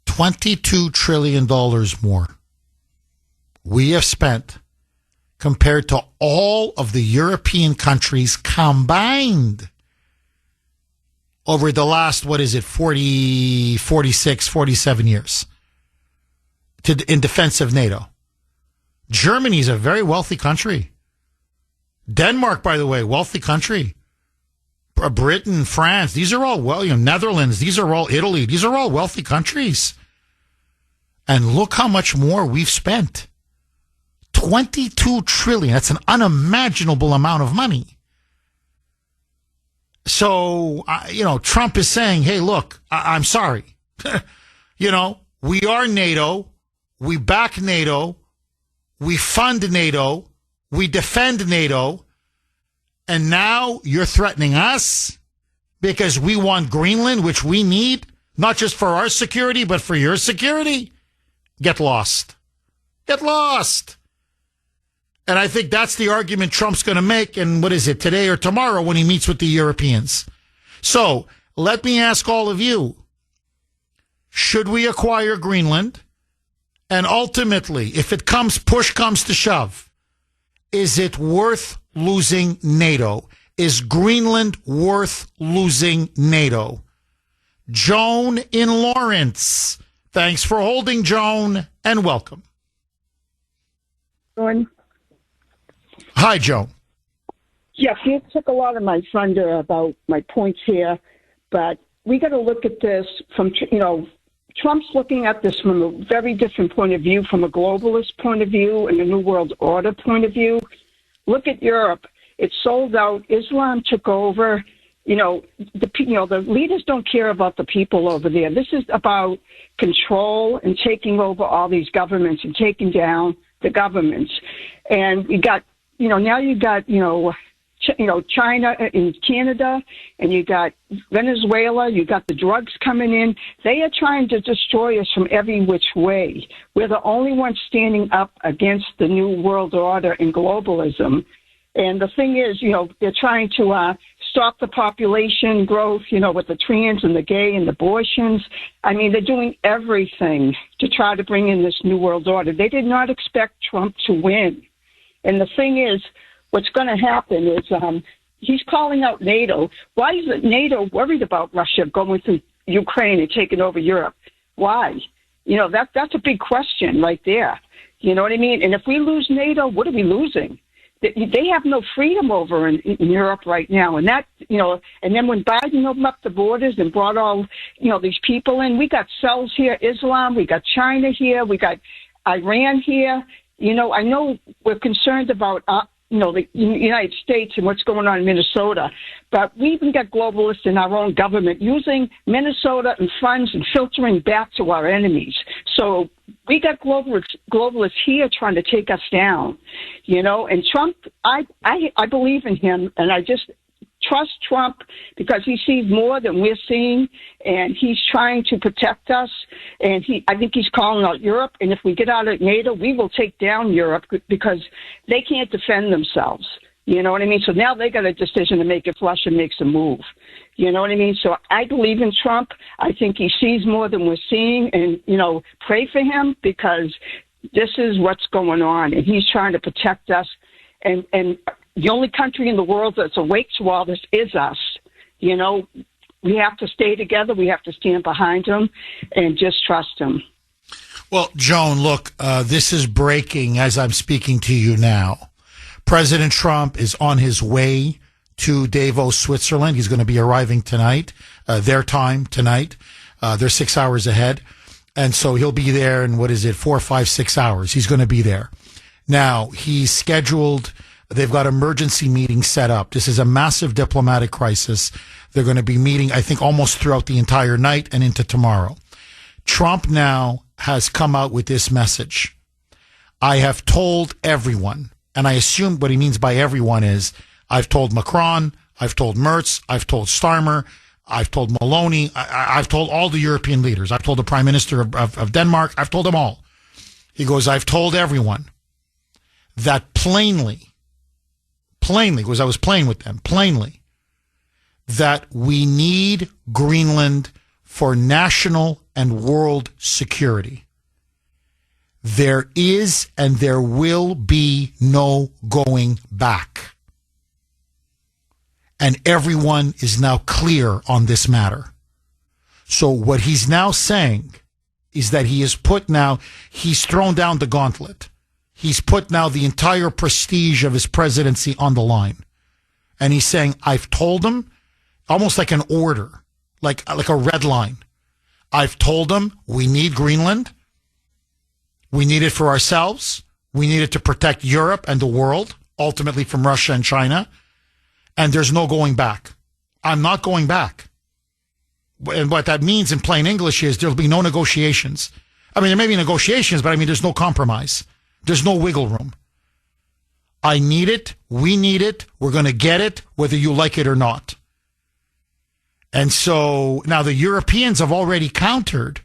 $22 trillion more we have spent compared to all of the European countries combined over the last, 40, 46, 47 years in defense of NATO. Germany is a very wealthy country. Denmark, by the way, wealthy country. Britain, France, these are all Netherlands, these are all Italy, these are all wealthy countries. And look how much more we've spent. 22 trillion. That's an unimaginable amount of money. So, Trump is saying, hey, look, I'm sorry. We are NATO. We back NATO. We fund NATO. We defend NATO. And now you're threatening us because we want Greenland, which we need, not just for our security, but for your security. Get lost. Get lost. And I think that's the argument Trump's going to make in, today or tomorrow when he meets with the Europeans. So let me ask all of you, should we acquire Greenland? And ultimately, if push comes to shove, is it worth losing NATO? Is Greenland worth losing NATO? Joan in Lawrence. Thanks for holding, Joan, and welcome. Hi, Joan.
Yes, you took a lot of my thunder about my points here, but we got to look at this from, Trump's looking at this from a very different point of view, from a globalist point of view and a New World Order point of view. Look at Europe. It's sold out. Islam took over. The leaders don't care about the people over there. This is about control and taking over all these governments and taking down the governments. And you got, now you got, China and Canada, and you got Venezuela, you got the drugs coming in. They are trying to destroy us from every which way. We're the only ones standing up against the New World Order and globalism. And the thing is, they're trying to stop the population growth, with the trans and the gay and the abortions. I mean, they're doing everything to try to bring in this New World Order. They did not expect Trump to win. And the thing is, what's going to happen is he's calling out NATO. Why is NATO worried about Russia going through Ukraine and taking over Europe? Why? That's a big question right there. You know what I mean? And if we lose NATO, what are we losing? They have no freedom over in Europe right now. And that, and then when Biden opened up the borders and brought all, these people in, we got cells here, Islam, we got China here, we got Iran here. I know we're concerned about, the United States and what's going on in Minnesota, but we even got globalists in our own government using Minnesota and funds and filtering back to our enemies. So we got globalists here trying to take us down, and Trump, I believe in him, and I just trust Trump because he sees more than we're seeing, and he's trying to protect us. And I think he's calling out Europe. And if we get out of NATO, we will take down Europe because they can't defend themselves. You know what I mean? So now they got a decision to make if Russia makes a move. You know what I mean? So I believe in Trump. I think he sees more than we're seeing, and pray for him because this is what's going on, and he's trying to protect us. And the only country in the world that's awake to all this is us. We have to stay together. We have to stand behind him and just trust him.
Well, Joan, look, this is breaking as I'm speaking to you now. President Trump is on his way to Davos, Switzerland. He's going to be arriving tonight, their time tonight. They're 6 hours ahead. And so he'll be there in, 4, 5, 6 hours. He's going to be there. Now, he's scheduled. They've got emergency meetings set up. This is a massive diplomatic crisis. They're going to be meeting, I think, almost throughout the entire night and into tomorrow. Trump now has come out with this message. I have told everyone, and I assume what he means by everyone is I've told Macron, I've told Merz, I've told Starmer, I've told Maloney, I've told all the European leaders. I've told the Prime Minister of Denmark. I've told them all. He goes, I've told everyone that plainly, because I was playing with them, plainly, that we need Greenland for national and world security. There is and there will be no going back. And everyone is now clear on this matter. So what he's now saying is that he's thrown down the gauntlet. he's put now the entire prestige of his presidency on the line. And he's saying, I've told him, almost like an order, like a red line. I've told him we need Greenland. We need it for ourselves. We need it to protect Europe and the world, ultimately from Russia and China. And there's no going back. I'm not going back. And what that means in plain English is there'll be no negotiations. I mean, there may be negotiations, but I mean, there's no compromise. There's no wiggle room. I need it. We need it. We're going to get it, whether you like it or not. And so now the Europeans have already countered,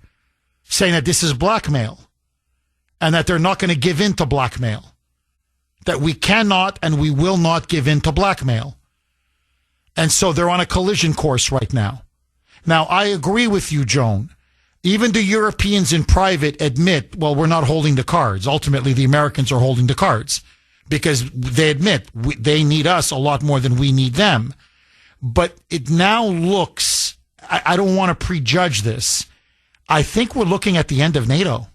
saying that this is blackmail and that they're not going to give in to blackmail, that we cannot and we will not give in to blackmail. And so they're on a collision course right now. Now, I agree with you, Joan. Even the Europeans in private admit, well, we're not holding the cards. Ultimately, the Americans are holding the cards because they admit they need us a lot more than we need them. But it now looks, I don't want to prejudge this. I think we're looking at the end of NATO.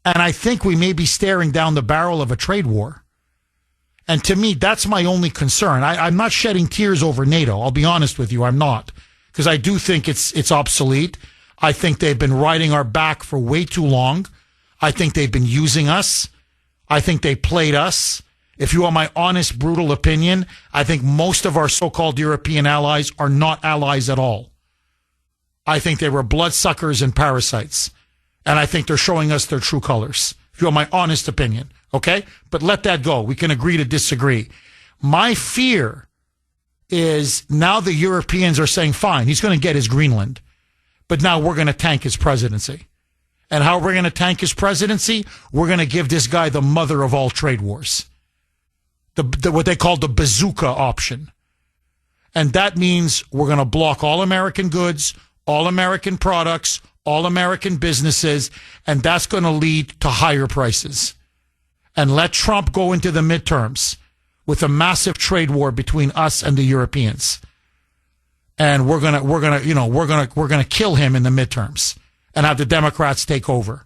And I think we may be staring down the barrel of a trade war. And to me, that's my only concern. I'm not shedding tears over NATO. I'll be honest with you, I'm not. Because I do think it's obsolete. I think they've been riding our back for way too long. I think they've been using us. I think they played us. If you want my honest, brutal opinion, I think most of our so-called European allies are not allies at all. I think they were bloodsuckers and parasites. And I think they're showing us their true colors. If you want my honest opinion, okay? But let that go. We can agree to disagree. My fear is now the Europeans are saying, fine, he's going to get his Greenland. But now we're going to tank his presidency. And how we're going to tank his presidency? We're going to give this guy the mother of all trade wars. What they call the bazooka option. And that means we're going to block all American goods, all American products, all American businesses, and that's going to lead to higher prices. And let Trump go into the midterms with a massive trade war between us and the Europeans. And we're going to kill him in the midterms and have the Democrats take over.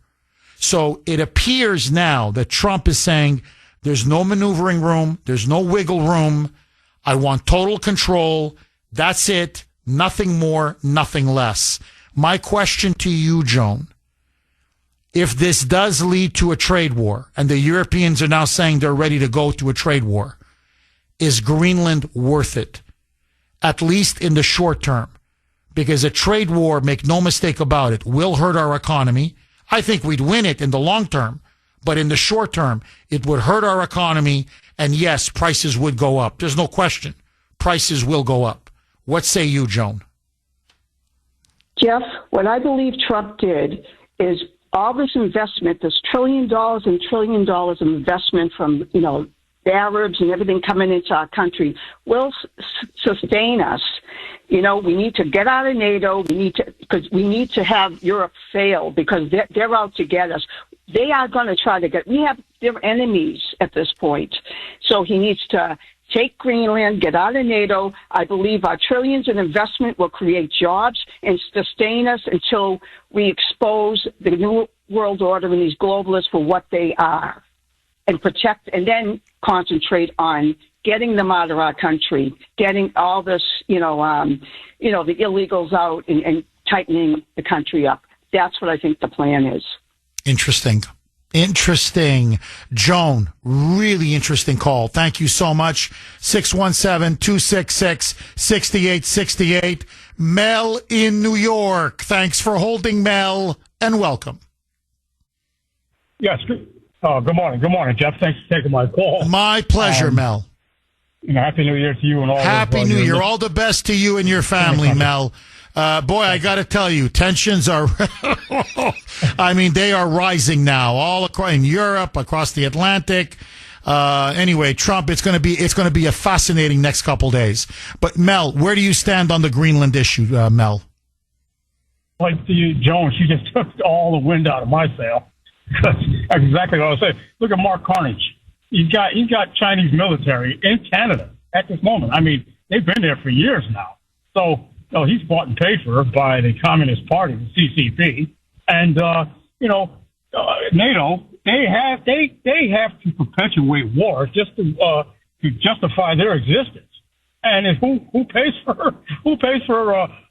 So it appears now that Trump is saying there's no maneuvering room, there's no wiggle room. I want total control. That's it. Nothing more, nothing less. My question to you, Joan, if this does lead to a trade war, and the Europeans are now saying they're ready to go to a trade war, is Greenland worth it? At least in the short term. Because a trade war, make no mistake about it, will hurt our economy. I think we'd win it in the long term. But in the short term, it would hurt our economy. And yes, prices would go up. There's no question. Prices will go up. What say you, Joan?
Jeff, what I believe Trump did is all this investment, this $1 trillion and $1 trillion of investment from, the Arabs and everything coming into our country will sustain us. We need to get out of NATO. Because we need to have Europe fail because they're out to get us. They are going to try to they're enemies at this point. So he needs to take Greenland, get out of NATO. I believe our trillions in investment will create jobs and sustain us until we expose the new world order and these globalists for what they are and protect and then concentrate on getting them out of our country, getting all this, the illegals out and tightening the country up. That's what I think the plan is. Interesting.
Joan, really interesting call. Thank you so much. 617-266-6868. Mel in New York. Thanks for holding, Mel, and welcome.
Yes. Good morning. Good morning, Jeff. Thanks for taking my call.
My pleasure, Mel.
Happy New Year to you and all.
Happy New Year. All the best to you and your family, Mel. Boy, I got to tell you, tensions are, they are rising now all across in Europe, across the Atlantic. Anyway, Trump, it's going to be a fascinating next couple days. But Mel, where do you stand on the Greenland issue, Mel?
Like Joan, she just took all the wind out of my sail. That's exactly what I was saying. Look at Mark Carnage. He's got Chinese military in Canada at this moment. They've been there for years now. So, he's bought and paid for by the Communist Party, the CCP. And, NATO they have to perpetuate war just to justify their existence. And who pays for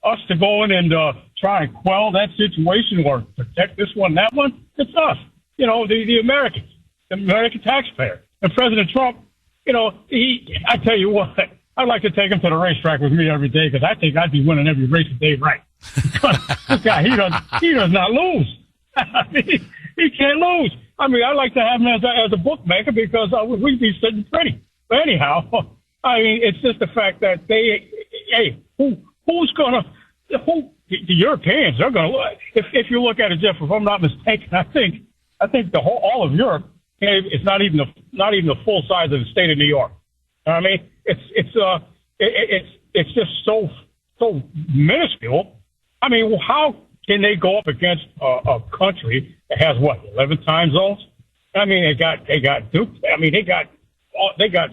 us to go in and try and quell that situation or protect this one, that one? It's us, the Americans, the American taxpayer. And President Trump, I tell you what, I'd like to take him to the racetrack with me every day because I think I'd be winning every race a day right. This guy, he does not lose. I mean, he can't lose. I mean, I like to have him as a bookmaker because we'd be sitting pretty. But anyhow, I mean, it's just the fact that the Europeans are going to, if you look at it, Jeff, if I'm not mistaken, I think all of Europe is not even the full size of the state of New York. I mean, it's just so minuscule. I mean, how can they go up against a country that has 11 time zones? I mean, they got duped. I mean, they got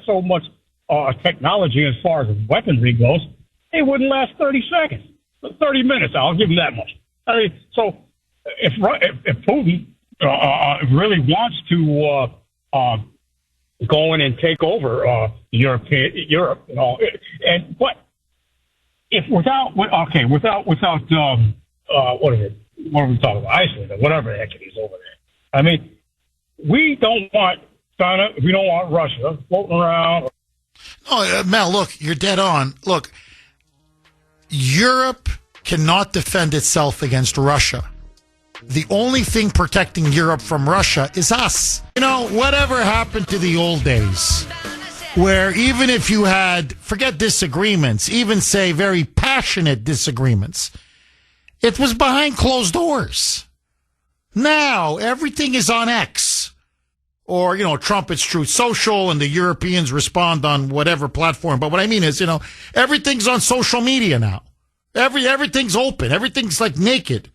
so much technology as far as weaponry goes. They wouldn't last 30 seconds, 30 minutes. I'll give them that much. I mean, so if Putin really wants to go in and take over Europe, but if without what are we talking about, Iceland or whatever the heck it is over there. I mean, we don't want China, we don't want Russia floating around.
No, Mel, look, you're dead on. Look, Europe cannot defend itself against Russia. The only thing protecting Europe from Russia is us. Whatever happened to the old days where even if you had, forget disagreements, even say very passionate disagreements, it was behind closed doors. Now everything is on X or, Trump, it's Truth Social and the Europeans respond on whatever platform. But what I mean is, everything's on social media now. Everything's open. Everything's like naked.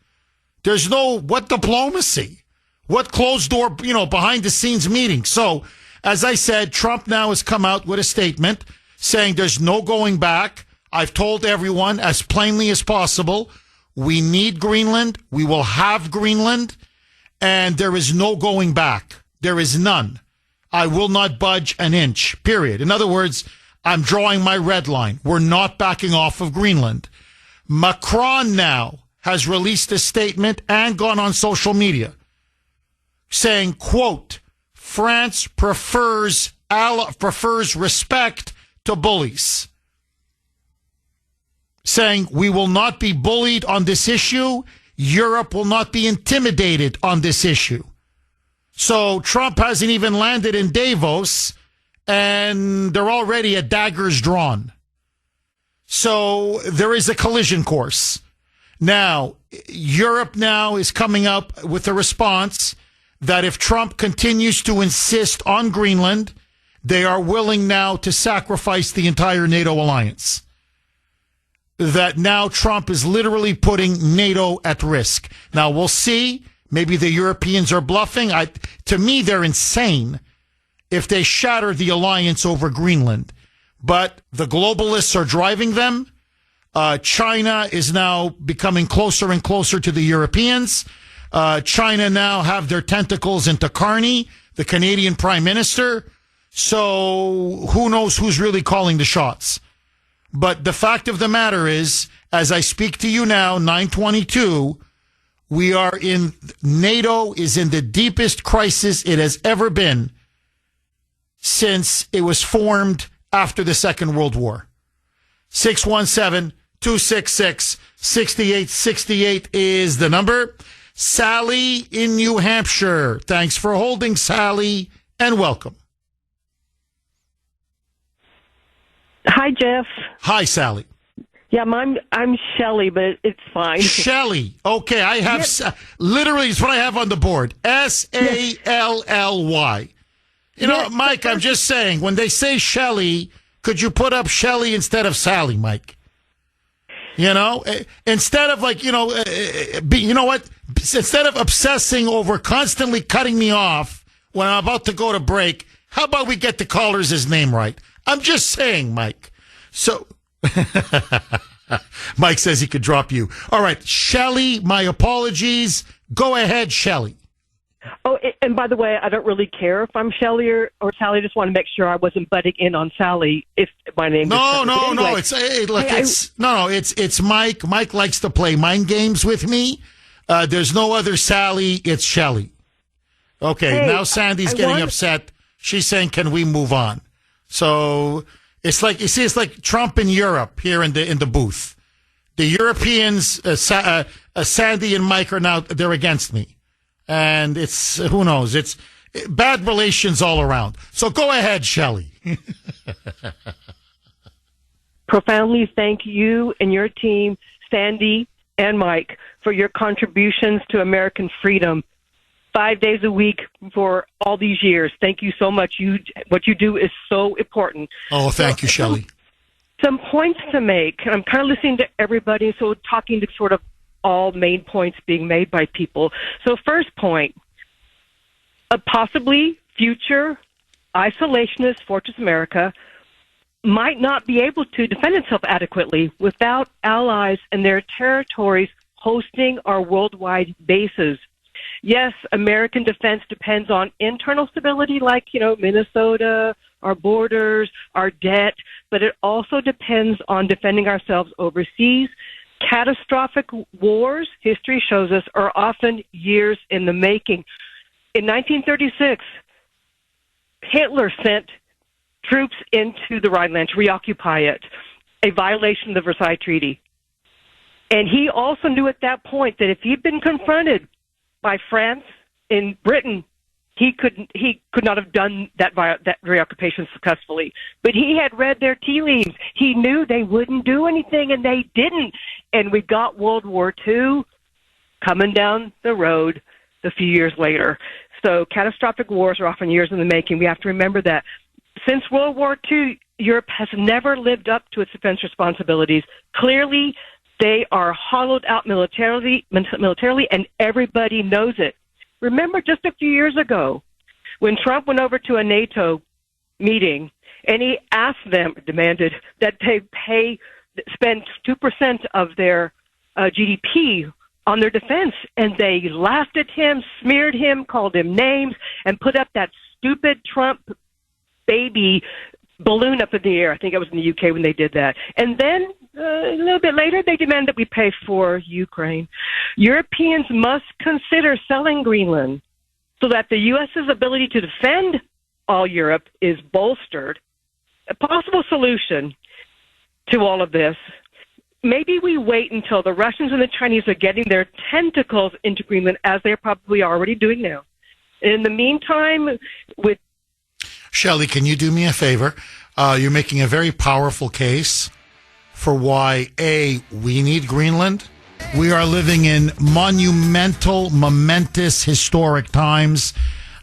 There's no, what diplomacy? What closed door, behind the scenes meeting? So, as I said, Trump now has come out with a statement saying there's no going back. I've told everyone as plainly as possible, we need Greenland. We will have Greenland. And there is no going back. There is none. I will not budge an inch, period. In other words, I'm drawing my red line. We're not backing off of Greenland. Macron now has released a statement and gone on social media saying, quote, France prefers respect to bullies. Saying we will not be bullied on this issue. Europe will not be intimidated on this issue. So Trump hasn't even landed in Davos and they're already at daggers drawn. So there is a collision course. Now, Europe now is coming up with a response that if Trump continues to insist on Greenland, they are willing now to sacrifice the entire NATO alliance. That now Trump is literally putting NATO at risk. Now, we'll see. Maybe the Europeans are bluffing. To me, they're insane if they shatter the alliance over Greenland. But the globalists are driving them. China is now becoming closer and closer to the Europeans. China now have their tentacles into Carney, the Canadian Prime Minister. So who knows who's really calling the shots? But the fact of the matter is, as I speak to you now, 9:22, NATO is in the deepest crisis it has ever been since it was formed after the Second World War. 617-266-6868 is the number. Sally in New Hampshire. Thanks for holding, Sally, and welcome.
Hi, Jeff.
Hi, Sally.
Yeah, I'm Shelley, but it's fine.
Shelley. Okay, I have literally it's what I have on the board. Sally. Mike, I'm just saying, when they say Shelley, could you put up Shelley instead of Sally, Mike? Instead of instead of obsessing over constantly cutting me off when I'm about to go to break, how about we get the caller's name right? I'm just saying, Mike. So, Mike says he could drop you. All right, Shelley, my apologies. Go ahead, Shelley.
Oh, And by the way, I don't really care if I'm Shelley or Sally. I just want to make sure I wasn't butting in on Sally if my name
No,
is
no,
anyway,
no. It's Mike. Mike likes to play mind games with me. There's no other Sally. It's Shelley. Okay, now Sandy's getting upset. She's saying, "Can we move on?" So it's like it's like Trump in Europe here in the booth. The Europeans, Sandy and Mike they're against me. And it's, who knows, it's bad relations all around. So go ahead, Shelley.
Profoundly thank you and your team, Sandy and Mike, for your contributions to American freedom 5 days a week for all these years. Thank you so much. What you do is so important.
Oh, thank you, Shelley.
Some points to make. I'm kind of listening to everybody, so talking to sort of all main points being made by people. So first point, a possibly future isolationist Fortress America might not be able to defend itself adequately without allies and their territories hosting our worldwide bases. Yes, American defense depends on internal stability like, Minnesota, our borders, our debt, but it also depends on defending ourselves overseas. Catastrophic wars, history shows us, are often years in the making. In 1936, Hitler sent troops into the Rhineland to reoccupy it, a violation of the Versailles Treaty. And he also knew at that point that if he'd been confronted by France in Britain, he could not have done that reoccupation successfully. But he had read their tea leaves. He knew they wouldn't do anything, and they didn't. And we got World War II coming down the road a few years later. So catastrophic wars are often years in the making. We have to remember that. Since World War II, Europe has never lived up to its defense responsibilities. Clearly, they are hollowed out militarily, and everybody knows it. Remember just a few years ago when Trump went over to a NATO meeting and he demanded that they spend 2% of their GDP on their defense. And they laughed at him, smeared him, called him names, and put up that stupid Trump baby balloon up in the air. I think it was in the UK when they did that. And then a little bit later, they demand that we pay for Ukraine. Europeans must consider selling Greenland so that the U.S.'s ability to defend all Europe is bolstered. A possible solution to all of this, maybe we wait until the Russians and the Chinese are getting their tentacles into Greenland, as they're probably already doing now. In the meantime, with
Shelley, can you do me a favor? You're making a very powerful case for why, A, we need Greenland. We are living in monumental, momentous, historic times.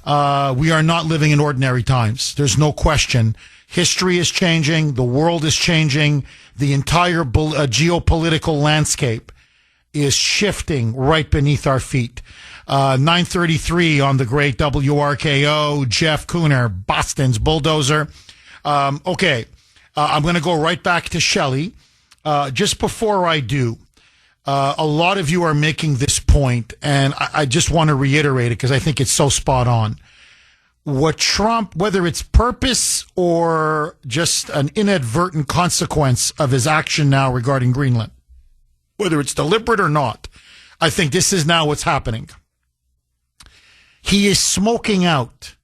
We are not living in ordinary times. There's no question. History is changing. The world is changing. The entire geopolitical landscape is shifting right beneath our feet. 9:33 on the great WRKO, Jeff Kuhner, Boston's bulldozer. I'm going to go right back to Shelley. Just before I do, a lot of you are making this point, and I just want to reiterate it because I think it's so spot on. What Trump, whether it's purpose or just an inadvertent consequence of his action now regarding Greenland, whether it's deliberate or not, I think this is now what's happening. He is smoking out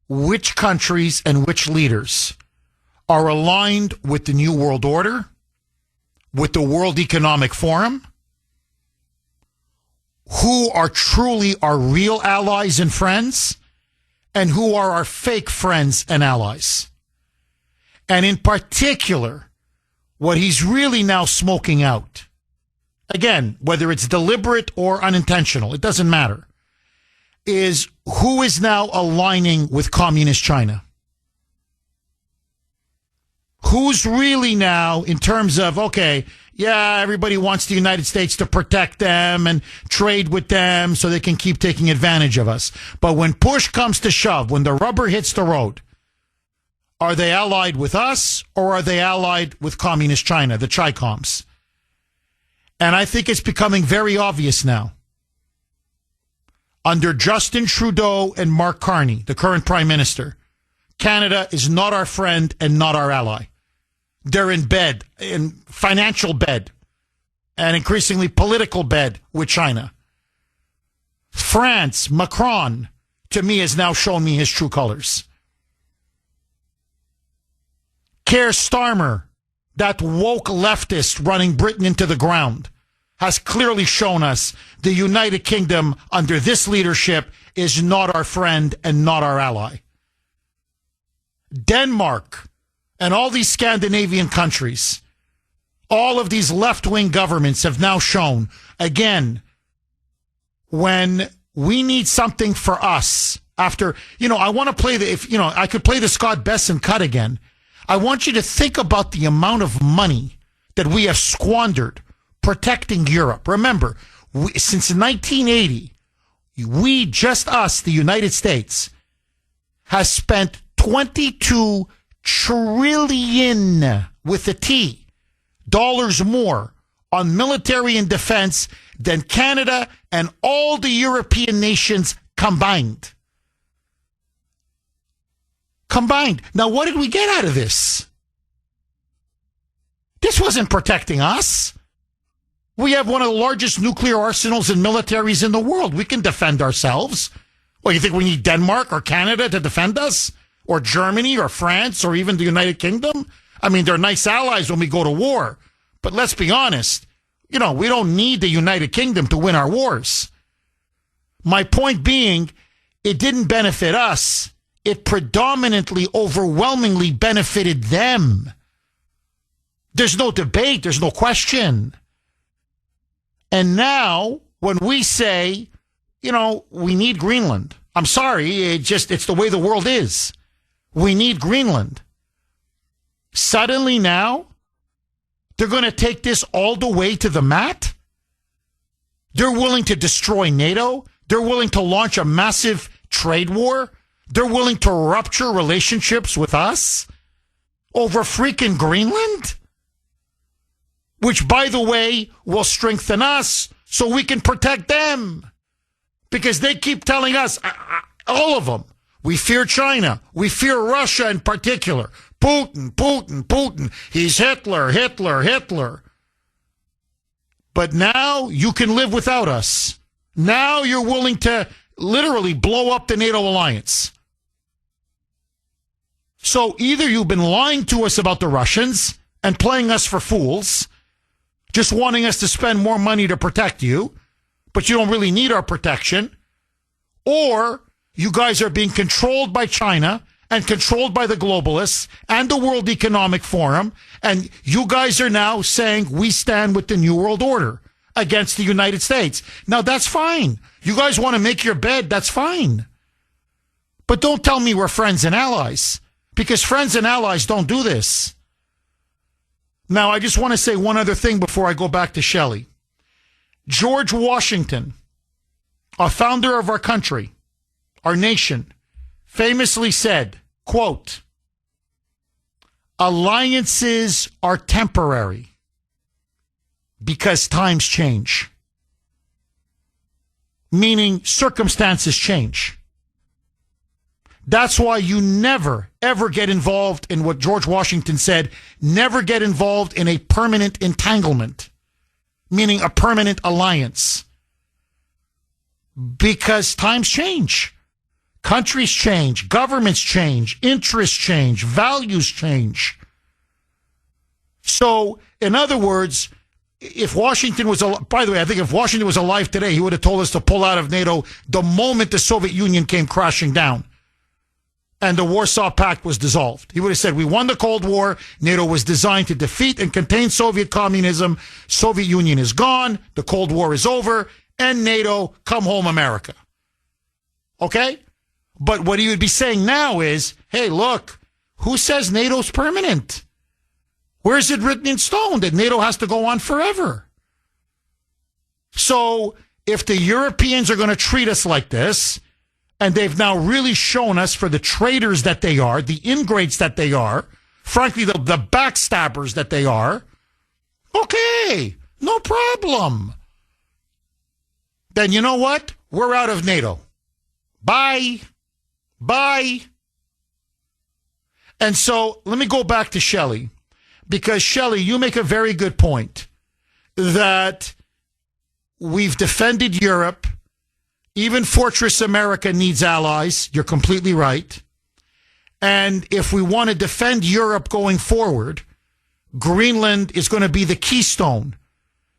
which countries and which leaders are aligned with the New World Order, with the World Economic Forum, who are truly our real allies and friends, and who are our fake friends and allies. And in particular, what he's really now smoking out, again, whether it's deliberate or unintentional, it doesn't matter, is who is now aligning with communist China. Who's really now, in terms of, everybody wants the United States to protect them and trade with them so they can keep taking advantage of us. But when push comes to shove, when the rubber hits the road, are they allied with us or are they allied with communist China, the Chi-Coms? And I think it's becoming very obvious now. under Justin Trudeau and Mark Carney, the current prime minister, Canada is not our friend and not our ally. They're in bed, in financial bed, and increasingly political bed with China. France, Macron, to me, has now shown me his true colors. Keir Starmer, that woke leftist running Britain into the ground, has clearly shown us the United Kingdom under this leadership is not our friend and not our ally. Denmark and all these Scandinavian countries, all of these left-wing governments have now shown, again, when we need something for us after, I want to play I could play the Scott Besson cut again. I want you to think about the amount of money that we have squandered protecting Europe. Remember, since 1980, the United States, has spent 22 trillion with a T dollars more on military and defense than Canada and all the European nations combined. Now, what did we get out of this? This wasn't protecting us. We have one of the largest nuclear arsenals and militaries in the world. We can defend ourselves. Well, you think we need Denmark or Canada to defend us? Or Germany or France or even the United Kingdom? I mean, they're nice allies when we go to war. But let's be honest, we don't need the United Kingdom to win our wars. My point being, it didn't benefit us. It predominantly, overwhelmingly benefited them. There's no debate. There's no question. And now, when we say, we need Greenland, I'm sorry, it's the way the world is. We need Greenland. Suddenly now, they're going to take this all the way to the mat? They're willing to destroy NATO? They're willing to launch a massive trade war? They're willing to rupture relationships with us over freaking Greenland? Which, by the way, will strengthen us so we can protect them. Because they keep telling us, all of them, we fear China. We fear Russia in particular. Putin. He's Hitler. But now you can live without us. Now you're willing to literally blow up the NATO alliance. So either you've been lying to us about the Russians and playing us for fools, just wanting us to spend more money to protect you, but you don't really need our protection, or you guys are being controlled by China and controlled by the globalists and the World Economic Forum, and you guys are now saying we stand with the New World Order against the United States. Now, that's fine. You guys want to make your bed, that's fine. But don't tell me we're friends and allies, because friends and allies don't do this. Now, I just want to say one other thing before I go back to Shelley. George Washington, a founder of our country, our nation, famously said, quote, "Alliances are temporary because times change." Meaning circumstances change. That's why you never, ever get involved in what George Washington said, never get involved in a permanent entanglement, meaning a permanent alliance. Because times change. Countries change, governments change, interests change, values change. So, in other words, if Washington was, by the way, I think if Washington was alive today, he would have told us to pull out of NATO the moment the Soviet Union came crashing down and the Warsaw Pact was dissolved. He would have said, we won the Cold War. NATO was designed to defeat and contain Soviet communism. Soviet Union is gone. The Cold War is over. End NATO. Come home, America. Okay? But what he would be saying now is, hey, look, who says NATO's permanent? Where is it written in stone that NATO has to go on forever? So if the Europeans are going to treat us like this, and they've now really shown us for the traitors that they are, the ingrates that they are, frankly, the backstabbers that they are, okay, no problem. then you know what? We're out of NATO. Bye. Bye. And so let me go back to Shelley, because Shelley, you make a very good point that we've defended Europe. Even Fortress America needs allies. You're completely right. And if we want to defend Europe going forward, Greenland is going to be the keystone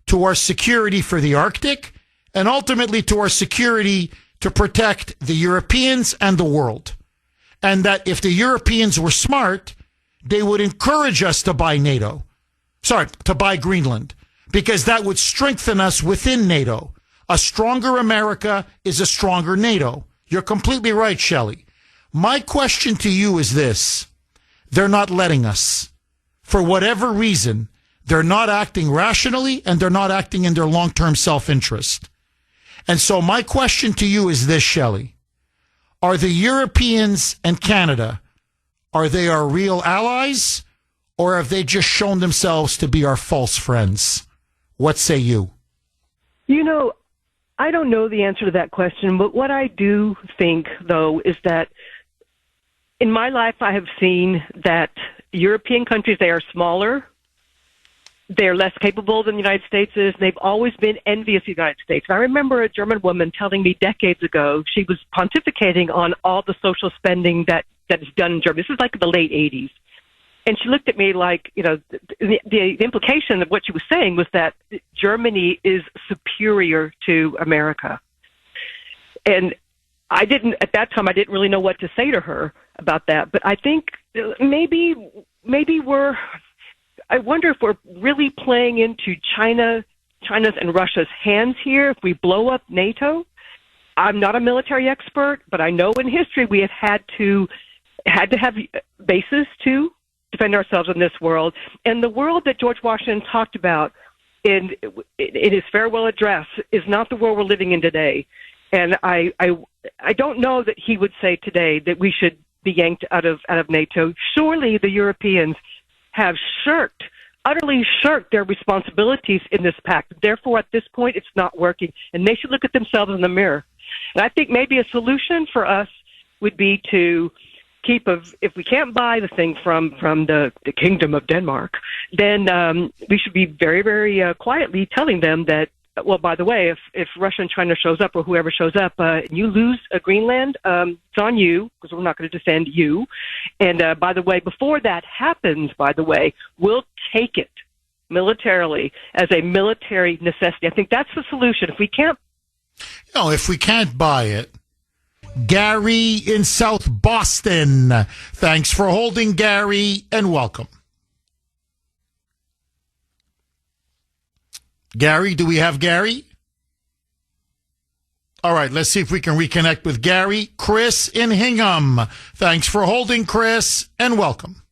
to our security for the Arctic and ultimately to our security to protect the Europeans and the world. And that if the Europeans were smart, they would encourage us to buy to buy Greenland, because that would strengthen us within NATO. A stronger America is a stronger NATO. You're completely right, Shelley. My question to you is this. They're not letting us. For whatever reason, they're not acting rationally and they're not acting in their long-term self-interest. And so my question to you is this, Shelley. Are the Europeans and Canada, are they our real allies, or have they just shown themselves to be our false friends? What say you?
You know, I don't know the answer to that question, but what I do think, though, is that in my life I have seen that European countries, they are smaller, they're less capable than the United States is, and they've always been envious of the United States. And I remember a German woman telling me decades ago, she was pontificating on all the social spending that is done in Germany. This is like the late 80s. And she looked at me like, you know, the implication of what she was saying was that Germany is superior to America. And at that time, I didn't really know what to say to her about that. But I think maybe I wonder if we're really playing into China's and Russia's hands here if we blow up NATO. I'm not a military expert, but I know in history we have had to have bases to defend ourselves in this world. And the world that George Washington talked about in his farewell address is not the world we're living in today. And I don't know that he would say today that we should be yanked out of NATO. Surely the Europeans have utterly shirked their responsibilities in this pact. Therefore, at this point, it's not working, and they should look at themselves in the mirror. And I think maybe a solution for us would be to if we can't buy the thing from the Kingdom of Denmark, then we should be very, very quietly telling them that, well, by the way, if Russia and China shows up or whoever shows up, and you lose Greenland, it's on you, because we're not going to defend you. And by the way, before that happens, we'll take it militarily as a military necessity. I think that's the solution. If we can't buy it. Gary in South Boston. Thanks for holding, Gary, and welcome. Gary, do we have Gary? All right, let's see if we can reconnect with Gary. Chris in Hingham. Thanks for holding, Chris, and welcome.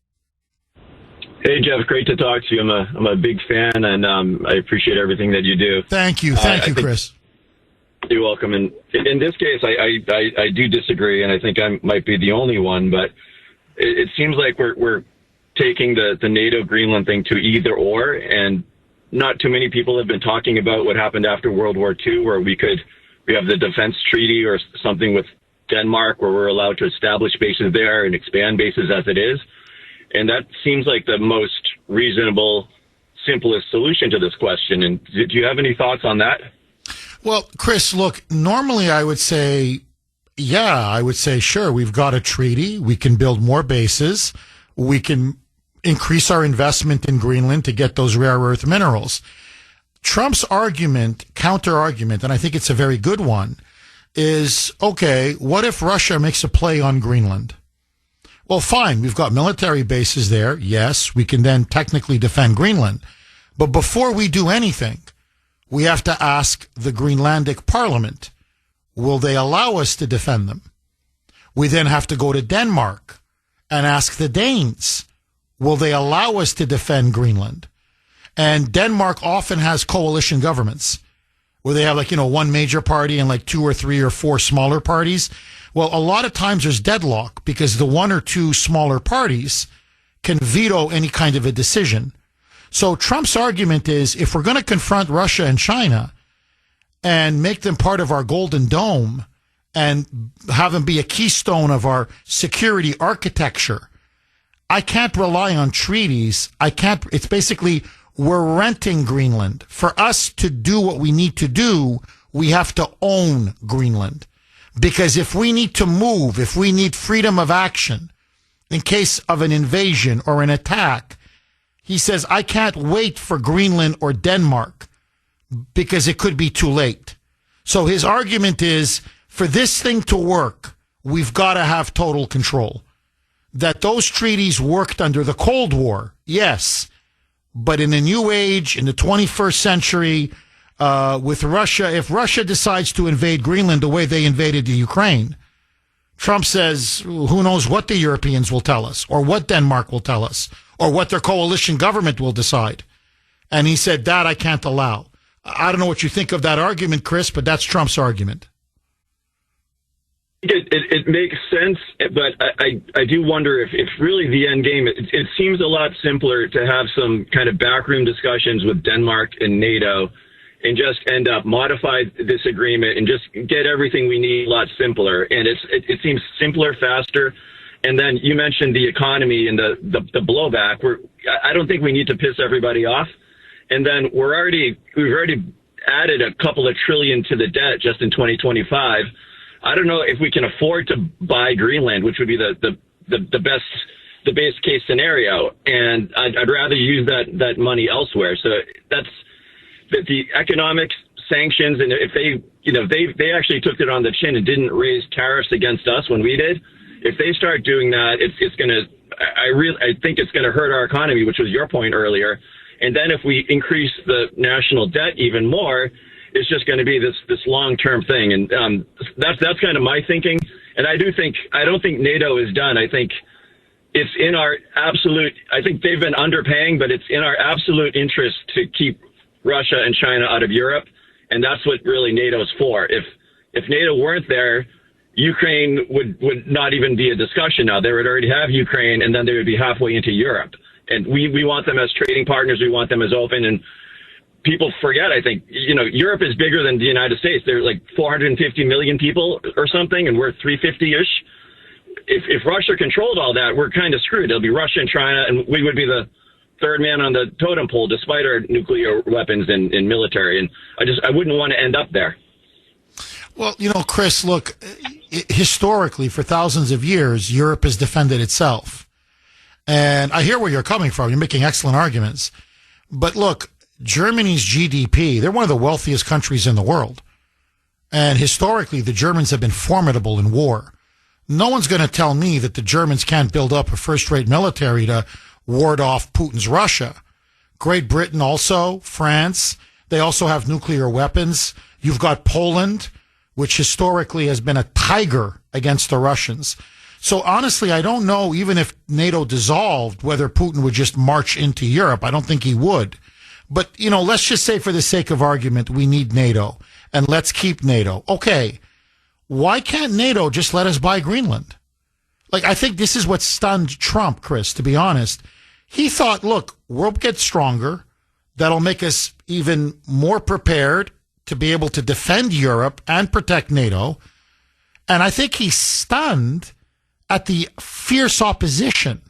Hey, Jeff, great to talk to you. I'm a big fan, and I appreciate everything that you do.
Thank you. Thank you, Chris.
You're welcome. And in this case, I do disagree, and I think I might be the only one, but it seems like we're taking the NATO Greenland thing to either or, and not too many people have been talking about what happened after World War II, where we have the defense treaty or something with Denmark where we're allowed to establish bases there and expand bases as it is. And that seems like the most reasonable, simplest solution to this question. And do you have any thoughts on that?
Well, Chris, look, normally I would say, sure, we've got a treaty. We can build more bases. We can increase our investment in Greenland to get those rare earth minerals. Trump's counter argument, and I think it's a very good one, is, okay, what if Russia makes a play on Greenland? Well, fine, we've got military bases there. Yes, we can then technically defend Greenland. But before we do anything, we have to ask the Greenlandic Parliament, will they allow us to defend them? We then have to go to Denmark and ask the Danes, will they allow us to defend Greenland? And Denmark often has coalition governments where they have one major party and 2 or 3 or 4 smaller parties. Well, a lot of times there's deadlock because the 1 or 2 smaller parties can veto any kind of a decision. So Trump's argument is if we're going to confront Russia and China, and make them part of our Golden Dome and have them be a keystone of our security architecture, I can't rely on treaties. It's basically we're renting Greenland. For us to do what we need to do, we have to own Greenland. Because if we need to move, if we need freedom of action in case of an invasion or an attack, he says, I can't wait for Greenland or Denmark because it could be too late. So his argument is, for this thing to work, we've got to have total control. That those treaties worked under the Cold War, yes. But in the new age, in the 21st century, with Russia, if Russia decides to invade Greenland the way they invaded the Ukraine, Trump says, who knows what the Europeans will tell us, or what Denmark will tell us, or what their coalition government will decide. And he said, that I can't allow. I don't know what you think of that argument, Chris, but that's Trump's argument.
It makes sense, but I do wonder if really the end game, it seems a lot simpler to have some kind of backroom discussions with Denmark and NATO and just end up modify this agreement and just get everything we need a lot simpler. And it seems simpler, faster. And then you mentioned the economy and the blowback. I don't think we need to piss everybody off. And then we've already added a couple of trillion to the debt just in 2025. I don't know if we can afford to buy Greenland, which would be the base case scenario. And I'd rather use that money elsewhere. So that's the economic sanctions. And if they actually took it on the chin and didn't raise tariffs against us when we did, if they start doing that, it's going to, I think it's going to hurt our economy, which was your point earlier. And then if we increase the national debt even more, it's just going to be this long-term thing. And that's kind of my thinking. And I don't think NATO is done. I think it's in our I think they've been underpaying, but it's in our absolute interest to keep Russia and China out of Europe. And that's what really NATO is for. If NATO weren't there, Ukraine would not even be a discussion now. They would already have Ukraine, and then they would be halfway into Europe. And we want them as trading partners. We want them as open. And people forget, I think, Europe is bigger than the United States. There are like 450 million people or something, and we're 350-ish. If Russia controlled all that, we're kind of screwed. It'll be Russia and China, and we would be the third man on the totem pole despite our nuclear weapons and military. And I wouldn't want to end up there.
Well, Chris, look, historically, for thousands of years, Europe has defended itself. And I hear where you're coming from. You're making excellent arguments. But look, Germany's GDP, they're one of the wealthiest countries in the world. And historically, the Germans have been formidable in war. No one's going to tell me that the Germans can't build up a first-rate military to ward off Putin's Russia. Great Britain also, France, they also have nuclear weapons. You've got Poland, which historically has been a tiger against the Russians. So honestly, I don't know, even if NATO dissolved, whether Putin would just march into Europe. I don't think he would. But, let's just say for the sake of argument, we need NATO, and let's keep NATO. Okay, why can't NATO just let us buy Greenland? I think this is what stunned Trump, Chris, to be honest. He thought, look, we'll get stronger. That'll make us even more prepared to be able to defend Europe and protect NATO. And I think he's stunned at the fierce opposition